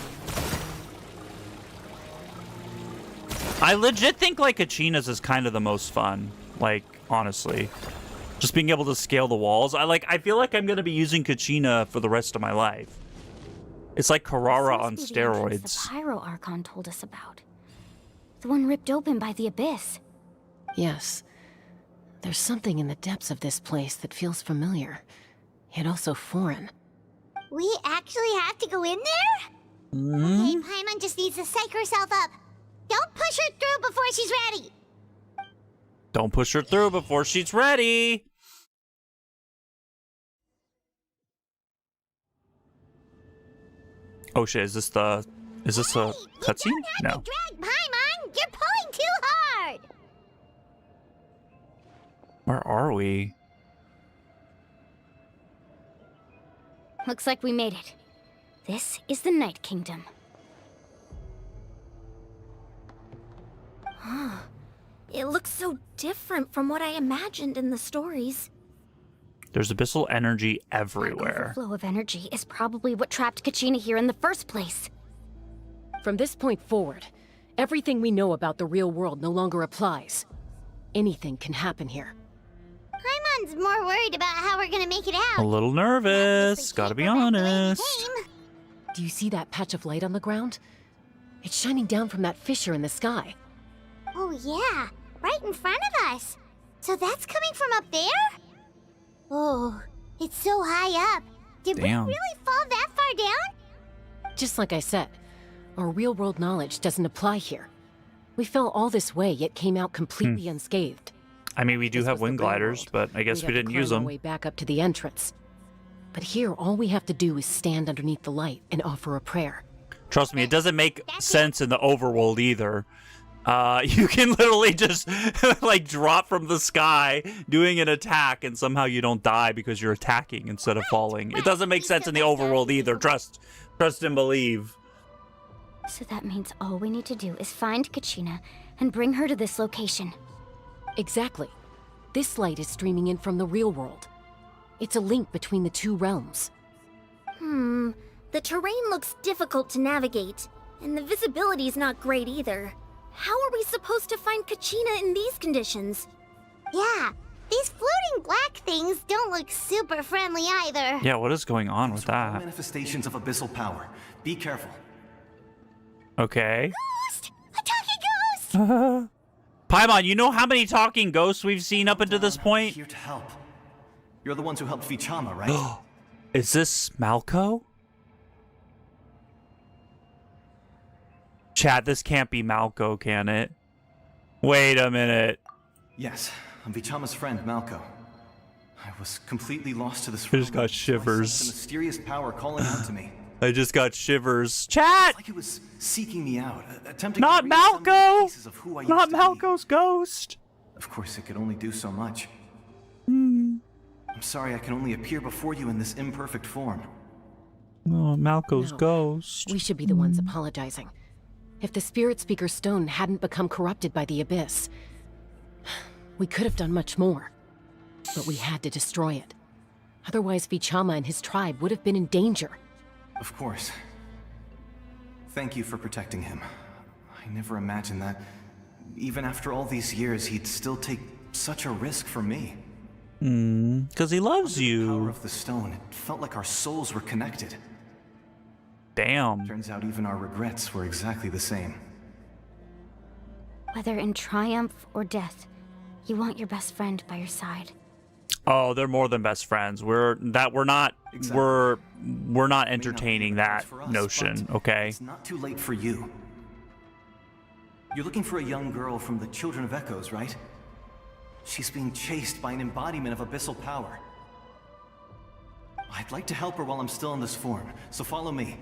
I legit think, like, kachinas is kind of the most fun. Like, honestly. Just being able to scale the walls. I feel like I'm going to be using kachina for the rest of my life. It's like Carrara on steroids. The Pyro Archon told us about. The one ripped open by the abyss. Yes. There's something in the depths of this place that feels familiar, yet also foreign. We actually have to go in there? Okay, Paimon just needs to psych herself up. Don't push her through before she's ready. Don't push her through before she's ready. Oh shit, is this a cutscene? No. Drag Paimon, you're pulling too hard. Where are we? Looks like we made it. This is the Night Kingdom. It looks so different from what I imagined in the stories. There's abyssal energy everywhere. The flow of energy is probably what trapped Kachina here in the first place. From this point forward, everything we know about the real world no longer applies. Anything can happen here. Paimon's more worried about how we're gonna make it out. A little nervous, gotta be honest. Do you see that patch of light on the ground? It's shining down from that fissure in the sky. Oh yeah, right in front of us. So that's coming from up there? Oh, it's so high up. Did we really fall that far down? Just like I said, our real-world knowledge doesn't apply here. We fell all this way, yet came out completely unscathed. I mean, we do have wind gliders, but I guess we didn't use them. Way back up to the entrance. But here, all we have to do is stand underneath the light and offer a prayer. Trust me, it doesn't make sense in the overworld either. You can literally just like drop from the sky doing an attack and somehow you don't die because you're attacking instead of falling. It doesn't make sense in the overworld either. Trust and believe. So that means all we need to do is find Kachina and bring her to this location. Exactly. This light is streaming in from the real world. It's a link between the two realms. The terrain looks difficult to navigate, and the visibility's not great either. How are we supposed to find Kachina in these conditions? Yeah, these floating black things don't look super friendly either. Yeah, what is going on with that? Manifestations of abyssal power. Be careful. Okay. Ghost! A talking ghost! Paimon, you know how many talking ghosts we've seen up until this point? Here to help. You're the ones who helped Vichama, right? Is this Malco? Chat, this can't be Malco, can it? Wait a minute. Yes, I'm Vichama's friend, Malco. I was completely lost to this I just got shivers. So I sensed a mysterious power calling out to me. I just got shivers. Chat! It's like it was seeking me out, attempting Not to read some Malco! pieces of who I Not used to Malco's ghost! Of course, it could only do so much. I'm sorry I can only appear before you in this imperfect form. Oh, Malco's ghost. We should be the ones apologizing. If the Spirit Speaker stone hadn't become corrupted by the Abyss, we could have done much more. But we had to destroy it. Otherwise, Vichama and his tribe would have been in danger. Of course. Thank you for protecting him. I never imagined that, even after all these years, he'd still take such a risk for me. Because he loves Under the you. power of the stone, it felt like our souls were connected. Damn. Turns out even our regrets were exactly the same. Whether in triumph or death, you want your best friend by your side. Oh, they're more than best friends. We're not entertaining that notion, okay? It's not too late for you. You're looking for a young girl from the Children of Echoes, right? She's being chased by an embodiment of abyssal power. I'd like to help her while I'm still in this form, so follow me.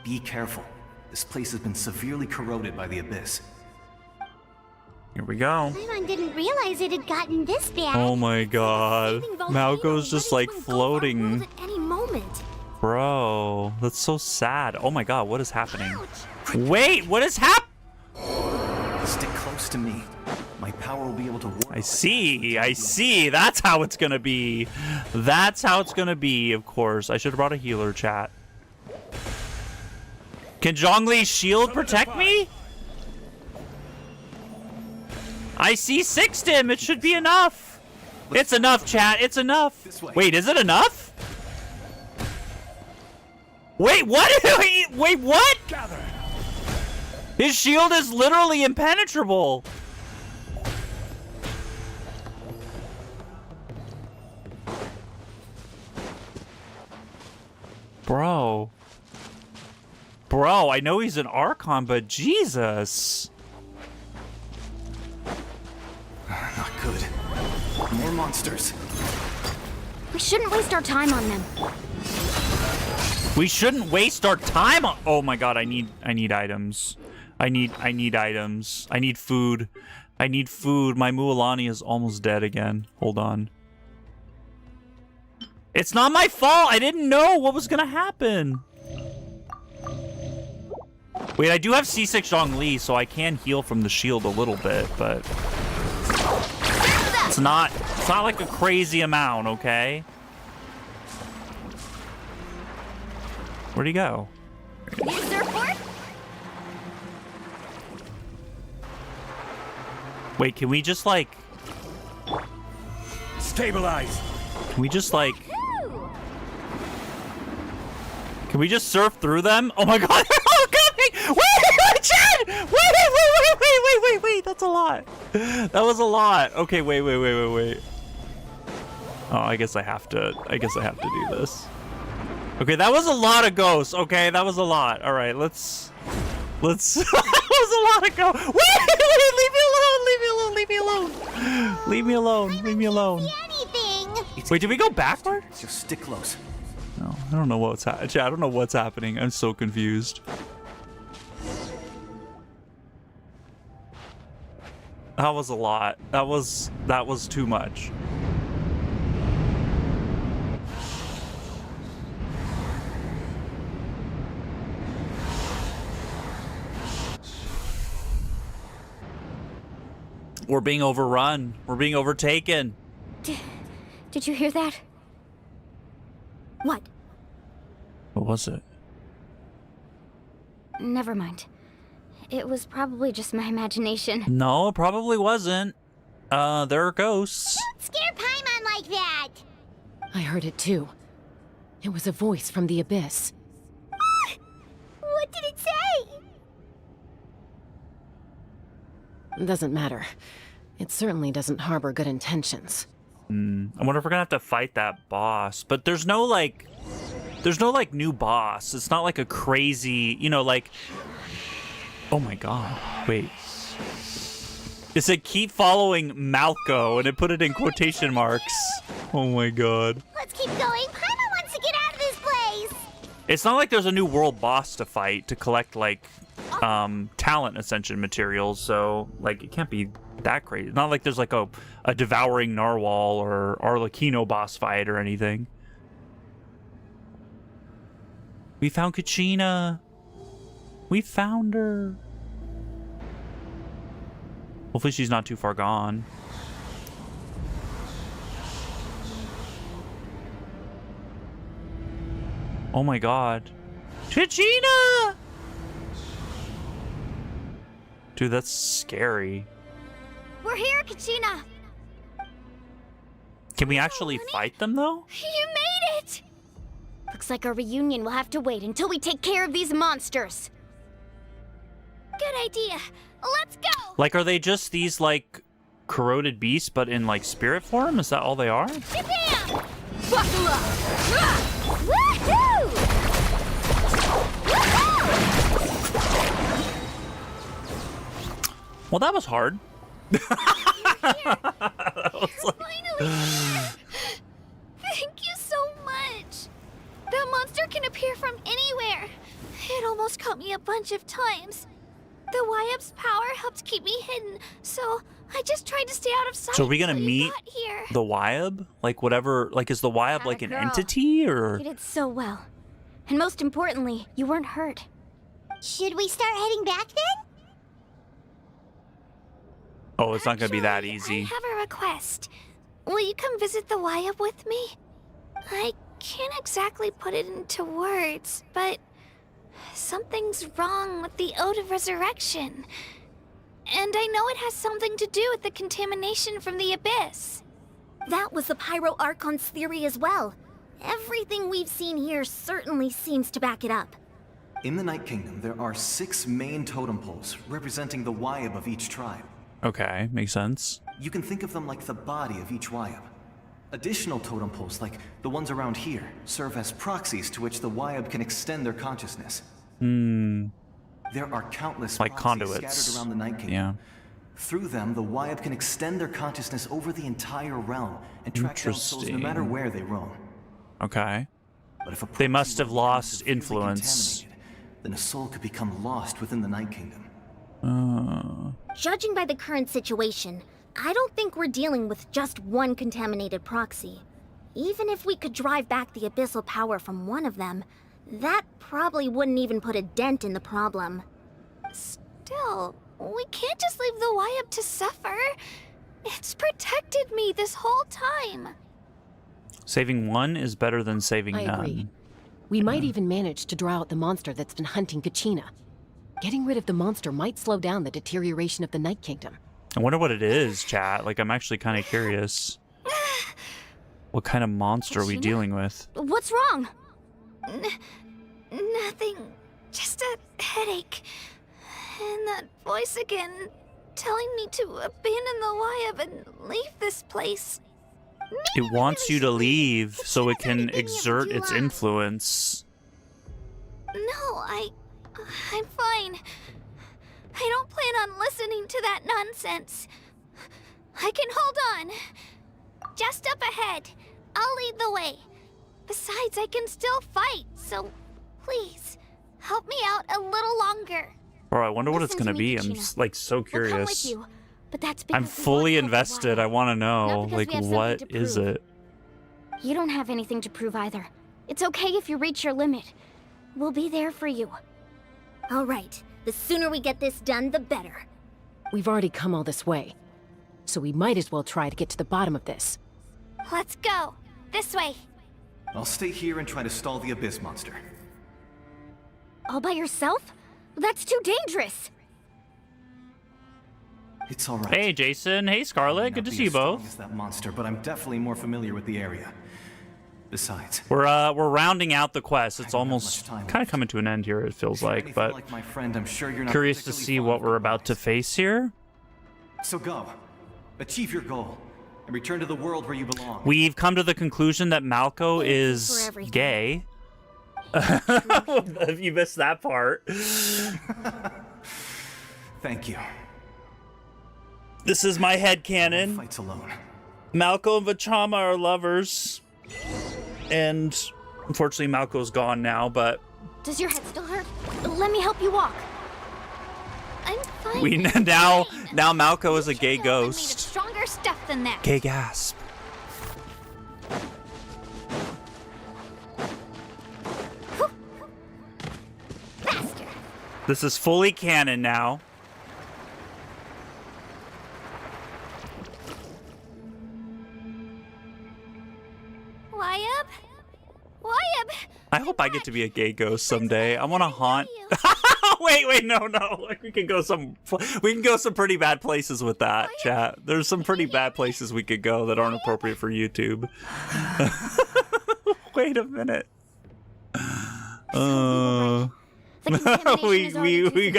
Be careful. This place has been severely corroded by the Abyss. Here we go. Paimon didn't realize it had gotten this bad. Oh my god. Malco's just like floating. At any moment. Bro, that's so sad. Oh my god, what is happening? Wait, what is happening? Stick close to me. My power will be able to ward. I see. That's how it's gonna be. That's how it's gonna be, of course. I should have brought a healer, chat. Can Zhongli's shield protect me? I see-sixed him. It should be enough. It's enough, chat. It's enough. Wait, is it enough? Wait, what? Wait, what? His shield is literally impenetrable. Bro, I know he's an Archon, but Jesus. Not good. More monsters. We shouldn't waste our time on them. We shouldn't waste our time on— oh my god, I need items. I need items. I need food. I need food. My mualani is almost dead again. Hold on. It's not my fault. I didn't know what was gonna happen. Wait, I do have C6 Zhongli, so I can heal from the shield a little bit, but it's not like a crazy amount, okay? Where'd he go? Wait, can we just like stabilize? Can we just like Can we just surf through them? Oh my god, they're all coming! Wait, Chad! Wait, that's a lot. That was a lot. Okay, wait. Oh, I guess I have to do this. Okay, that was a lot of ghosts. Okay, that was a lot. All right, let's that was a lot of ghosts. Wait, leave me alone. Wait, did we go backward? Just stick close. No, I don't know what's happening. I don't know what's happening. I'm so confused. That was a lot. That was too much. We're being overrun. We're being overtaken. Did you hear that? What? What was it? Never mind. It was probably just my imagination. No, it probably wasn't. There are ghosts. Don't scare Paimon like that! I heard it too. It was a voice from the Abyss. What did it say? Doesn't matter. It certainly doesn't harbor good intentions. I wonder if we're gonna have to fight that boss. But there's no like new boss. It's not like a crazy, like, oh my god, wait. It said keep following Malco and it put it in quotation marks. Oh my god. Let's keep going. Paimon wants to get out of this place. It's not like there's a new world boss to fight to collect like talent ascension materials, so like it can't be that crazy. Not like there's like a devouring narwhal or Arlecchino boss fight or anything. We found Kachina. We found her. Hopefully she's not too far gone. Oh my god. Kachina! Dude, that's scary. We're here, Kachina! Can we actually fight them, though? You made it! Looks like our reunion will have to wait until we take care of these monsters. Good idea. Let's go! Like, are they just these, like, corroded beasts, but in, like, spirit form? Is that all they are? Bam! Buckle up! Woohoo! Well, that was hard. Finally here! Thank you so much! That monster can appear from anywhere. It almost caught me a bunch of times. The Wyab's power helped keep me hidden, so I just tried to stay out of sight. So are we gonna until meet you got here. the Wyab? Like, whatever, like, is the Wyab, like, an Girl. entity, or? You did so well. And most importantly, you weren't hurt. Should we start heading back then? Oh, it's not gonna be that easy. I have a request. Will you come visit the Wyab with me? I can't exactly put it into words, but something's wrong with the Ode of Resurrection. And I know it has something to do with the contamination from the Abyss. That was the Pyro Archon's theory as well. Everything we've seen here certainly seems to back it up. In the Night Kingdom, there are 6 main totem poles representing the Wyab of each tribe. Okay, makes sense. You can think of them like the body of each Wyab. Additional totem poles, like the ones around here, serve as proxies to which the Wyab can extend their consciousness. There are countless like proxies conduits. scattered around the Night Kingdom. Yeah. Through them, the Wyab can extend their consciousness over the entire realm and track down souls no matter where they roam. Okay. But if a They must have proxy lost becomes influence. contaminated, then a soul could become lost within the Night Kingdom. Judging by the current situation, I don't think we're dealing with just one contaminated proxy. Even if we could drive back the abyssal power from one of them, that probably wouldn't even put a dent in the problem. Still, we can't just leave the Wyab to suffer. It's protected me this whole time. Saving one is better than saving I none. agree. We might even manage to draw out the monster that's been hunting Kachina. Getting rid of the monster might slow down the deterioration of the Night Kingdom. I wonder what it is, chat. Like, I'm actually kind of curious. What kind of monster are we dealing with? What's wrong? Nothing. Just a headache. And that voice again, telling me to abandon the Wyab and leave this place. It wants you to leave so it can exert its influence. No, I'm fine. I don't plan on listening to that nonsense. I can hold on. Just up ahead. I'll lead the way. Besides, I can still fight, so please, help me out a little longer. Bro, I wonder what it's Listen gonna to me, be. I'm Kachina. like so We'll come with curious. you, but that's because I'm we fully want to help the invested. Wyab. I want to know, Not because like, we have something what to is prove. it? You don't have anything to prove either. It's okay if you reach your limit. We'll be there for you. All right, the sooner we get this done, the better. We've already come all this way, so we might as well try to get to the bottom of this. Let's go. This way. I'll stay here and try to stall the Abyss monster. All by yourself? That's too dangerous. It's all right. Hey, Jason. Hey, Scarlet. Good to see you both. As that monster, but I'm definitely more familiar with the area. Besides, We're rounding out the quest. It's almost kind of coming to an end here, it feels like, but like my friend, I'm sure you're not curious to particularly see fond what of we're about to face here. So go, achieve your goal, and return to the world where you belong. We've come to the conclusion that Malco for is everything. gay. If you missed that part. Thank you. This is my headcanon. Fights alone. Malco and Vachama are lovers. And unfortunately, Malco's gone now, but Does your head still hurt? Let me help you walk. I'm fine. we now Malco is a gay I'm made of ghost. stronger stuff than that. Gay gasp. Faster. This is fully canon now. Wyab? Wyab! I hope I get to be a gay ghost someday. I want to haunt. wait, no. Like we can go some pretty bad places with that, chat. There's some pretty bad places we could go that aren't appropriate for YouTube. Wait a minute. We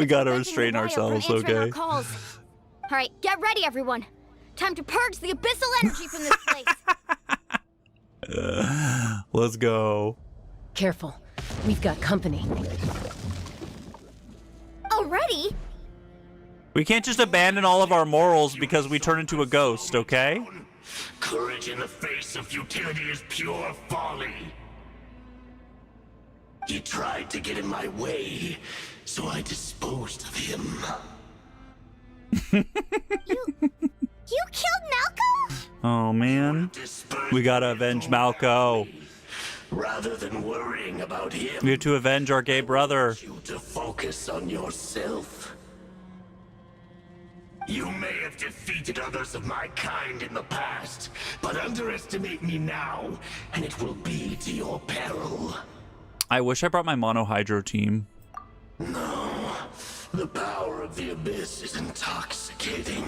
gotta restrain ourselves, okay? All right, get ready, everyone. Time to purge the abyssal energy from this place. Let's go. Careful. We've got company. Already? We can't just abandon all of our morals because we turn into a ghost, okay? Courage in the face of futility is pure folly. He tried to get in my way, so I disposed of him. You killed Malco? Oh man, we gotta avenge Malco. Rather than worrying about him, we have to avenge our gay brother. You to focus on yourself. You may have defeated others of my kind in the past, but underestimate me now, and it will be to your peril. I wish I brought my monohydro team. No. The power of the abyss is intoxicating.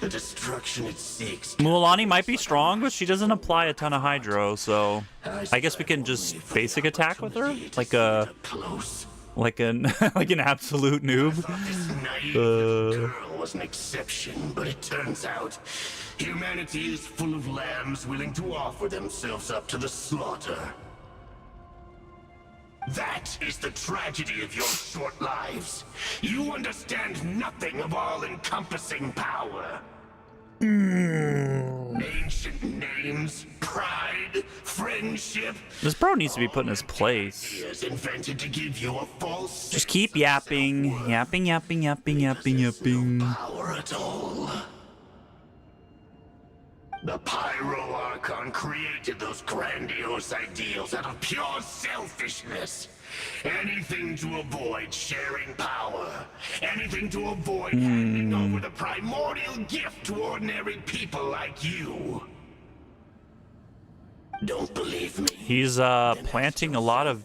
The destruction it seeks. Mualani might be strong, but she doesn't apply a ton of hydro, so I guess we can just basic attack with her, like an absolute noob. This naive girl was an exception, but it turns out humanity is full of lambs willing to offer themselves up to the slaughter. That is the tragedy of your short lives. You understand nothing of all-encompassing power. Ancient names, pride, friendship. This bro needs to be put in his place. Ideas invented to give you a false. Just keep yapping. Power at all. The Pyro Archon created those grandiose ideals out of pure selfishness. Anything to avoid sharing power. Anything to avoid handing over the primordial gift to ordinary people like you. Don't believe me? He's planting a lot of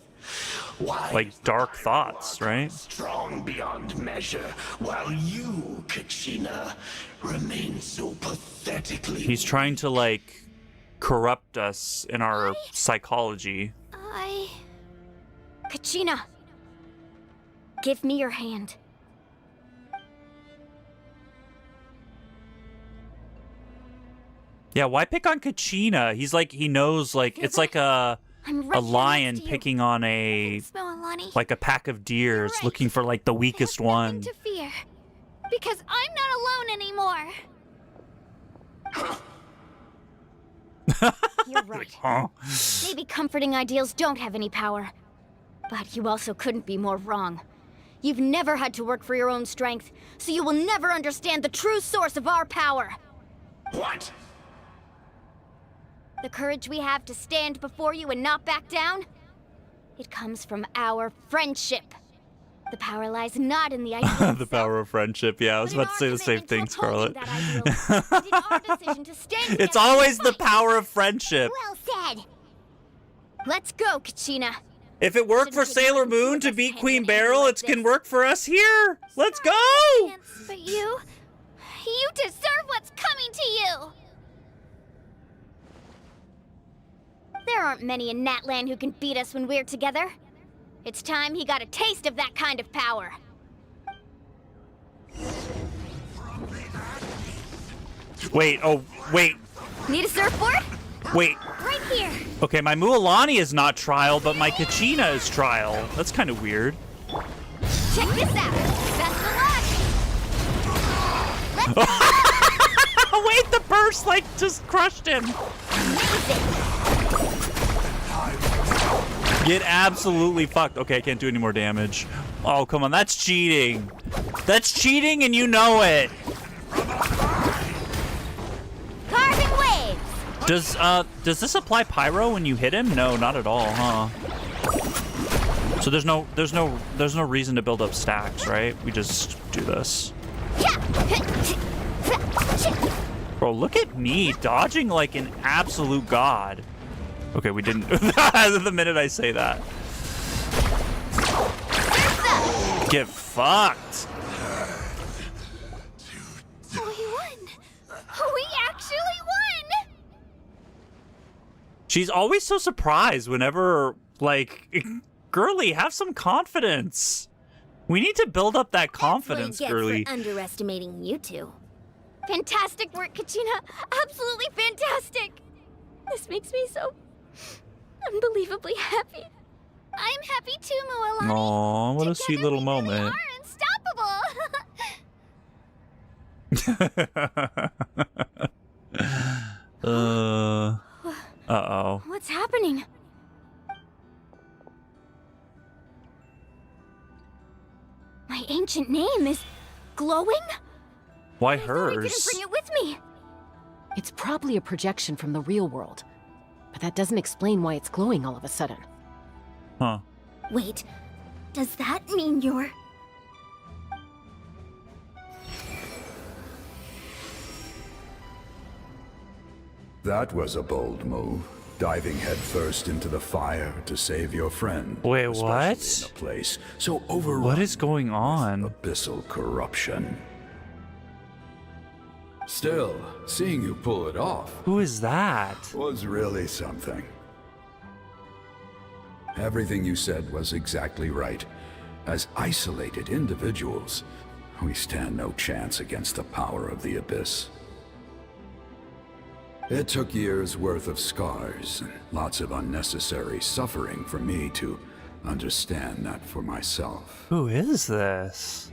like dark thoughts, right? Strong beyond measure, while you, Kachina, remain so pathetically. He's trying to like corrupt us in our psychology. Kachina, give me your hand. Yeah, why pick on Kachina? He's like, he knows, like, it's like a lion picking on a pack of deers, right, looking for like the weakest one. To fear, because I'm not alone anymore. You're right. Maybe comforting ideals don't have any power, but you also couldn't be more wrong. You've never had to work for your own strength, so you will never understand the true source of our power. What? The courage we have to stand before you and not back down, it comes from our friendship. The power lies not in the ideal. The power of friendship, yeah, I was about to say the same thing, Scarlet. It's always the power of friendship. Well said. Let's go, Kachina. If it worked for Sailor Moon to beat Queen Beryl, it can work for us here. Let's go! But you deserve what's coming to you. There aren't many in Natlan who can beat us when we're together. It's time he got a taste of that kind of power. Wait, oh, wait. Need a surfboard? Wait. Right here. Okay, my Mualani is not trial, but my Kachina is trial. That's kind of weird. Check this out. Best of luck. Wait, the burst, like, just crushed him. Get absolutely fucked. Okay, I can't do any more damage. Oh, come on, that's cheating. That's cheating and you know it. Carving waves. Does this apply pyro when you hit him? No, not at all, huh? So there's no reason to build up stacks, right? We just do this. Bro, look at me dodging like an absolute god. Okay, we didn't. The minute I say that. Get fucked. We won! We actually won! She's always so surprised whenever, like, girly, have some confidence. We need to build up that confidence, girly. For underestimating you two. Fantastic work, Kachina. Absolutely fantastic. This makes me so unbelievably happy. I'm happy too, Mualani. Aw, what a sweet little moment. Uh-oh. What's happening? My ancient name is glowing? Why I hers? didn't bring it with me. It's probably a projection from the real world, but that doesn't explain why it's glowing all of a sudden. Huh. Wait, does that mean you're... That was a bold move. Diving headfirst into the fire to save your friend. Wait, especially what? In a place so overrun What is going on? abyssal corruption. Still, seeing you pull it off Who is that? was really something. Everything you said was exactly right. As isolated individuals, we stand no chance against the power of the Abyss. It took years' worth of scars and lots of unnecessary suffering for me to understand that for myself. Who is this?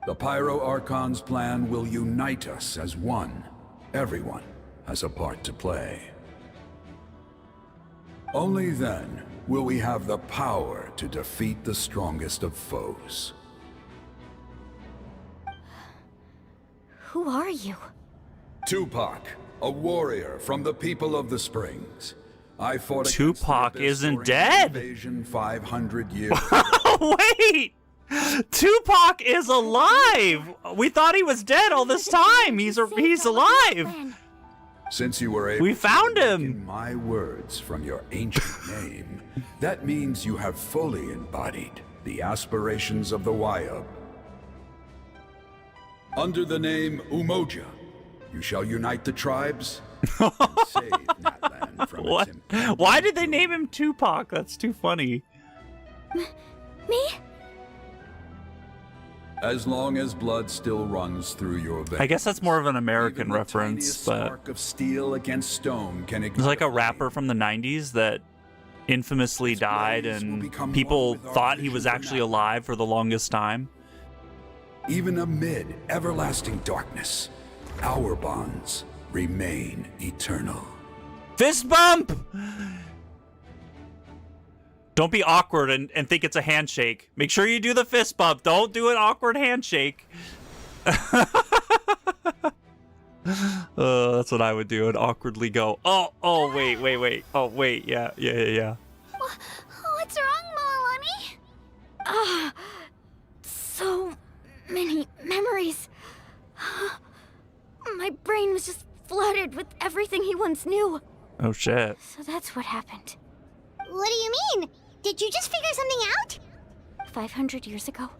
The Pyro Archon's plan will unite us as one. Everyone has a part to play. Only then will we have the power to defeat the strongest of foes. Who are you? Tupac, a warrior from the people of the Springs. I fought Tupac isn't dead. Invasion 500 years Wait! Tupac is alive! We thought he was dead all this time. He's alive. Since you were able We found to him. take in my words from your ancient name, that means you have fully embodied the aspirations of the Wayub. Under the name Umoja, you shall unite the tribes and save Natlan from What? Why did they name him Tupac? That's too funny. Me? As long as blood still runs through your veins. I guess that's more of an American Even the reference, tiniest but spark of steel against stone can it's like a rapper from the 90s that infamously died and people thought he was actually alive for the longest time. Even amid everlasting darkness, our bonds remain eternal. Fist bump! Don't be awkward and think it's a handshake. Make sure you do the fist bump. Don't do an awkward handshake. That's what I would do. And awkwardly go, oh, wait. Oh, wait, yeah. What's wrong, Mualani? So many memories. My brain was just flooded with everything he once knew. Oh, shit. So that's what happened. What do you mean? Did you just figure something out? 500 years ago,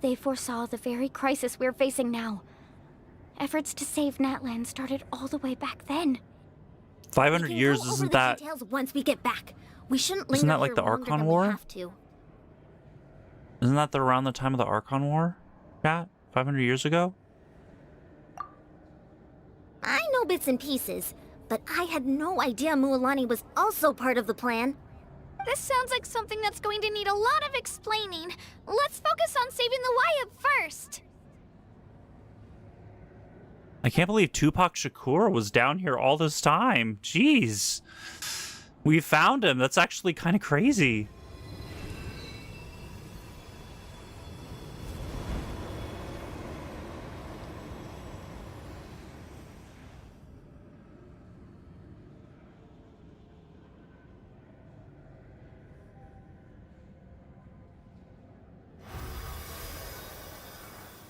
they foresaw the very crisis we're facing now. Efforts to save Natlan started all the way back then. 500 years, isn't that... Details once we get back. We shouldn't linger Isn't that like here the longer Archon than we War? have to. Isn't that around the time of the Archon War? Chat? 500 years ago? I know bits and pieces, but I had no idea Mualani was also part of the plan. This sounds like something that's going to need a lot of explaining. Let's focus on saving the Wayub first. I can't believe Tupac Shakur was down here all this time. Jeez. We found him. That's actually kind of crazy.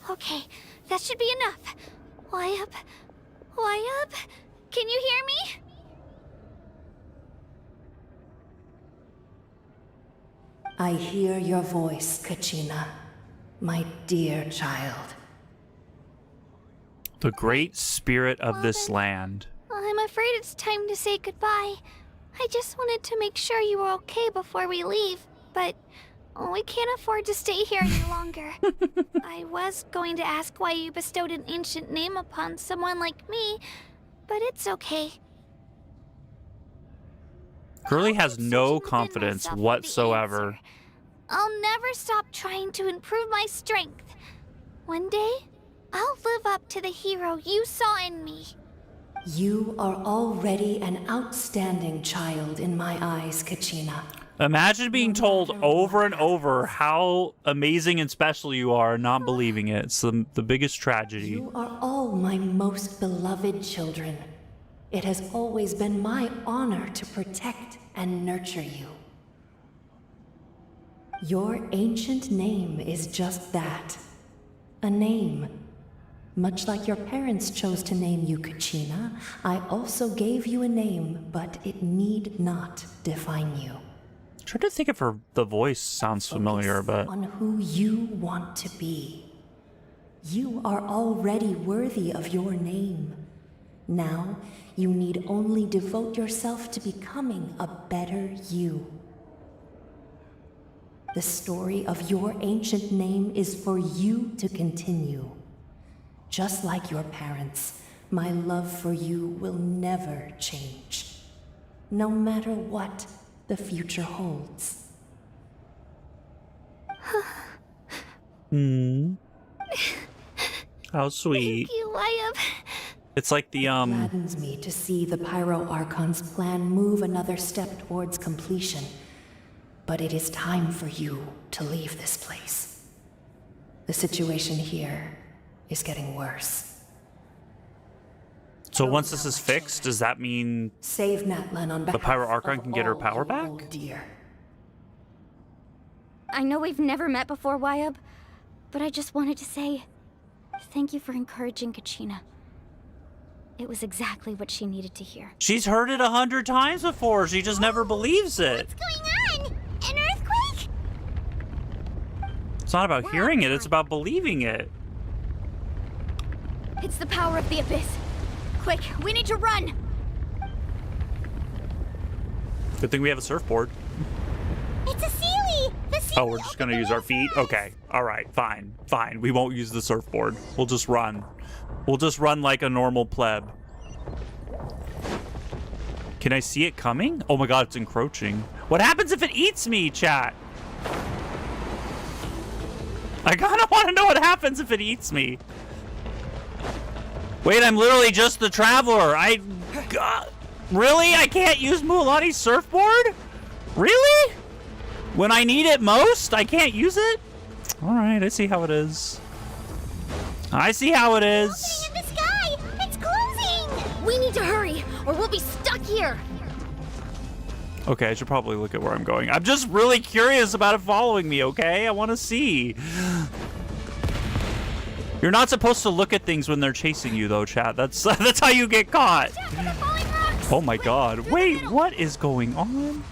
Okay, that should be enough. Why up? Why up? Can you hear me? I hear your voice, Kachina, my dear child. The great spirit of this land. I'm afraid it's time to say goodbye. I just wanted to make sure you were okay before we leave, but we can't afford to stay here any longer. I was going to ask why you bestowed an ancient name upon someone like me, but it's okay. Curly has no confidence whatsoever. I'll never stop trying to improve my strength. One day, I'll live up to the hero you saw in me. You are already an outstanding child in my eyes, Kachina. Imagine being told over and over how amazing and special you are and not believing it. It's the biggest tragedy. You are all my most beloved children. It has always been my honor to protect and nurture you. Your ancient name is just that. A name. Much like your parents chose to name you Kachina, I also gave you a name, but it need not define you. I'm trying to think if the voice sounds familiar, but... On who you want to be. You are already worthy of your name. Now, you need only devote yourself to becoming a better you. The story of your ancient name is for you to continue. Just like your parents, my love for you will never change. No matter what the future holds. How sweet. Thank you, Wyatt. It's like the, It gladdens me to see the Pyro Archon's plan move another step towards completion. But it is time for you to leave this place. The situation here is getting worse. So once this is fixed, does that mean Save Natlan on the behalf Pyro Archon of can get her all power you back? hold dear. I know we've never met before, Wyatt, but I just wanted to say thank you for encouraging Kachina. It was exactly what she needed to hear. She's heard it 100 times before. She just never believes it. What's going on? An earthquake? It's not about hearing it. It's about believing it. It's the power of the abyss. Quick, we need to run! Good thing we have a surfboard. It's a Sealy! The Sealy. Oh, we're just gonna use our feet? Okay. Alright, fine. Fine. We won't use the surfboard. We'll just run. We'll just run like a normal pleb. Can I see it coming? Oh my god, it's encroaching. What happens if it eats me, chat? I kinda wanna know what happens if it eats me. Wait, I'm literally just the traveler. God, really? I can't use Mualani's surfboard? Really? When I need it most, I can't use it? Alright, I see how it is. I see how it is. It's opening in the sky! It's closing! We need to hurry, or we'll be stuck here! Okay, I should probably look at where I'm going. I'm just really curious about it following me, okay? I want to see. You're not supposed to look at things when they're chasing you, though, chat. That's how you get caught. Oh my god. Wait, what is going on?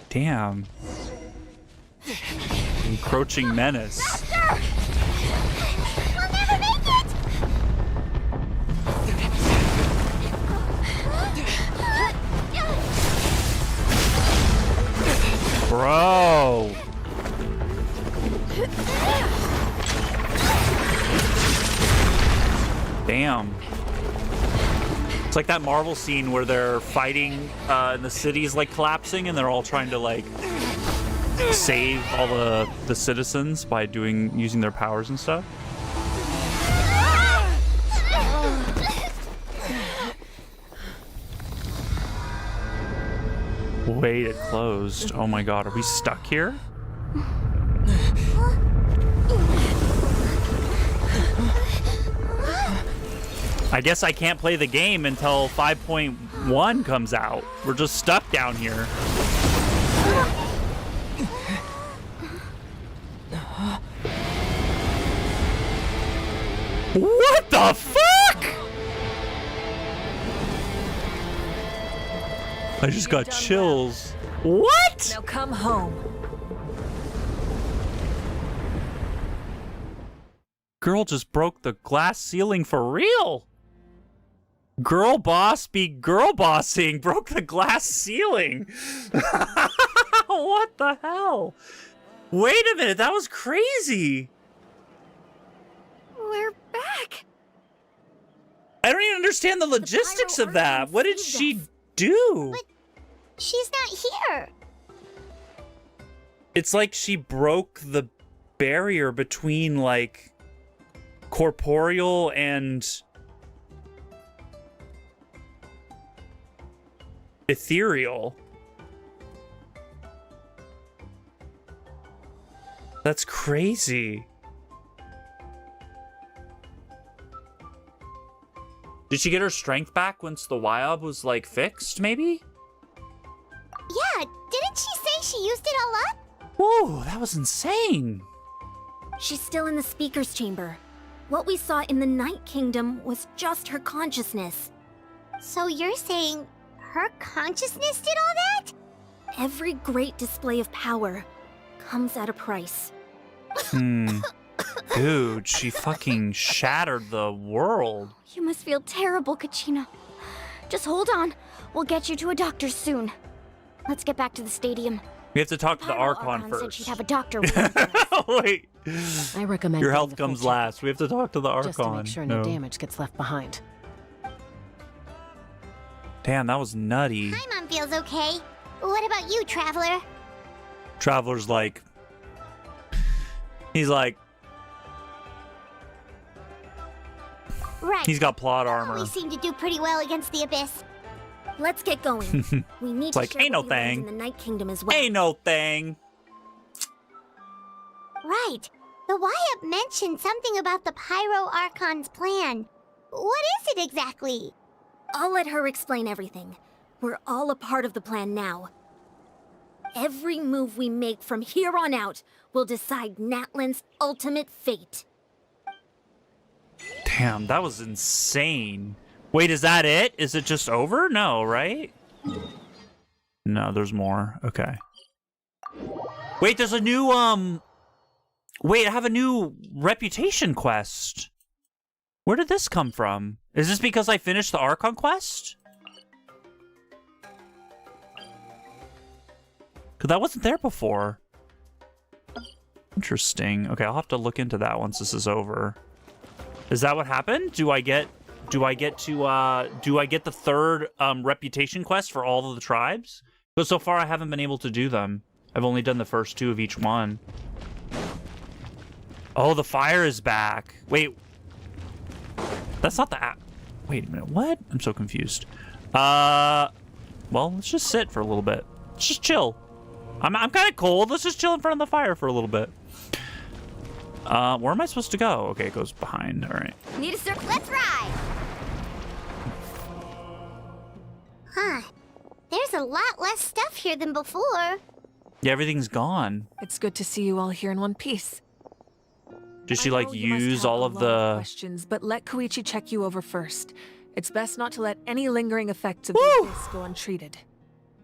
Damn. Encroaching menace. We'll never make it! Bro. Damn. It's like that Marvel scene where they're fighting and the city's like collapsing and they're all trying to like save all the citizens by using their powers and stuff. Wait, it closed. Oh my god, are we stuck here? I guess I can't play the game until 5.1 comes out. We're just stuck down here. What the fuck? I just got chills. What? Now come home. Girl just broke the glass ceiling for real. Girl boss be girl bossing, broke the glass ceiling. What the hell? Wait a minute, that was crazy. We're back. I don't even understand the logistics of that. What did she do? But she's not here. It's like she broke the barrier between, like, corporeal and ethereal. That's crazy. Did she get her strength back once the YOB was, like, fixed, maybe? Yeah, didn't she say she used it all up? Whoa, that was insane. She's still in the speaker's chamber. What we saw in the Night Kingdom was just her consciousness. So you're saying her consciousness did all that? Every great display of power comes at a price. Dude, she fucking shattered the world. You must feel terrible, Kachina. Just hold on. We'll get you to a doctor soon. Let's get back to the stadium. We have to talk to the Archon Said first. she'd have a doctor waiting for us. Wait. I recommend Your getting health the full comes check, last. We have to talk to the Archon. just to make sure no damage gets left behind. Damn, that was nutty. My mom feels okay. What about you, Traveler? Traveler's like... He's like... Right. He's got plot armor. We seem to do pretty well against the Abyss. Let's get going. We need It's to like, share ain't no what we learned thing. in the Night Kingdom as well. Ain't no thing. Right. The YUP mentioned something about the Pyro Archon's plan. What is it exactly? I'll let her explain everything. We're all a part of the plan now. Every move we make from here on out will decide Natlan's ultimate fate. Damn, that was insane. Wait, is that it? Is it just over? No, right? No, there's more. Okay. Wait, there's a new, Wait, I have a new reputation quest. Where did this come from? Is this because I finished the Archon quest? Because that wasn't there before. Interesting. Okay, I'll have to look into that once this is over. Is that what happened? Do I get the third reputation quest for all of the tribes? Because so far I haven't been able to do them. I've only done the first two of each one. Oh, the fire is back. Wait. That's not the app. Wait a minute. What? I'm so confused. Well, let's just sit for a little bit. Let's just chill. I'm kind of cold. Let's just chill in front of the fire for a little bit. Where am I supposed to go? Okay, it goes behind. All right. Need a circle? Let's ride! Huh. There's a lot less stuff here than before. Yeah, everything's gone. It's good to see you all here in one piece. Did she, like, You must use have all a of lot the... questions, but let Koichi check you over first. It's best not to let any lingering effects of the abyss go untreated.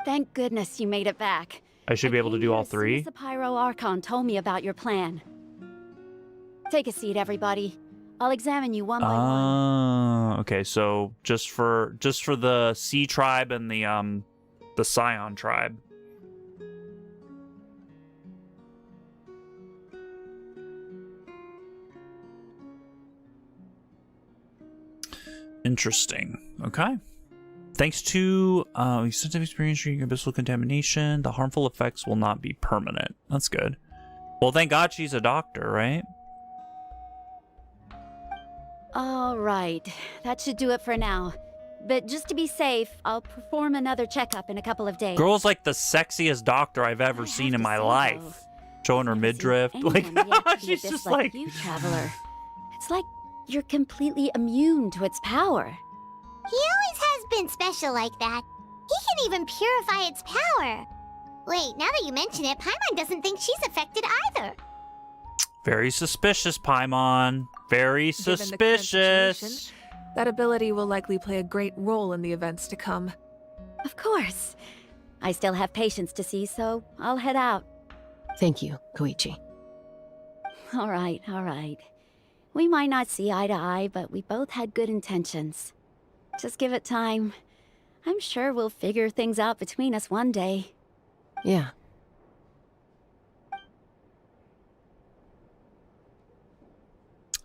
Thank goodness you made it back. I should be able to do all As soon three? as the Pyro Archon told me about your plan. Take a seat, everybody. I'll examine you one by one. Okay, so just for the Sea tribe and the Scion tribe. Interesting. Okay. Thanks to extensive experience treating abyssal contamination, the harmful effects will not be permanent. That's good. Well, thank God she's a doctor, right? All right. That should do it for now. But just to be safe, I'll perform another checkup in a couple of days. Girl's like the sexiest doctor I've ever seen in my life. Showing her midriff. Like, she's just like... you, Traveler. It's like you're completely immune to its power. He always has been special like that. He can even purify its power. Wait, now that you mention it, Paimon doesn't think she's affected either. Very suspicious, Paimon. Very Given the current suspicious. situation, that ability will likely play a great role in the events to come. Of course. I still have patients to see, so I'll head out. Thank you, Koichi. All right, all right. We might not see eye to eye, but we both had good intentions. Just give it time. I'm sure we'll figure things out between us one day. Yeah.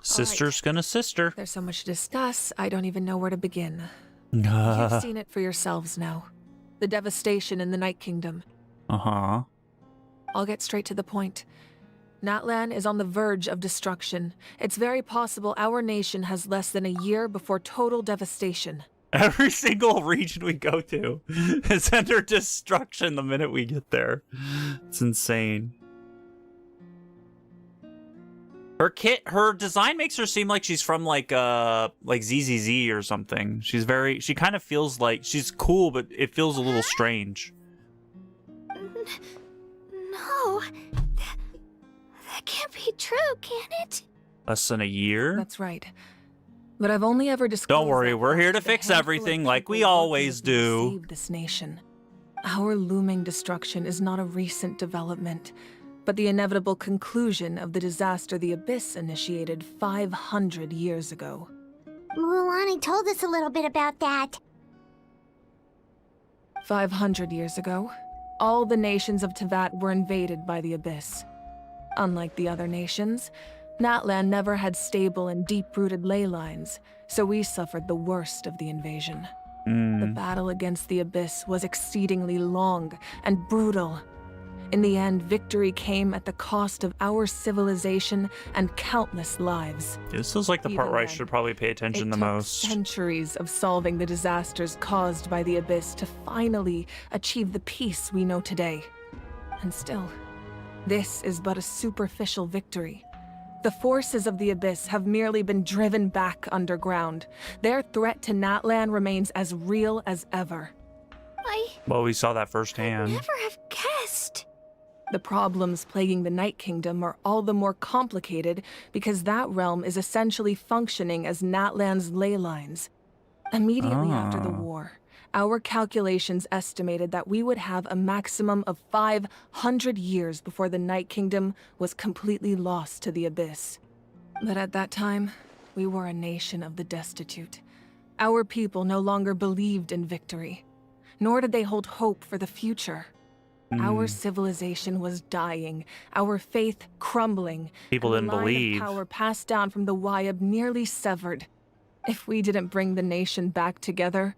Sister's gonna sister. There's so much to discuss, I don't even know where to begin. Uh. You've seen it for yourselves now. The devastation in the Night Kingdom. Uh-huh. I'll get straight to the point. Natlan is on the verge of destruction. It's very possible our nation has less than a year before total devastation. Every single region we go to is under destruction the minute we get there. It's insane. Her design makes her seem like she's from like ZZZ or something. She kind of feels like she's cool, but it feels a little strange. No. That can't be true, can it? Less than a year? That's right. But I've only ever disclosed. Don't worry, we're here to fix everything like we always do. Save this nation. Our looming destruction is not a recent development, but the inevitable conclusion of the disaster the Abyss initiated 500 years ago. Mualani told us a little bit about that. 500 years ago, all the nations of Teyvat were invaded by the Abyss. Unlike the other nations, Natlan never had stable and deep-rooted ley lines, so we suffered the worst of the invasion. The battle against the Abyss was exceedingly long and brutal. In the end, victory came at the cost of our civilization and countless lives. This is like the part where I should probably pay attention the most. It took centuries of solving the disasters caused by the Abyss to finally achieve the peace we know today. And still, this is but a superficial victory. The forces of the Abyss have merely been driven back underground. Their threat to Natlan remains as real as ever. Well, we saw that firsthand. Never have guessed. The problems plaguing the Night Kingdom are all the more complicated because that realm is essentially functioning as Natlan's ley lines. Immediately after the war, our calculations estimated that we would have a maximum of 500 years before the Night Kingdom was completely lost to the Abyss. But at that time, we were a nation of the destitute. Our people no longer believed in victory, nor did they hold hope for the future. Our civilization was dying, our faith crumbling. People and didn't the line believe. of power passed down from the Wyab nearly severed. If we didn't bring the nation back together,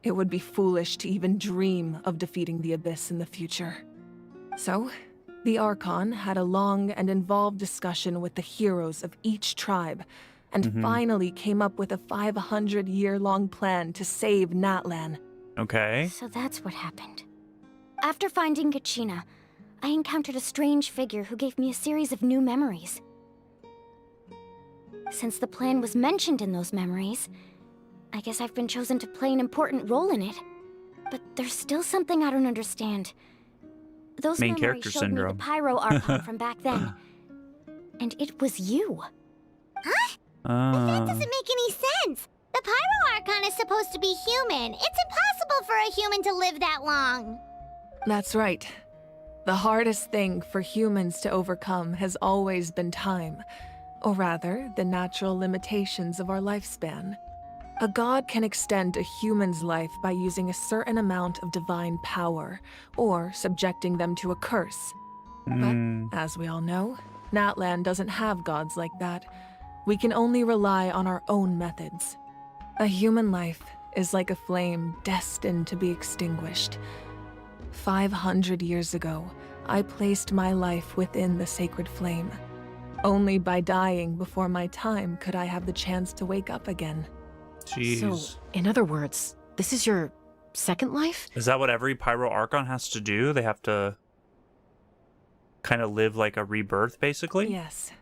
it would be foolish to even dream of defeating the Abyss in the future. So, the Archon had a long and involved discussion with the heroes of each tribe, and finally came up with a 500-year-long plan to save Natlan. Okay. So that's what happened. After finding Kachina, I encountered a strange figure who gave me a series of new memories. Since the plan was mentioned in those memories, I guess I've been chosen to play an important role in it. But there's still something I don't understand. Those Main memories character showed syndrome. me the Pyro Archon from back then. And it was you. Huh? That doesn't make any sense. The Pyro Archon is supposed to be human. It's impossible for a human to live that long. That's right. The hardest thing for humans to overcome has always been time, or rather, the natural limitations of our lifespan. A god can extend a human's life by using a certain amount of divine power, or subjecting them to a curse. But, as we all know, Natlan doesn't have gods like that. We can only rely on our own methods. A human life is like a flame destined to be extinguished. 500 years ago, I placed my life within the sacred flame. Only by dying before my time could I have the chance to wake up again. Jeez. So, in other words, this is your second life? Is that what every Pyro Archon has to do? They have to kind of live like a rebirth, basically? Yes.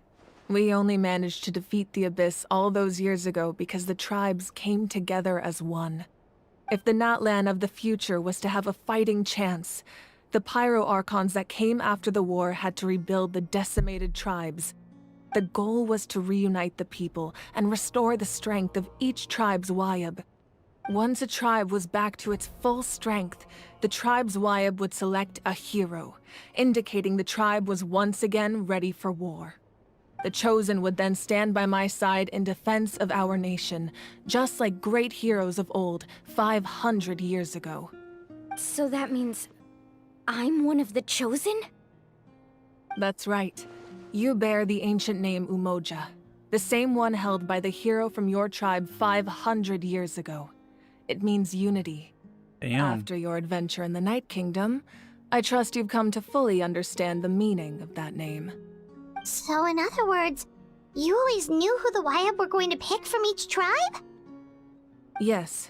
We only managed to defeat the Abyss all those years ago because the tribes came together as one. If the Natlan of the future was to have a fighting chance, the Pyro Archons that came after the war had to rebuild the decimated tribes. The goal was to reunite the people and restore the strength of each tribe's Wayab. Once a tribe was back to its full strength, the tribe's Wayab would select a hero, indicating the tribe was once again ready for war. The Chosen would then stand by my side in defense of our nation, just like great heroes of old, 500 years ago. So that means I'm one of the Chosen? That's right. You bear the ancient name Umoja, the same one held by the hero from your tribe 500 years ago. It means unity. Damn. After your adventure in the Night Kingdom, I trust you've come to fully understand the meaning of that name. So in other words, you always knew who the Wayab were going to pick from each tribe? Yes.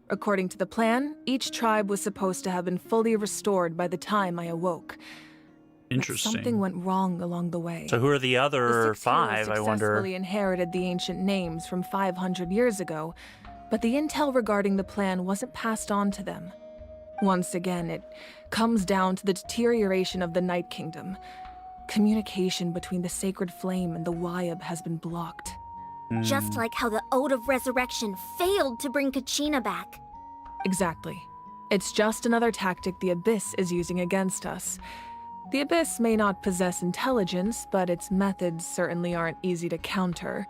According to the plan, each tribe was supposed to have been fully restored by the time I awoke. Interesting. But something went wrong along the way. So who are the other five, I wonder? Successfully inherited the ancient names from 500 years ago, but the intel regarding the plan wasn't passed on to them. Once again, it comes down to the deterioration of the Night Kingdom. Communication between the Sacred Flame and the Wayab has been blocked. Just like how the Ode of Resurrection failed to bring Kachina back. Exactly. It's just another tactic the Abyss is using against us. The Abyss may not possess intelligence, but its methods certainly aren't easy to counter.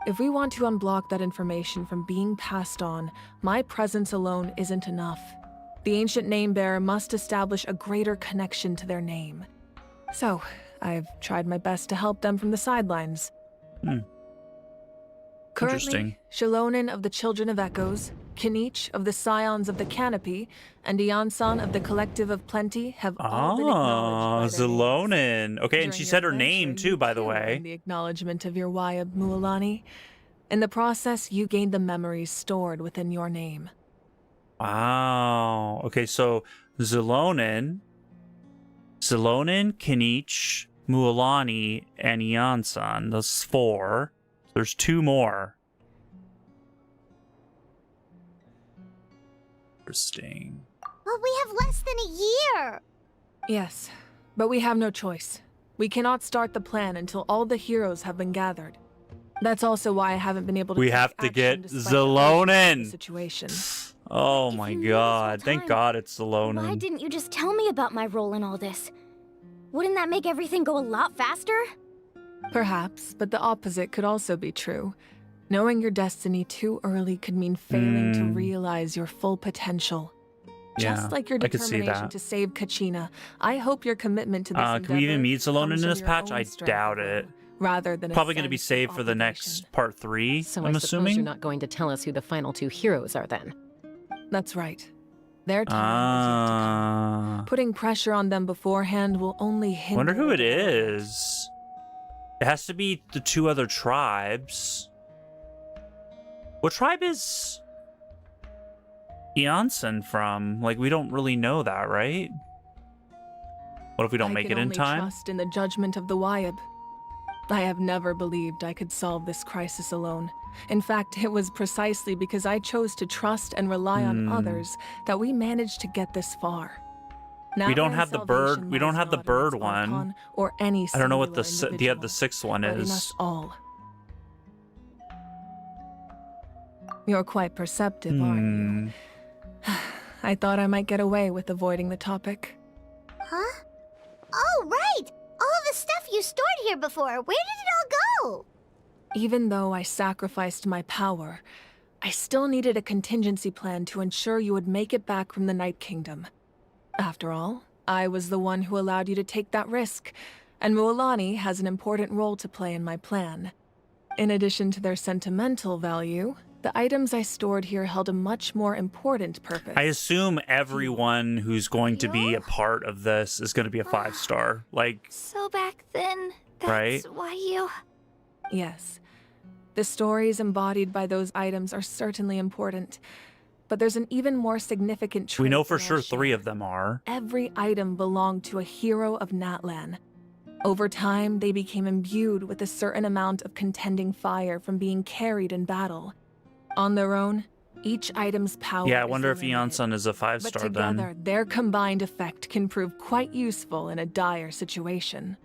If we want to unblock that information from being passed on, my presence alone isn't enough. The ancient name-bearer must establish a greater connection to their name. So, I've tried my best to help them from the sidelines. Currently, Shalonin of the Children of Echoes, Kinich of the Scions of the Canopy, and Iansan of the Collective of Plenty have all been acknowledged by their Zalonin. Okay, and During she your said her adventure, name too, by the you way. earned the acknowledgement of your Wayab Mualani. In the process, you gained the memories stored within your name. Wow. Okay, so Zalonin, Kinich, Mualani, and Iansan. Those four. There's two more. Interesting. But we have less than a year! Yes, but we have no choice. We cannot start the plan until all the heroes have been gathered. That's also why I haven't been able to We take have to action get despite the urgency of the Zalonin. situation. Oh my god. Thank God it's Why Zalonin. didn't you just tell me about my role in all this? Wouldn't that make everything go a lot faster? Perhaps, but the opposite could also be true. Knowing your destiny too early could mean failing to realize your full potential. Just like your I could see determination that. to save Kachina, I hope your commitment to this endeavor Can we even meet Zalonin in comes from this your patch? own I strength doubt alone, it. rather than a Probably going to be sense of saved for the obligation. next part 3, So I'm I suppose assuming. you're not going to tell us who the final two heroes are then. That's right. Their time is yet to come. Putting pressure on them beforehand will only hinder. Wonder who it is. It has to be the two other tribes. What tribe is Iansan from? Like, we don't really know that, right? What if we don't I make can it in only time? trust in the judgment of the Wayab. I have never believed I could solve this crisis alone. In fact, it was precisely because I chose to trust and rely on others that we managed to get this far. We don't Natlan's have the bird. salvation We don't lies have the not in bird its one. Archon or any I don't know what the singular the sixth one but in is. us all. You're quite perceptive, aren't you? I thought I might get away with avoiding the topic. Huh? Oh, right! All the stuff you stored here before, where did it all go? Even though I sacrificed my power, I still needed a contingency plan to ensure you would make it back from the Night Kingdom. After all, I was the one who allowed you to take that risk, and Mualani has an important role to play in my plan. In addition to their sentimental value, the items I stored here held a much more important purpose. I assume everyone who's going to be a part of this is going to be a 5-star. Like, So back then, that's Right? why you... Yes. The stories embodied by those items are certainly important, but there's an even more significant trait we know for that I'll sure share. 3 of them are. Every item belonged to a hero of Natlan. Over time, they became imbued with a certain amount of contending fire from being carried in battle. On their own, each item's power Yeah, I is wonder if limited, Iansan is a but 5-star together, then. their combined effect can prove quite useful in a dire situation.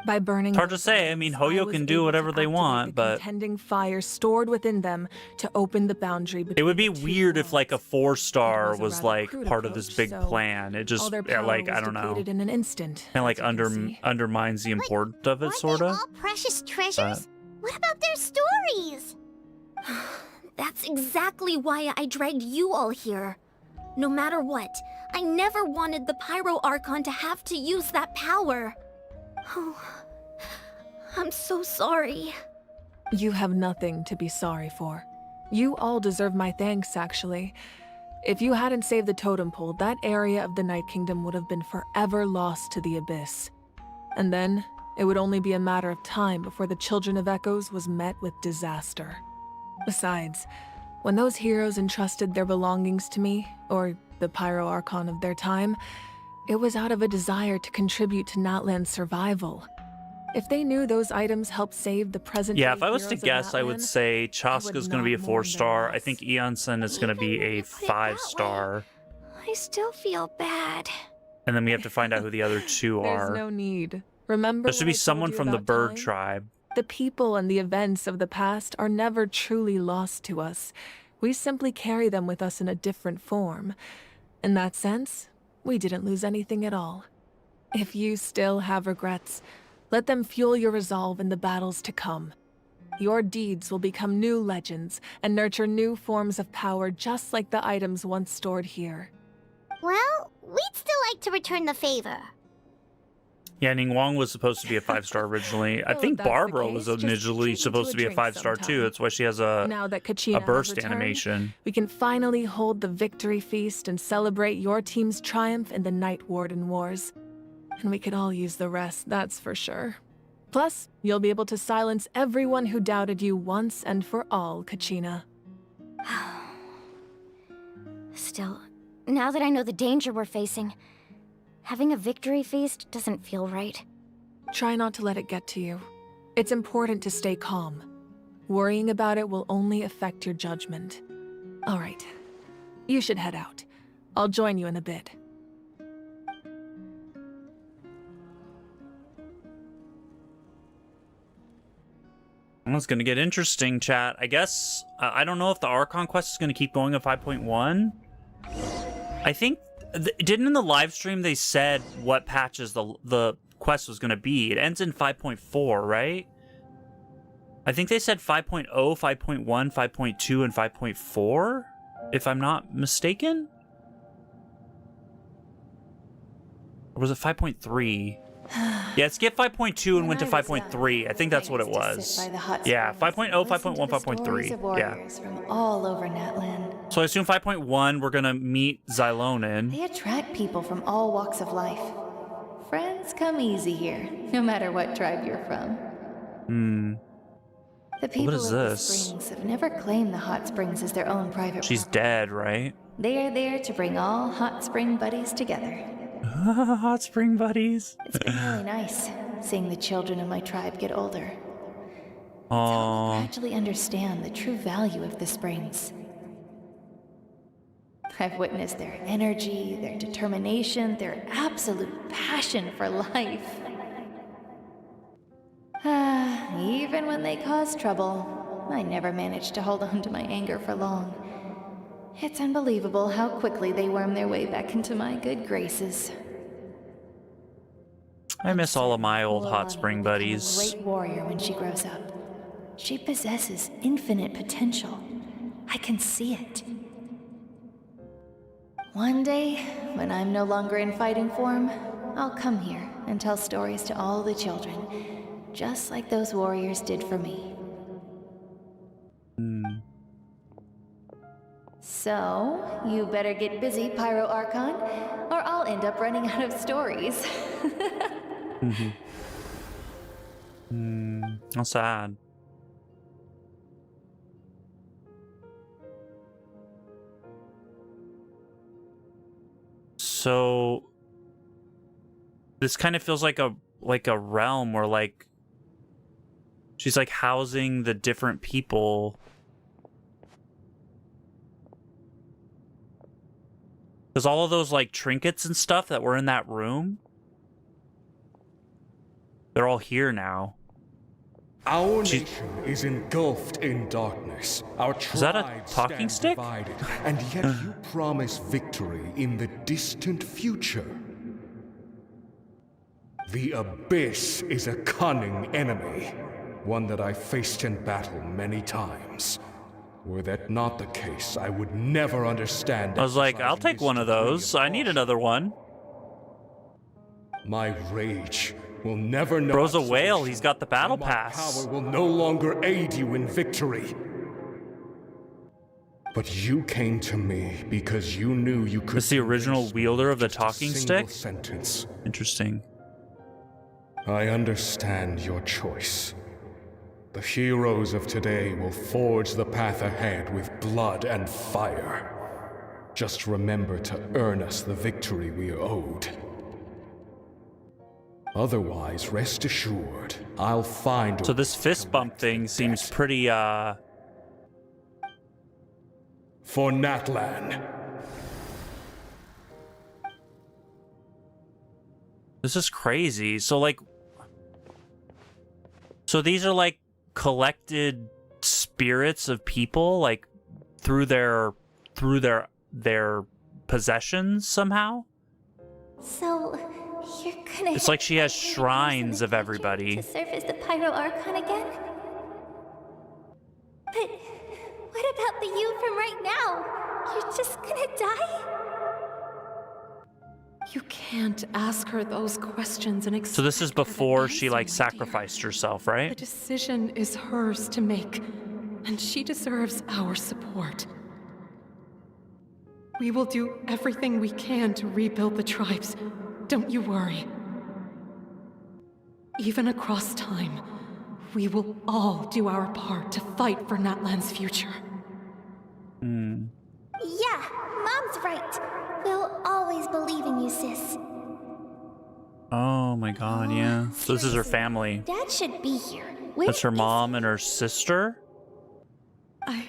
By burning It's hard to those say. I mean, items, Hoyo was can do able to whatever they activate want, the but contending fire stored within them to open the boundary between it would be the two weird if like a worlds. 4-star It was a rather like crude part of this approach, big so plan. It just all their yeah, power like was I don't know, depleted in an instant, kind of like as you can see. undermines the importance of it, Aren't sort they of. all precious treasures? What about their stories? That's exactly why I dragged you all here. No matter what, I never wanted the Pyro Archon to have to use that power. Oh, I'm so sorry. You have nothing to be sorry for. You all deserve my thanks, actually. If you hadn't saved the totem pole, that area of the Night Kingdom would have been forever lost to the abyss. And then, it would only be a matter of time before the Children of Echoes was met with disaster. Besides, when those heroes entrusted their belongings to me, or the Pyro Archon of their time, it was out of a desire to contribute to Natlan's survival. If they knew those items helped save the present Yeah, if I was to guess, I would say Chaska's going to be a 4-star. I think Eonson is going to be a 5-star. I still feel bad. And then we have to find out who the other two There's are. no need. Remember There should what be I told someone you from the about bird time? tribe. The people and the events of the past are never truly lost to us. We simply carry them with us in a different form. In that sense, we didn't lose anything at all. If you still have regrets, let them fuel your resolve in the battles to come. Your deeds will become new legends and nurture new forms of power just like the items once stored here. Well, we'd still like to return the favor. Yeah, Ning Wong was supposed to be a 5-star originally. I Well, think if that's the Barbara case, was just initially treat me supposed to to be a drink 5-star sometime. too. That's why she has a Now that Kachina burst has returned, animation. we can finally hold the victory feast and celebrate your team's triumph in the Night Warden Wars. And we could all use the rest, that's for sure. Plus, you'll be able to silence everyone who doubted you once and for all, Kachina. Still, now that I know the danger we're facing, having a victory feast doesn't feel right. Try not to let it get to you. It's important to stay calm. Worrying about it will only affect your judgment. All right. You should head out. I'll join you in a bit. It's going to get interesting, chat. I guess, I don't know if the Archon quest is going to keep going at 5.1. I think, didn't in the live stream they said what patches the quest was going to be? It ends in 5.4, right? I think they said 5.0, 5.1, 5.2, and 5.4, if I'm not mistaken? Or was it 5.3? Yeah, skip 5.2 and went to 5.3. I think that's what it was. Yeah, 5.0, 5.1, 5.3. Yeah. From all over Natlan. So I assume 5.1, we're gonna meet Zylonen. They attract people from all walks of life. Friends come easy here, no matter what tribe you're from. Hmm. The people What is of this? the springs have never claimed the hot springs as their own private She's property. dead, right? They are there to bring all hot spring buddies together. Hot spring buddies. It's been really nice, seeing the children of my tribe get older. Aww. Actually understand the true value of the springs. I've witnessed their energy, their determination, their absolute passion for life. Even when they cause trouble, I never managed to hold on to my anger for long. It's unbelievable how quickly they worm their way back into my good graces. I miss all of my old hot Mualani spring will become buddies. a great warrior when she grows up. She possesses infinite potential. I can see it. One day, when I'm no longer in fighting form, I'll come here and tell stories to all the children, just like those warriors did for me. So, you better get busy, Pyro Archon, or I'll end up running out of stories. How sad. So this kind of feels like a realm where like she's like housing the different people. Because all of those like trinkets and stuff that were in that room, They're all here now. Our nation is engulfed in darkness. Our Is that a tribes talking stand stick? divided, and yet you promise victory in the distant future. The Abyss is a cunning enemy, one that I faced in battle many times. Were that not the case, I would never understand. I was like, I'll take one of those. I need another one. My rage will never know. Bro's a whale. He's got the battle pass. Power will no longer aid you in victory. But you came to me because you knew you could. This is the original wielder of the talking stick? Sentence. Interesting. I understand your choice. The heroes of today will forge the path ahead with blood and fire. Just remember to earn us the victory we are owed. Otherwise, rest assured, I'll find. So this fist bump thing seems pretty, For Natlan. This is crazy. So, like... So these are, like, collected spirits of people, like, through their possessions somehow? So, you're gonna... It's like she has shrines of everybody. ...to serve as the Pyro Archon again? But what about the you from right now? You're just gonna die? You can't ask her those questions and expect So this is before she, like, sacrificed herself, The right? decision is hers to make, and she deserves our support. We will do everything we can to rebuild the tribes. Don't you worry. Even across time, we will all do our part to fight for Natlan's future. Yeah, Mom's right. We'll always believe in you, sis. Oh my god, yeah. So this is her family. Dad should be here. That's her mom and her sister? I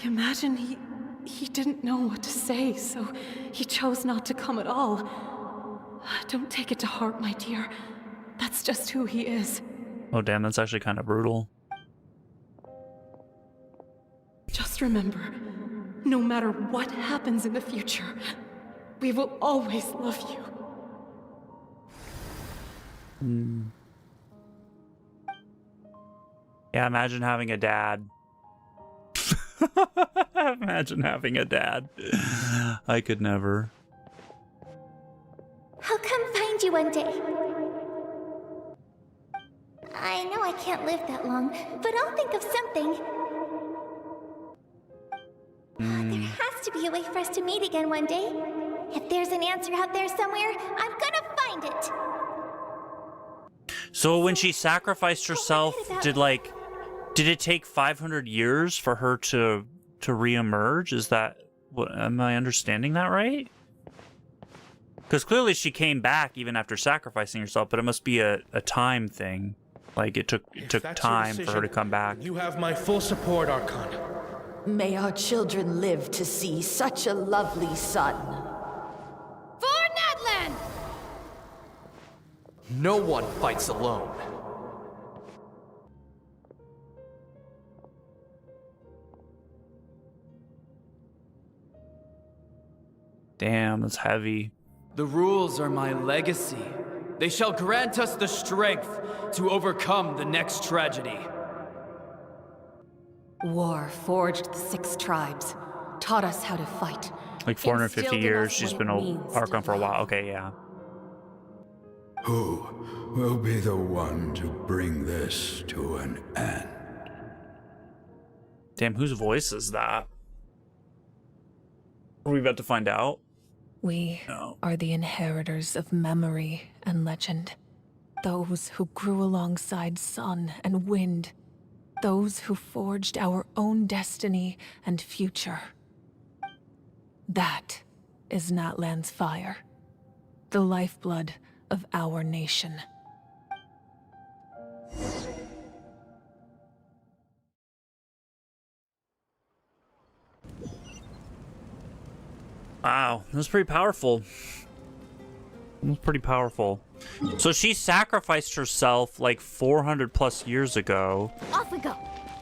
imagine he didn't know what to say, so he chose not to come at all. Don't take it to heart, my dear. That's just who he is. Oh damn, that's actually kind of brutal. Just remember, no matter what happens in the future, we will always love you. Yeah, imagine having a dad. Imagine having a dad. I could never. I'll come find you one day. I know I can't live that long, but I'll think of something. There has to be a way for us to meet again one day. If there's an answer out there somewhere, I'm gonna find it. So when she sacrificed herself, did it take 500 years for her to reemerge? Is that what, am I understanding that right? Because clearly she came back even after sacrificing herself, but it must be a time thing. Like it took time for her to come back. You have my full support, Archon. May our children live to see such a lovely son. For Natlan! No one fights alone. Damn, that's heavy. The rules are my legacy. They shall grant us the strength to overcome the next tragedy. War forged the 6 tribes, taught us how to fight. Like 450 instilled in years, us she's what been it a means Archon to for a while. love. Okay, yeah. Who will be the one to bring this to an end? Damn, whose voice is that? Are we about to find out? We are the inheritors of memory and legend. Those who grew alongside sun and wind. Those who forged our own destiny and future. That is Natlan's fire. The lifeblood of our nation. Wow, that was pretty powerful. It was pretty powerful. So she sacrificed herself like 400 plus years ago. Off we go.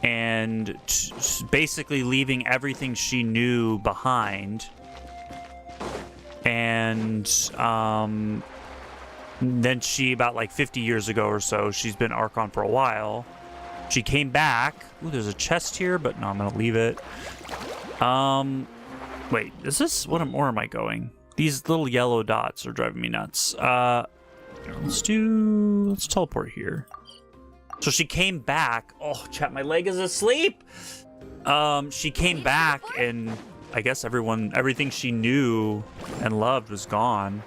And basically leaving everything she knew behind. And then she, about like 50 years ago or so, she's been Archon for a while. She came back. Ooh, there's a chest here, but no, I'm gonna leave it. Wait, is this where am I going? These little yellow dots are driving me nuts. Let's teleport here. So she came back. Oh, chat, my leg is asleep. She came back, and I guess everything she knew and loved was gone.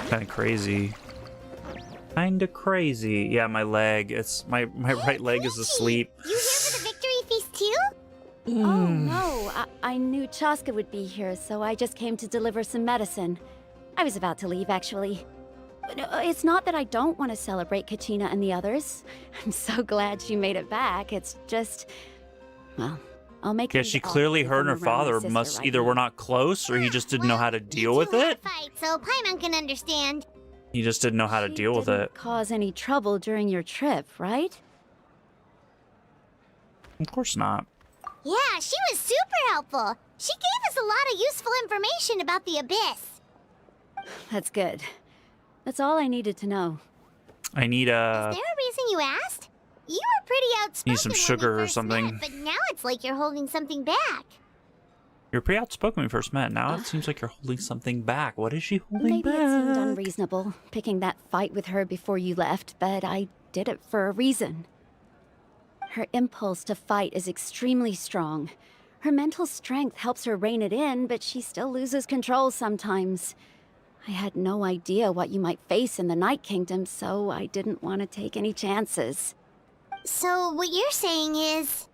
Kind of crazy. Kinda crazy. Yeah, my leg. It's my right leg is asleep. You here for the victory feast too? Oh no, I knew Chaska would be here, so I just came to deliver some medicine. I was about to leave, actually. But it's not that I don't want to celebrate Kachina and the others. I'm so glad she made it back. It's just, well, I'll make. Yeah, she clearly, her and her father must either were not close, or he just didn't know how to deal with it. Fight, so Paimon can understand. He just didn't know how to deal with it. Cause any trouble during your trip, right? Of course not. Yeah, she was super helpful. She gave us a lot of useful information about the Abyss. That's good. That's all I needed to know. I need Is there a reason you asked? You were pretty outspoken. Need some sugar or something. Met, but now it's like you're holding something back. You're pretty outspoken when we first met. Now it seems like you're holding something back. What is she holding Maybe back? it seemed unreasonable, picking that fight with her before you left, but I did it for a reason. Her impulse to fight is extremely strong. Her mental strength helps her rein it in, but she still loses control sometimes. I had no idea what you might face in the Night Kingdom, so I didn't want to take any chances. So what you're saying is...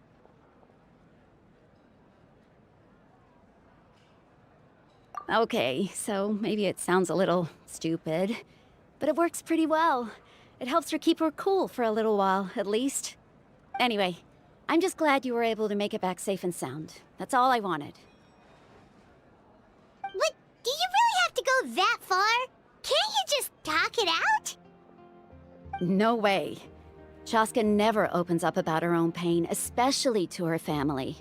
Okay, so maybe it sounds a little stupid, but it works pretty well. It helps her keep her cool for a little while, at least. Anyway, I'm just glad you were able to make it back safe and sound. That's all I wanted. But do you really have to go that far? Can't you just talk it out? No way. Chaska never opens up about her own pain, especially to her family.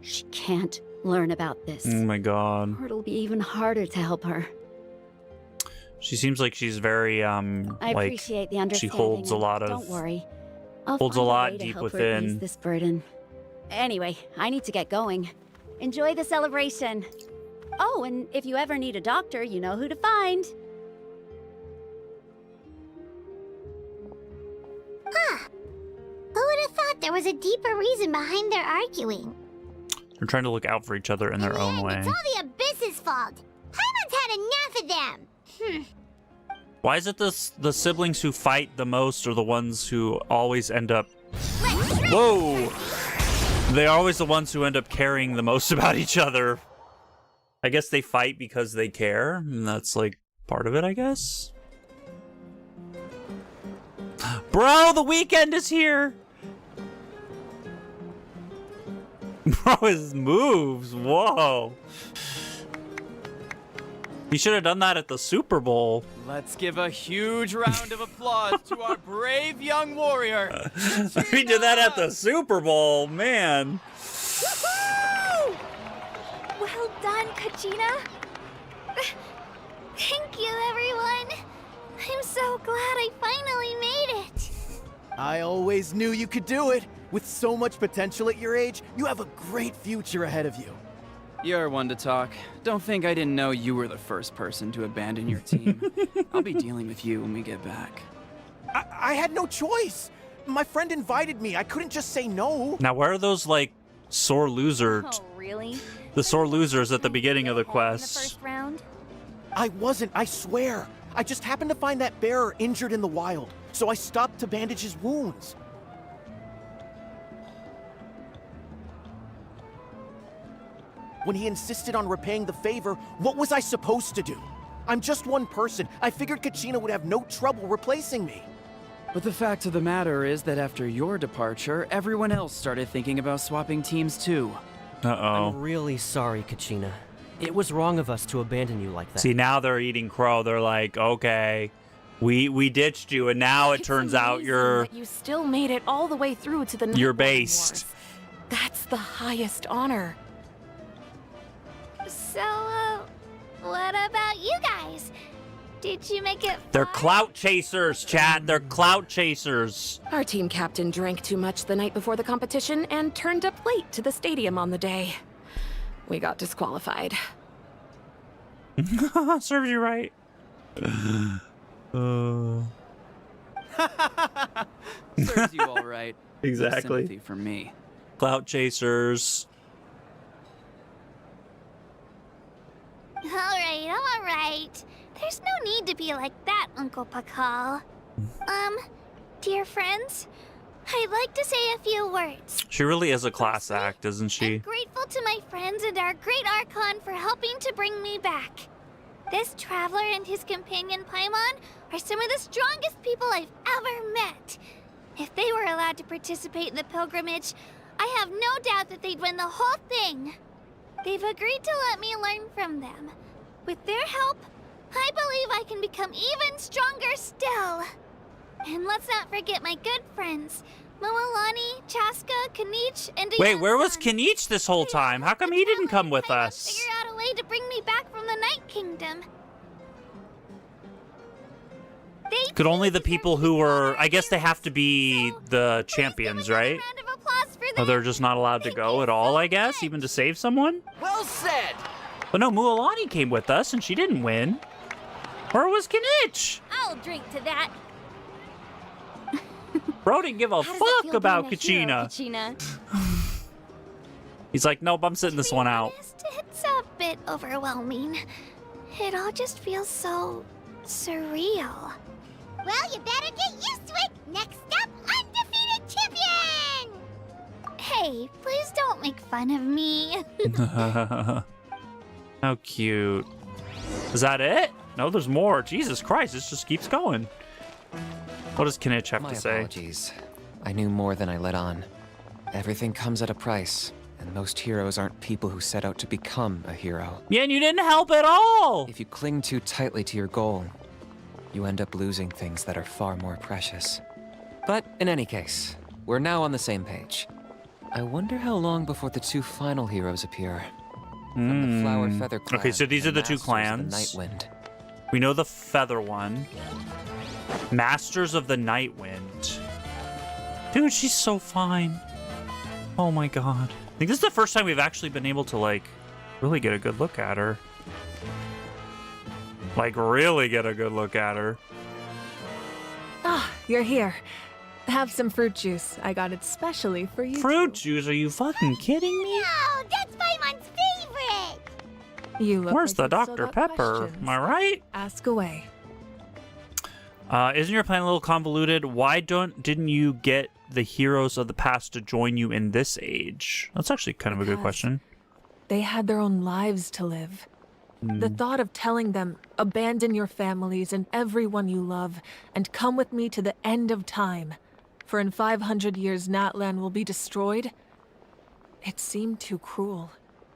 She can't learn about this. Oh my god. Or it'll be even harder to help her. She seems like she's very I appreciate the understanding. She holds a lot of. Don't worry. I'll holds find a lot way to deep help her ease within. this burden. Anyway, I need to get going. Enjoy the celebration. Oh, and if you ever need a doctor, you know who to find. Huh. Who would have thought there was a deeper reason behind their arguing? They're trying to look out for each other in their own way. It's all the Abyss's fault. Paimon's had enough of them. Why is it the siblings who fight the most are the ones who always end up... Whoa! They're always the ones who end up caring the most about each other. I guess they fight because they care, and that's like part of it, I guess. Bro, the weekend is here! Bro, his moves, whoa. He should have done that at the Super Bowl. Let's give a huge round of applause to our brave young warrior. He did that at the Super Bowl, man. Woohoo! Well done, Kachina. Thank you, everyone. I'm so glad I finally made it. I always knew you could do it. With so much potential at your age, you have a great future ahead of you. You're one to talk. Don't think I didn't know you were the first person to abandon your team. I'll be dealing with you when we get back. I had no choice. My friend invited me. I couldn't just say no. Now, where are those, like, sore losers? Oh, really? The sore losers at the beginning of the quest. First round? I wasn't, I swear. I just happened to find that bearer injured in the wild, so I stopped to bandage his wounds. When he insisted on repaying the favor, what was I supposed to do? I'm just one person. I figured Kachina would have no trouble replacing me. But the fact of the matter is that after your departure, everyone else started thinking about swapping teams too. Uh-oh. I'm really sorry, Kachina. It was wrong of us to abandon you like that. See, now they're eating crow. They're like, okay, we ditched you, and now it turns out that you still made it all the way through to the you're Natlan based. Wars. That's the highest honor. So, what about you guys? Did you make it They're clout chasers, Chad. They're clout chasers. Our team captain drank too much the night before the competition and turned up late to the stadium on the day. We got disqualified. Serves you right. Serves you all right. No Exactly. sympathy for me. Clout chasers. All right. There's no need to be like that, Uncle Pakal. Dear friends, I'd like to say a few words. She really is a class act, isn't she? Grateful to my friends and our great Archon for helping to bring me back. This traveler and his companion Paimon are some of the strongest people I've ever met. If they were allowed to participate in the pilgrimage, I have no doubt that they'd win the whole thing. They've agreed to let me learn from them. With their help, I believe I can become even stronger still. And let's not forget my good friends, mualani, Chaska, Kinich, and Wait, where was Kinich this whole time? How come he didn't come with us? figure out a way to bring me back from the Night Kingdom. Could only the people who were... I guess they have to be the champions, right? Oh, they're just not allowed to go at all, I guess? Even to save someone? Well said! But no, Mualani came with us, and she didn't win. Where was Kinich? I'll drink to that. Bro didn't give a fuck about Kachina. He's like, nope, I'm sitting this one out. It's a bit overwhelming. It all just feels so surreal. Well, you better get used to it. Next up, undefeated champion! Hey, please don't make fun of me. How cute. Is that it? No, there's more. Jesus Christ, this just keeps going. What does Kinich have My to say? apologies. I knew more than I let on. Everything comes at a price, and most heroes aren't people who set out to become a hero. Yeah, and you didn't help at all! If you cling too tightly to your goal, you end up losing things that are far more precious. But in any case, we're now on the same page. I wonder how long before the two final heroes appear. From the Flower Feather clan. Okay, so these are the two Masters of clans. the Nightwind. We know the Feather one. Masters of the Nightwind. Dude, she's so fine. Oh my god. I think this is the first time we've actually been able to, like, really get a good look at her. Like, really get a good look at her. Ah, you're here. Have some fruit juice. I got it specially for you. Fruit juice? Are you fucking kidding me? No, that's Paimon's favorite! You look Where's the like you've still Dr. got Pepper? questions. Am I right? Ask away. Isn't your plan a little convoluted? Why didn't you get the heroes of the past to join you in this age? That's actually kind of a good question. They had their own lives to live. The thought of telling them, abandon your families and everyone you love, and come with me to the end of time, for in 500 years Natlan will be destroyed, it seemed too cruel.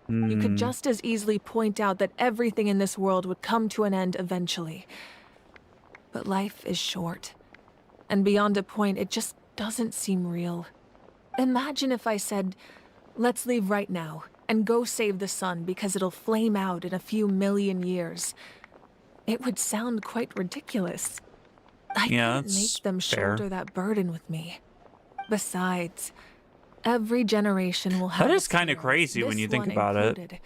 You could just as easily point out that everything in this world would come to an end eventually. But life is short, and beyond a point, it just doesn't seem real. Imagine if I said, let's leave right now, and go save the sun because it'll flame out in a few million years. It would sound quite ridiculous. I can't make them shoulder that burden with me. Besides, every generation will have. That is kind of crazy when you think about it.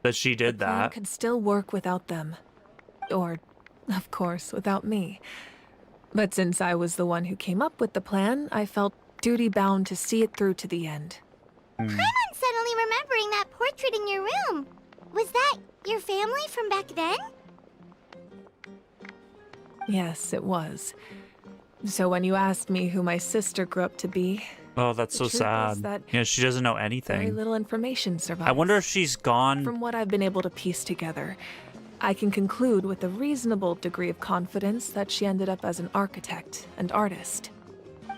That she did The plan that. could still work without them. Or, of course, without me. But since I was the one who came up with the plan, I felt duty-bound to see it through to the end. I'm suddenly remembering that portrait in your room. Was that your family from back then? Yes, it was. So when you asked me who my sister grew up to be, Oh, that's so truth is sad. that Yeah, she doesn't know very anything. little information survives. I wonder if she's gone. From what I've been able to piece together, I can conclude with a reasonable degree of confidence that she ended up as an architect and artist.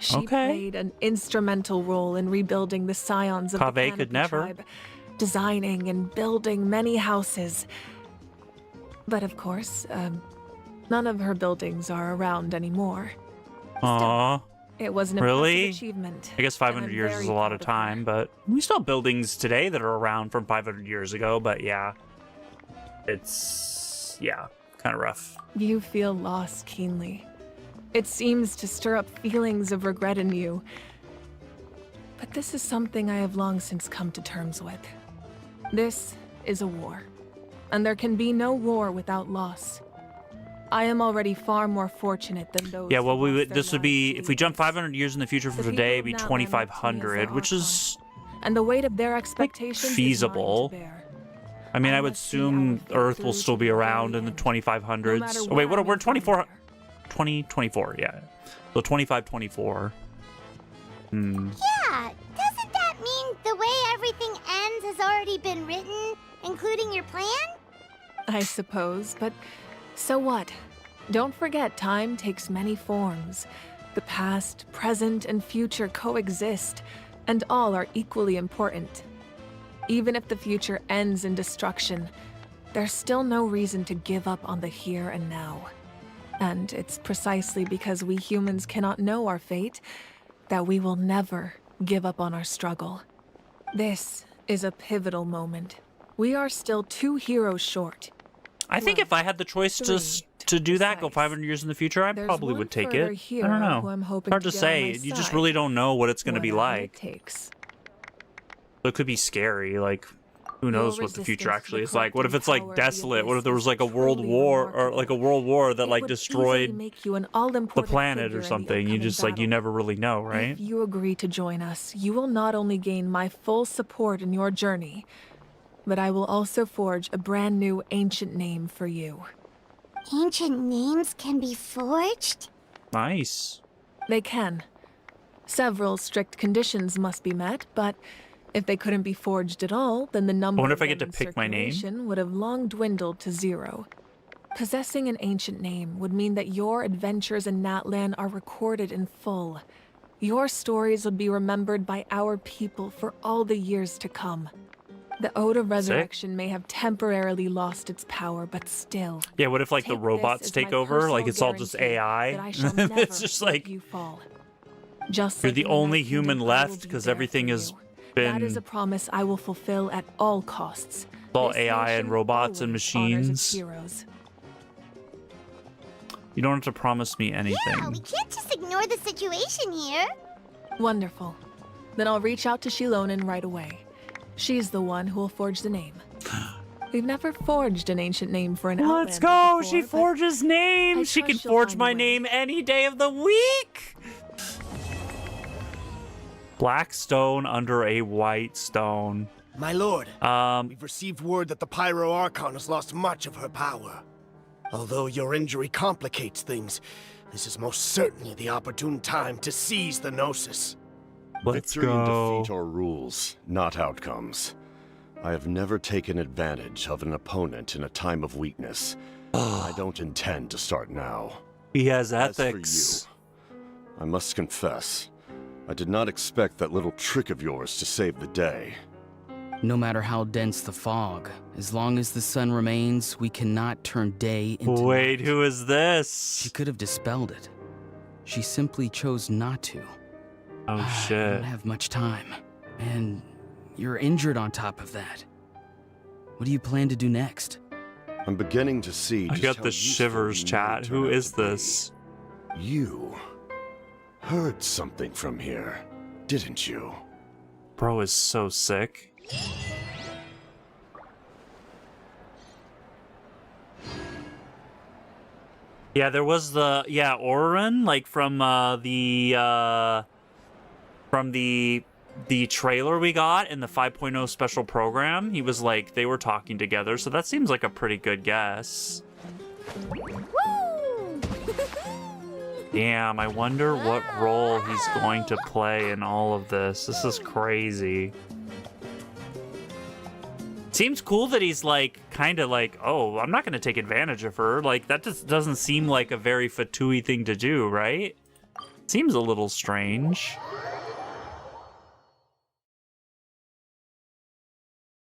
She played an instrumental role in rebuilding the scions of the Kaveh could Canopy never. tribe, designing and building many houses. But of course, none of her buildings are around anymore. Aww. It was an Really? impressive achievement. I guess 500 years is a lot of time, but we still have buildings today that are around from 500 years ago, but yeah. It's, yeah, kind of rough. You feel loss keenly. It seems to stir up feelings of regret in you. But this is something I have long since come to terms with. This is a war, and there can be no war without loss. I am already far more fortunate than those. Yeah, well, this would be, if we jump 500 years in the future from today, it'd be 2,500, which is and the weight of their expectations feasible. I mean, I would assume Earth will still be around in the 2,500s. Oh, wait, we're 2024, yeah. So 2524. Yeah, doesn't that mean the way everything ends has already been written, including your plan? I suppose, but so what? Don't forget, time takes many forms. The past, present, and future coexist, and all are equally important. Even if the future ends in destruction, there's still no reason to give up on the here and now. And it's precisely because we humans cannot know our fate that we will never give up on our struggle. This is a pivotal moment. We are still 2 heroes short. I think if I had the choice to do that, go 500 years in the future, I probably would take it. I don't know. It's hard to say. You just really don't know what it's going to be like. So it could be scary. Like, who knows what the future actually is like? What if it's like desolate? What if there was like a world war that like destroyed the planet or something? You just like, you never really know, right? If you agree to join us, you will not only gain my full support in your journey, but I will also forge a brand new ancient name for you. Ancient names can be forged? Nice. They can. Several strict conditions must be met, but if they couldn't be forged at all, then the number I wonder if I of get to them in pick my name. circulation would have long dwindled to 0. Possessing an ancient name would mean that your adventures in Natlan are recorded in full. Your stories would be remembered by our people for all the years to come. The Ode of Resurrection may have temporarily lost its power, but still. Yeah, what if like the robots take over? Like it's all just AI? It's just like you're the only human left because everything has been. That is a promise I will fulfill at all costs. All AI and robots and machines. Heroes. You don't have to promise me anything. Yeah, we can't just ignore the situation here. Wonderful. Then I'll reach out to Shilonen right away. She's the one who will forge the name. We've never forged an ancient name for an outlander Let's go! before, She forges names! She can forge my name any day of the week! Black stone under a white stone. My lord, we've received word that the Pyro Archon has lost much of her power. Although your injury complicates things, this is most certainly the opportune time to seize the Gnosis. Let's Victory and go. defeat are rules, not outcomes. I have never taken advantage of an opponent in a time of weakness. I don't intend to start now. He has As ethics. for you, I must confess, I did not expect that little trick of yours to save the day. No matter how dense the fog, as long as the sun remains, we cannot turn day into Wait, night. who is this? She could have dispelled it. She simply chose not to. Oh I shit. don't have much time. And you're injured on top of that. What do you plan to do next? I'm beginning to see I just got how the useful shivers, you chat. may Who turn out is to be. this? You heard something from here, didn't you? Bro is so sick. Yeah, there was the Orin, like from the trailer we got in the 5.0 special program. He was like, they were talking together, so that seems like a pretty good guess. Damn, I wonder what role he's going to play in all of this. This is crazy. Seems cool that he's like, kind of like, oh, I'm not going to take advantage of her. Like, that just doesn't seem like a very Fatui thing to do, right? Seems a little strange.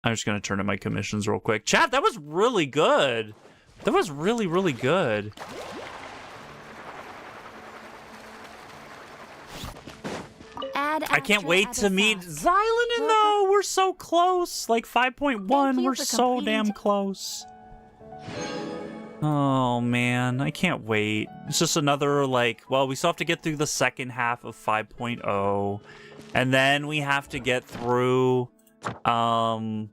I'm just gonna turn in my commissions real quick. Chat, that was really good. That was really, really good. I can't wait to meet Xylonin, though. We're so close. Like 5.1, we're so damn close. Oh, man. I can't wait. It's just another, like, well, we still have to get through the second half of 5.0. And then we have to get through, well,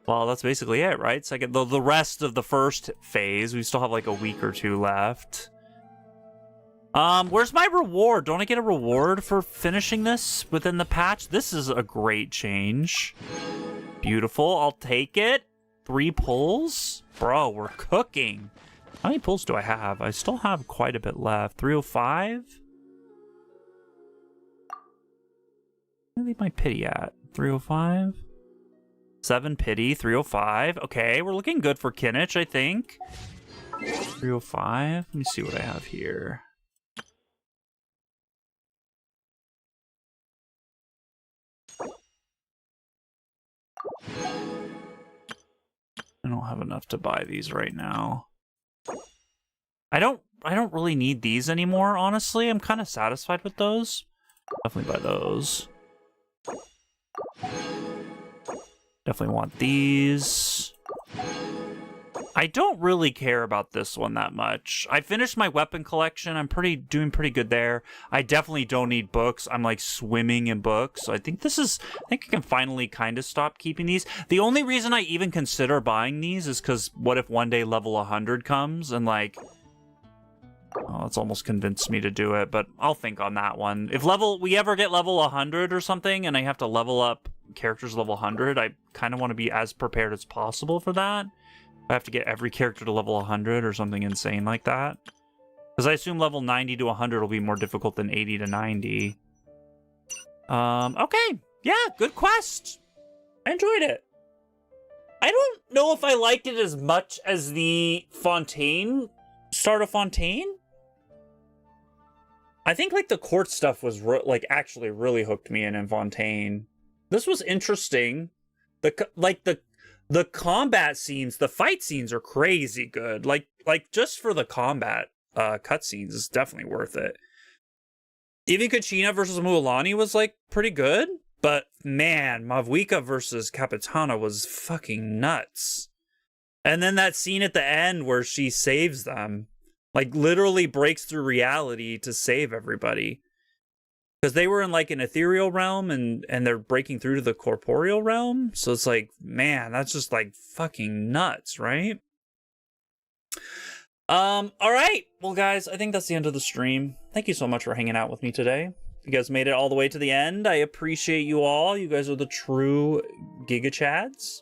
that's basically it, right? Second, the rest of the first phase. We still have, like, a week or two left. Where's my reward? Don't I get a reward for finishing this within the patch? This is a great change. Beautiful. I'll take it. 3 pulls? Bro, we're cooking. How many pulls do I have? I still have quite a bit left. 305? Where do I leave my pity at? 305? 7 pity, 305. Okay, we're looking good for kinich, I think. 305. Let me see what I have here. I don't have enough to buy these right now. I don't really need these anymore, honestly. I'm kind of satisfied with those. Definitely buy those. Definitely want these. I don't really care about this one that much. I finished my weapon collection. I'm doing pretty good there. I definitely don't need books. I'm like swimming in books. So I think I can finally kind of stop keeping these. The only reason I even consider buying these is because what if one day level 100 comes and like, oh, it's almost convinced me to do it, but I'll think on that one. If we ever get level 100 or something and I have to level up characters level 100, I kind of want to be as prepared as possible for that. I have to get every character to level 100 or something insane like that. Because I assume level 90 to 100 will be more difficult than 80 to 90. Okay. Yeah, good quest. I enjoyed it. I don't know if I liked it as much as the Fontaine, start of Fontaine. I think like the court stuff was actually really hooked me in Fontaine. This was interesting. The combat scenes, the fight scenes are crazy good. Like just for the combat cutscenes is definitely worth it. Even Kachina versus Mualani was like pretty good, but man, Mavuika versus Capitana was fucking nuts. And then that scene at the end where she saves them, like literally breaks through reality to save everybody. Because they were in like an ethereal realm and they're breaking through to the corporeal realm. So it's like, man, that's just like fucking nuts, right? All right. Well, guys, I think that's the end of the stream. Thank you so much for hanging out with me today. You guys made it all the way to the end. I appreciate you all. You guys are the true Giga Chads.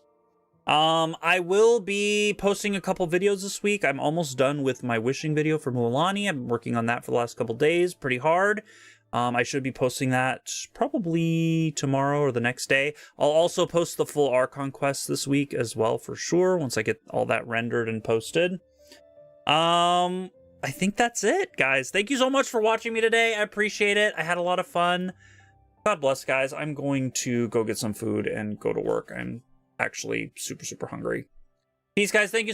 I will be posting a couple videos this week. I'm almost done with my wishing video for Mualani. I've been working on that for the last couple days, pretty hard. I should be posting that probably tomorrow or the next day. I'll also post the full Archon quest this week as well for sure, once I get all that rendered and posted. I think that's it, guys. Thank you so much for watching me today. I appreciate it. I had a lot of fun. God bless, guys. I'm going to go get some food and go to work. I'm actually super, super hungry. Peace, guys. Thank you so much.